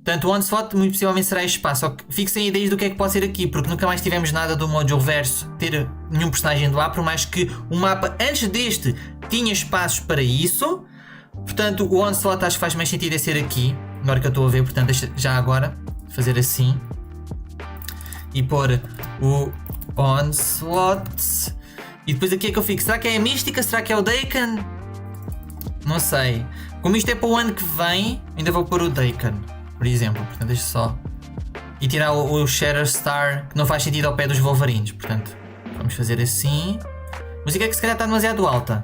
A: Portanto, o Onslaught muito possivelmente será este espaço. Só que fixem ideias do que é que pode ser aqui. Porque nunca mais tivemos nada do Mojo Verso ter nenhum personagem do lá. Por mais que o mapa antes deste tinha espaços para isso. Portanto, o Onslaught acho que faz mais sentido é ser aqui. Agora que eu estou a ver, portanto, deixa já agora fazer assim. E pôr o Onslaught. E depois aqui é que eu fico. Será que é a Mística? Será que é o Daken? Não sei. Como isto é para o ano que vem, ainda vou pôr o Daken, por exemplo. Portanto, deixa só. E tirar o Shatterstar, que não faz sentido ao pé dos Wolverines. Portanto, vamos fazer assim. A música é que se calhar está demasiado alta.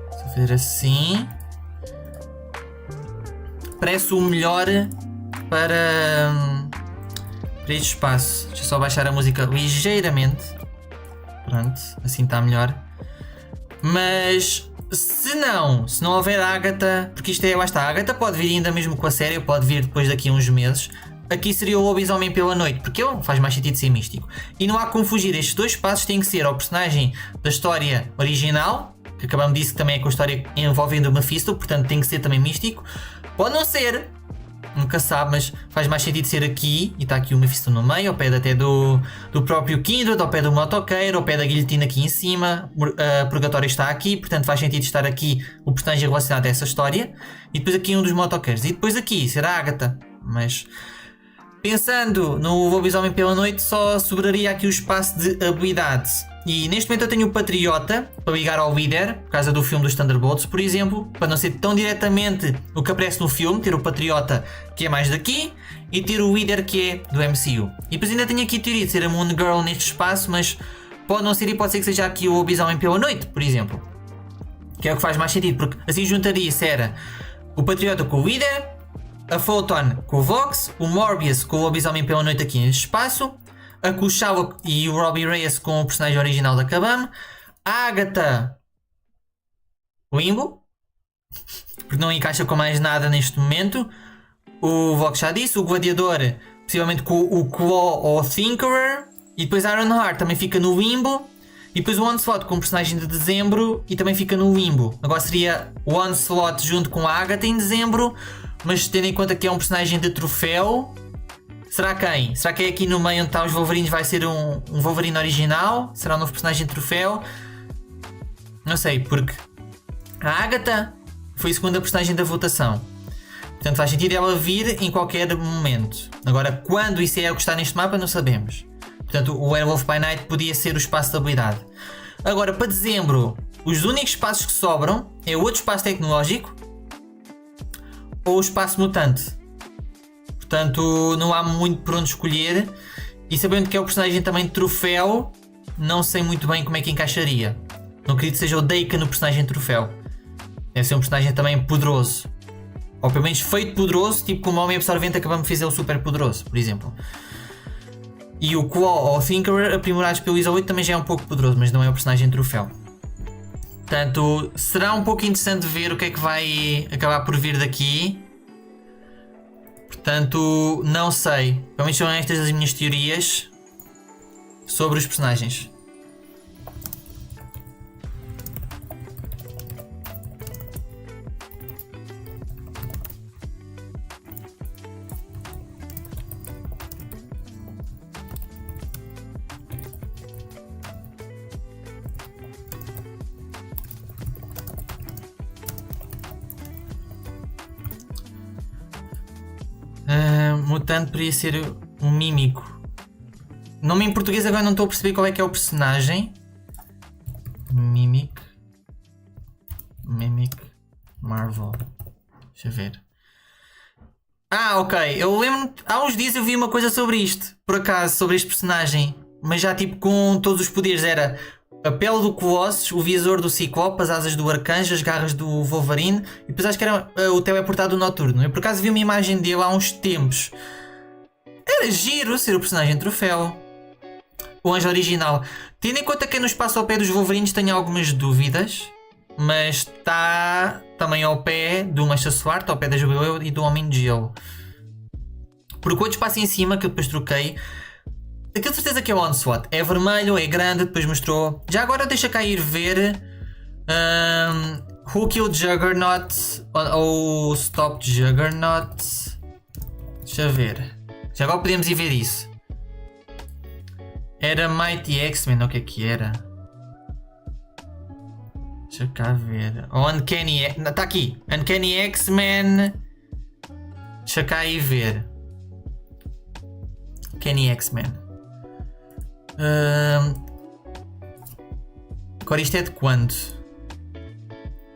A: Vou fazer assim. Parece o melhor para este espaço. Deixa eu só baixar a música ligeiramente. Pronto, assim está melhor. Mas se não houver Agatha, porque isto é, lá está, a Agatha pode vir ainda mesmo com a série, pode vir depois daqui a uns meses. Aqui seria o lobisomem pela noite, porque ele faz mais sentido ser místico. E não há como fugir, estes dois passos têm que ser ao personagem da história original, que acabamos de dizer que também é com a história envolvendo o Mephisto, portanto tem que ser também místico. Pode não ser, nunca sabe, mas faz mais sentido ser aqui. E está aqui o Mephisto no meio, ao pé até do próprio Kindred, ao pé do motoqueiro, ao pé da guilhotina aqui em cima. A Purgatório está aqui, portanto faz sentido estar aqui o personagem relacionado a essa história. E depois aqui um dos motoqueiros. E depois aqui será a Agatha. Mas pensando no lobisomem pela noite, só sobraria aqui o espaço de habilidades. E neste momento eu tenho o Patriota para ligar ao líder, por causa do filme dos Thunderbolts, por exemplo, para não ser tão diretamente o que aparece no filme, ter o Patriota que é mais daqui e ter o líder que é do MCU. E depois ainda tenho aqui a teoria de ser a Moon Girl neste espaço, mas pode não ser e pode ser que seja aqui o lobisomem pela noite, por exemplo. Que é o que faz mais sentido, porque assim juntaria-se era o Patriota com o líder, a Photon com o Vox, o Morbius com o lobisomem pela noite aqui neste espaço, a Kushal e o Robbie Reyes com o personagem original da Kabam, a Agatha Limbo, porque não encaixa com mais nada neste momento, o Vox já disse, o Gladiador possivelmente com o Claw ou o Thinkerer, e depois a Ironheart também fica no Limbo, e depois o Onslaught com o personagem de dezembro e também fica no Limbo. Agora seria o Onslaught junto com a Agatha em dezembro, mas tendo em conta que é um personagem de troféu, será quem? Será que é aqui no meio onde está os Wolverines vai ser um Wolverine original? Será um novo personagem de troféu? Não sei, porque a Agatha foi a segunda personagem da votação. Portanto faz sentido ela vir em qualquer momento. Agora, quando isso é o que está neste mapa, não sabemos. Portanto, o Werewolf by Night podia ser o espaço de habilidade. Agora, para dezembro, os únicos espaços que sobram é o outro espaço tecnológico ou o espaço mutante. Portanto, não há muito por onde escolher. E sabendo que é o personagem também de troféu, não sei muito bem como é que encaixaria. Não acredito que seja o Daken no personagem de troféu. Deve ser um personagem também poderoso. Ou pelo menos feito poderoso, tipo como o Homem Absorvente acabamos de fazer o super poderoso, por exemplo. E o Claw ou o Thinkerer, aprimorados pelo ISO 8, também já é um pouco poderoso, mas não é o personagem de troféu. Portanto, será um pouco interessante ver o que é que vai acabar por vir daqui. Portanto, não sei. Pelo menos são estas as minhas teorias sobre os personagens. Mutante poderia ser um mímico. Nome em português agora não estou a perceber qual é que é o personagem. Mimic Marvel. Deixa eu ver. Ok. Eu lembro. Há uns dias eu vi uma coisa sobre isto. Por acaso, sobre este personagem. Mas já tipo com todos os poderes. Era a pele do Colossus, o visor do Ciclope, as asas do Arcanjo, as garras do Wolverine. E depois acho que era o teleportado noturno. Eu por acaso vi uma imagem dele há uns tempos. Era giro ser o personagem troféu. O anjo original. Tendo em conta que no espaço ao pé dos Wolverines tenho algumas dúvidas. Mas está também ao pé do Mancha Suarte, ao pé da Jubileu e do Homem de Gelo. Porque o outro espaço em cima, que eu depois troquei, aquilo de certeza que é o Onslaught. É vermelho, é grande, depois mostrou. Já agora deixa cá ir ver Who Killed Juggernaut ou Stopped Juggernaut. Deixa eu ver. Já agora podemos ir ver isso. Era Mighty X-Men, o que é que era? Deixa cá ver. O Uncanny... Está aqui. Uncanny X-Men. Deixa cá ir ver. Uncanny X-Men. Agora isto é de quando?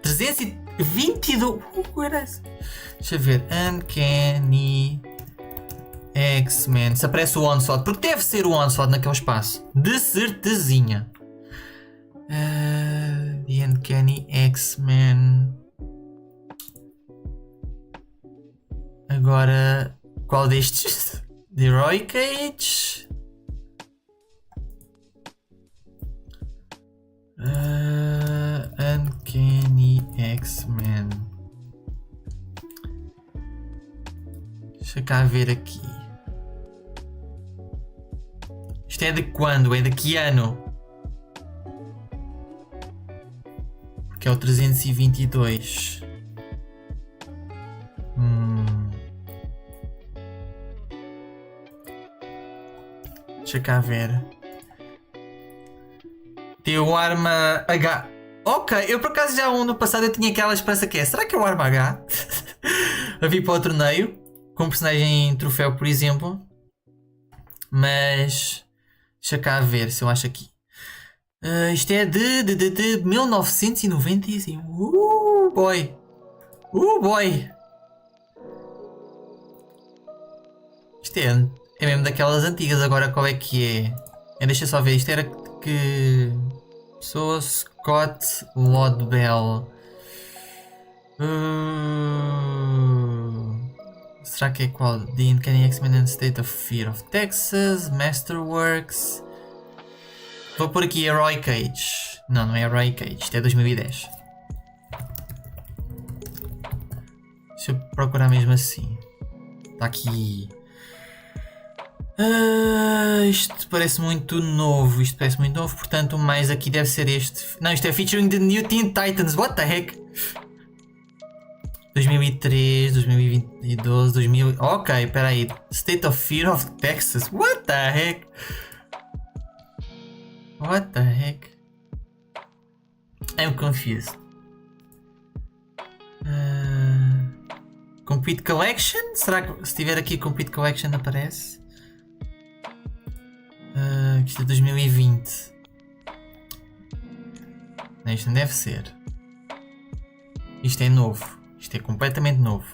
A: 322. Deixa eu ver. Uncanny X-Men. Se aparece o Onslaught. Porque deve ser o Onslaught naquele espaço. De certezinha. The Uncanny X-Men. Agora, qual destes? The Heroic Age? Uncanny X-Men. Deixa cá ver aqui. Isto é de quando? É de que ano? Que é o 322. Deixa cá ver. Tem o arma H. Ok, eu por acaso já no passado eu tinha aquela esperança que é. Será que é o arma H? A vir para o torneio. Com um personagem troféu, por exemplo. Mas deixa cá ver se eu acho aqui. Isto é de 1995. Boy. Boy. Isto é mesmo daquelas antigas. Agora qual é que é? Deixa só ver. Isto era que... Pessoa Scott Lodbell. Será que é qual? The Uncanny X-Men and State of Fear of Texas. Masterworks. Vou por aqui Heroic Age. Não é Heroic Age. Isto é 2010. Deixa eu procurar mesmo assim. Está aqui. Isto parece muito novo. Portanto, mais aqui deve ser este. Não, isto é featuring the New Teen Titans. What the heck? 2003, 2022, 2000. Ok, peraí. State of Fear of Texas. What the heck? What the heck? I'm confused. Complete Collection? Será que se tiver aqui Complete Collection aparece? Isto é 2020. Não, isto não deve ser. Isto é novo. Isto é completamente novo.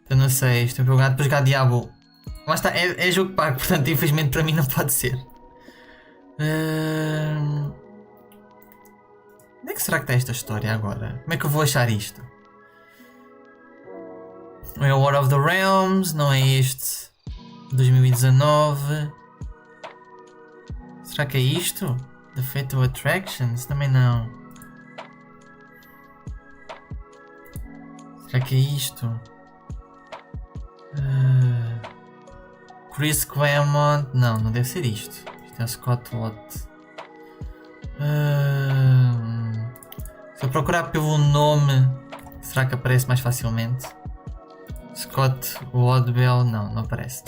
A: Eu não sei. Estou empolgado para jogar Diablo. Lá está. É jogo pago. Portanto, infelizmente para mim não pode ser. Onde é que será que está esta história agora? Como é que eu vou achar isto? Não é o War of the Realms, não é este 2019. Será que é isto? The Fatal Attractions? Também não. O que é isto? Chris Claremont. Não, não deve ser isto. Isto é o Scott Watt. Se eu procurar pelo nome, será que aparece mais facilmente? Scott Wadwell. Não, não aparece.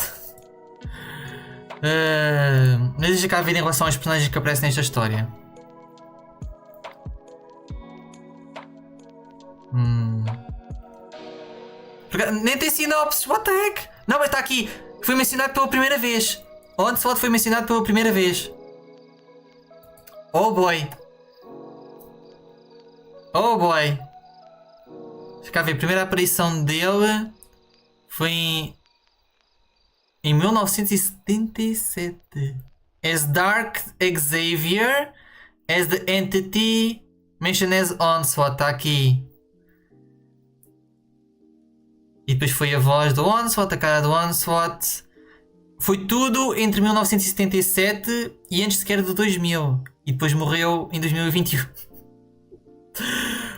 A: Mas deixa cá ver em relação aos personagens que aparecem nesta história. Nem tem sinopse, what the heck? Não, mas está aqui. Foi mencionado pela primeira vez. Onslaught foi mencionado pela primeira vez. Oh boy. Oh boy. Deixa cá ver, a primeira aparição dele foi em 1977. As Dark Xavier, as the entity mentioned as Onslaught. Está aqui. E depois foi a voz do Onslaught, a cara do Onslaught. Foi tudo entre 1977 e antes sequer de 2000. E depois morreu em 2021.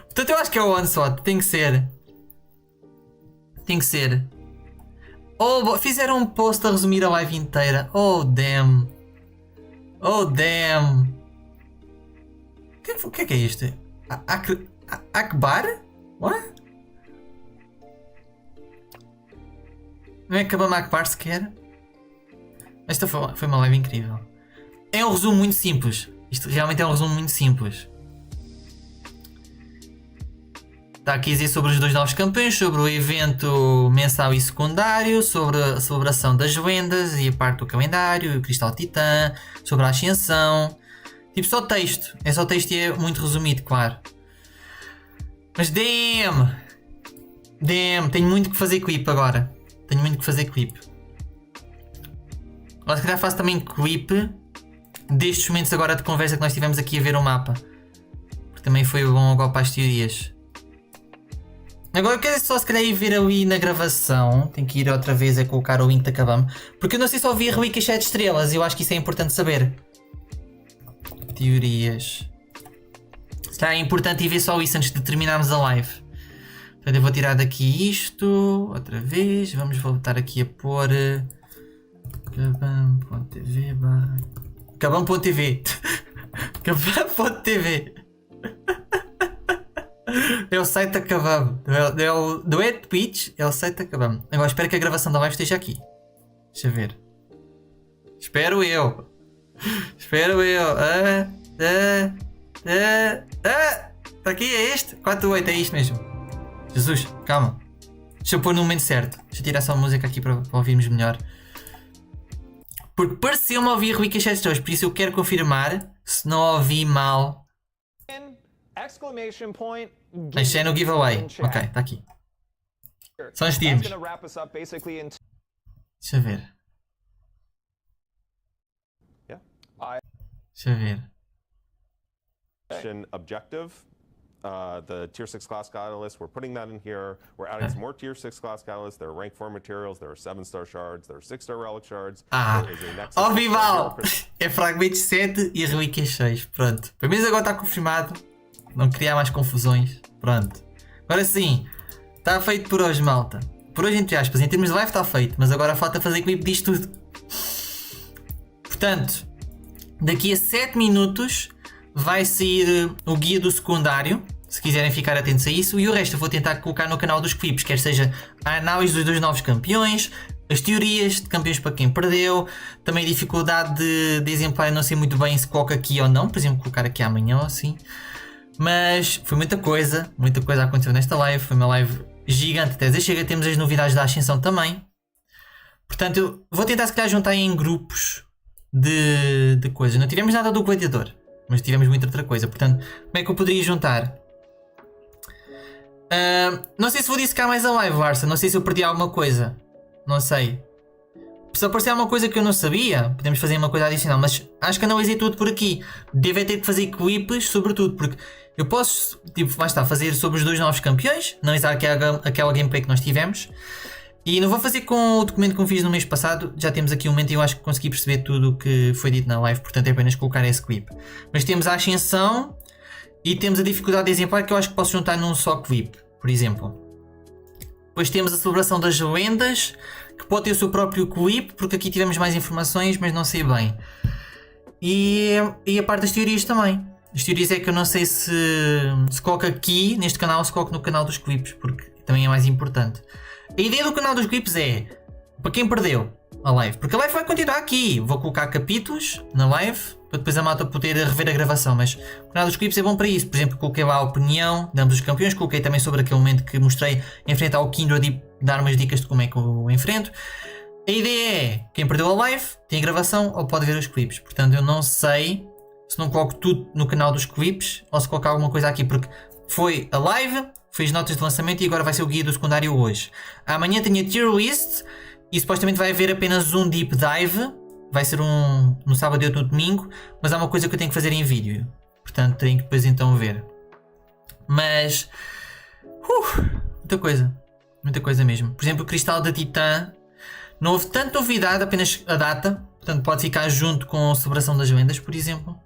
A: Portanto, eu acho que é o Onslaught. Tem que ser. Tem que ser. Oh, fizeram um post a resumir a live inteira. Oh, damn. Oh, damn. O que é isto? Akbar? What? Não é acabamos a Akbar sequer? Esta foi uma live incrível. É um resumo muito simples. Isto realmente é um resumo muito simples. Está aqui a dizer sobre os dois novos campeões, sobre o evento mensal e secundário, sobre a celebração das lendas e a parte do calendário, o cristal titã, sobre a ascensão. Tipo, só texto. É só texto e é muito resumido, claro. Mas damn! Damn, tenho muito que fazer clipe agora. Tenho muito que fazer clipe. Ou se calhar faço também clipe destes momentos agora de conversa que nós tivemos aqui a ver o mapa. Porque também foi bom agora para as teorias. Agora eu quero só se calhar ir ver ali na gravação. Tenho que ir outra vez a colocar o link que acabamos. Porque eu não sei se ouvi a ruíca 7 estrelas. E eu acho que isso é importante saber. Teorias. Se calhar é importante ir ver só isso antes de terminarmos a live. Portanto, eu vou tirar daqui isto. Outra vez. Vamos voltar aqui a pôr... Cabam.tv Cabam.tv Cabam.tv É o site da Cabam. Não é Twitch, é o site da Cabam. Agora espero que a gravação da live esteja aqui. Deixa eu ver. Espero eu. Espero eu. Está aqui, é este? 48, é isto mesmo. Jesus, calma. Deixa eu pôr no momento certo. Deixa eu tirar só a música aqui para ouvirmos melhor. Porque pareceu-me ouvir ruícas 7 estrelas, por isso eu quero confirmar se não ouvi mal. Achei no giveaway. Ok, está aqui. São os times. Deixa eu ver. Deixa eu ver.
D: Objective. The tier 6 class catalysts, we're putting that in here. We're adding some more tier 6 class catalysts. There are rank 4 materials, there are 7-star shards, there are 6-star relic shards.
A: Ouvi mal! É fragmentos 7 e relíquias 6. Pronto. Pelo menos agora está confirmado. Não criar mais confusões. Pronto. Agora sim. Está feito por hoje, malta. Por hoje, entre aspas. Em termos de live está feito. Mas agora falta fazer clipe disto tudo. Portanto, daqui a 7 minutos vai sair o guia do secundário. Se quiserem ficar atentos a isso. E o resto eu vou tentar colocar no canal dos clipes. Quer seja a análise dos dois novos campeões, as teorias de campeões para quem perdeu, também a dificuldade de exemplar. Não sei muito bem se coloco aqui ou não. Por exemplo, colocar aqui amanhã ou assim. Mas foi muita coisa aconteceu nesta live. Foi uma live gigante. Até dizer chega, temos as novidades da Ascensão também. Portanto, eu vou tentar se calhar juntar em grupos de coisas. Não tivemos nada do gladiador, mas tivemos muita outra coisa. Portanto, como é que eu poderia juntar? Não sei se vou dissecar mais a live, Larsa. Não sei se eu perdi alguma coisa. Não sei. Se aparecer alguma coisa que eu não sabia, podemos fazer uma coisa adicional. Mas acho que analisei tudo por aqui. Devo ter que fazer clipes sobre tudo. Porque eu posso, tipo, mais está, fazer sobre os dois novos campeões. Analisar aquela gameplay que nós tivemos. E não vou fazer com o documento que eu fiz no mês passado. Já temos aqui um momento e eu acho que consegui perceber tudo o que foi dito na live. Portanto é apenas colocar esse clipe. Mas temos a ascensão e temos a dificuldade de exemplar, que eu acho que posso juntar num só clipe. Por exemplo. Depois temos a Celebração das Lendas, que pode ter o seu próprio clipe, porque aqui tivemos mais informações, mas não sei bem. E a parte das teorias também. As teorias é que eu não sei se coloco aqui neste canal ou se coloco no canal dos clipes, porque também é mais importante. A ideia do canal dos clipes é, para quem perdeu a live, porque a live vai continuar aqui. Vou colocar capítulos na live, para depois a malta poder rever a gravação, mas o canal dos clipes é bom para isso. Por exemplo, coloquei lá a opinião de ambos os campeões, coloquei também sobre aquele momento que mostrei enfrentar o Kindred e dar umas dicas de como é que eu enfrento. A ideia é, quem perdeu a live, tem a gravação ou pode ver os clipes. Portanto, eu não sei se não coloco tudo no canal dos clipes ou se colocar alguma coisa aqui, porque foi a live, foi as notas de lançamento e agora vai ser o guia do secundário hoje. Amanhã tenho a tier list e supostamente vai haver apenas um deep dive. Vai ser no sábado e outro no domingo, mas há uma coisa que eu tenho que fazer em vídeo. Portanto, tenho que depois então ver. Mas... muita coisa mesmo. Por exemplo, o Cristal da Titã. Não houve tanta novidade, apenas a data. Portanto, pode ficar junto com a Celebração das Lendas, por exemplo.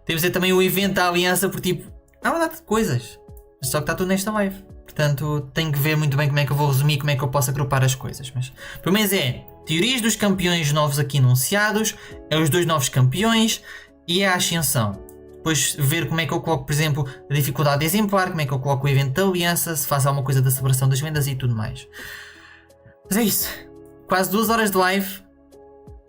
A: Temos também o evento da Aliança, por tipo... Há uma data de coisas. Só que está tudo nesta live. Portanto, tenho que ver muito bem como é que eu vou resumir, como é que eu posso agrupar as coisas. Mas, pelo menos é... Teorias dos campeões novos aqui anunciados, é os 2 novos campeões e a Ascensão. Depois ver como é que eu coloco, por exemplo, a dificuldade de exemplar, como é que eu coloco o evento da Aliança, se faz alguma coisa da celebração das vendas e tudo mais. Mas é isso. Quase 2 horas de live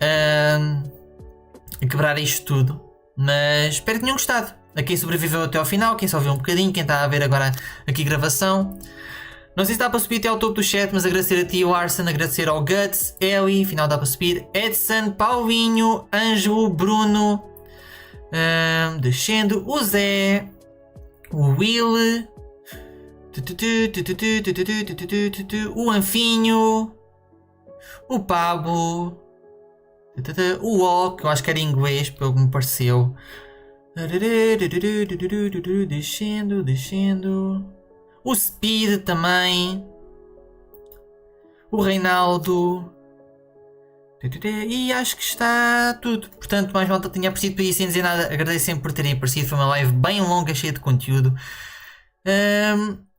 A: a quebrar isto tudo. Mas espero que tenham gostado. A quem sobreviveu até ao final, quem só viu um bocadinho, quem está a ver agora aqui gravação. Não sei se dá para subir até ao topo do chat, mas agradecer a ti, o Arson, agradecer ao Guts, Eli, afinal dá para subir, Edson, Paulinho, Ângelo, Bruno, descendo, o Zé, o Will, o Anfinho, o Pablo, o O, que eu acho que era em inglês, pelo que me pareceu, descendo. O Speed também. O Reinaldo. E acho que está tudo. Portanto, mais malta tinha aparecido por aí sem dizer nada. Agradeço sempre por terem aparecido. Foi uma live bem longa, cheia de conteúdo.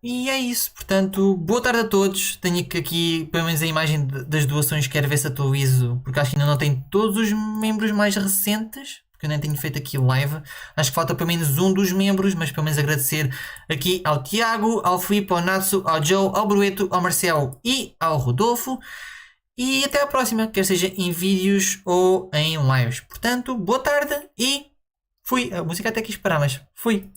A: E é isso. Portanto, boa tarde a todos. Tenho aqui pelo menos a imagem das doações. Quero ver se atualizo. Porque acho que ainda não tenho todos os membros mais recentes. Porque eu nem tenho feito aqui live. Acho que falta pelo menos um dos membros, mas pelo menos agradecer aqui ao Tiago, ao Filipe, ao Natsu, ao Joe, ao Brueto, ao Marcelo e ao Rodolfo. E até à próxima, quer seja em vídeos ou em lives. Portanto, boa tarde e fui. A música até quis parar, mas fui.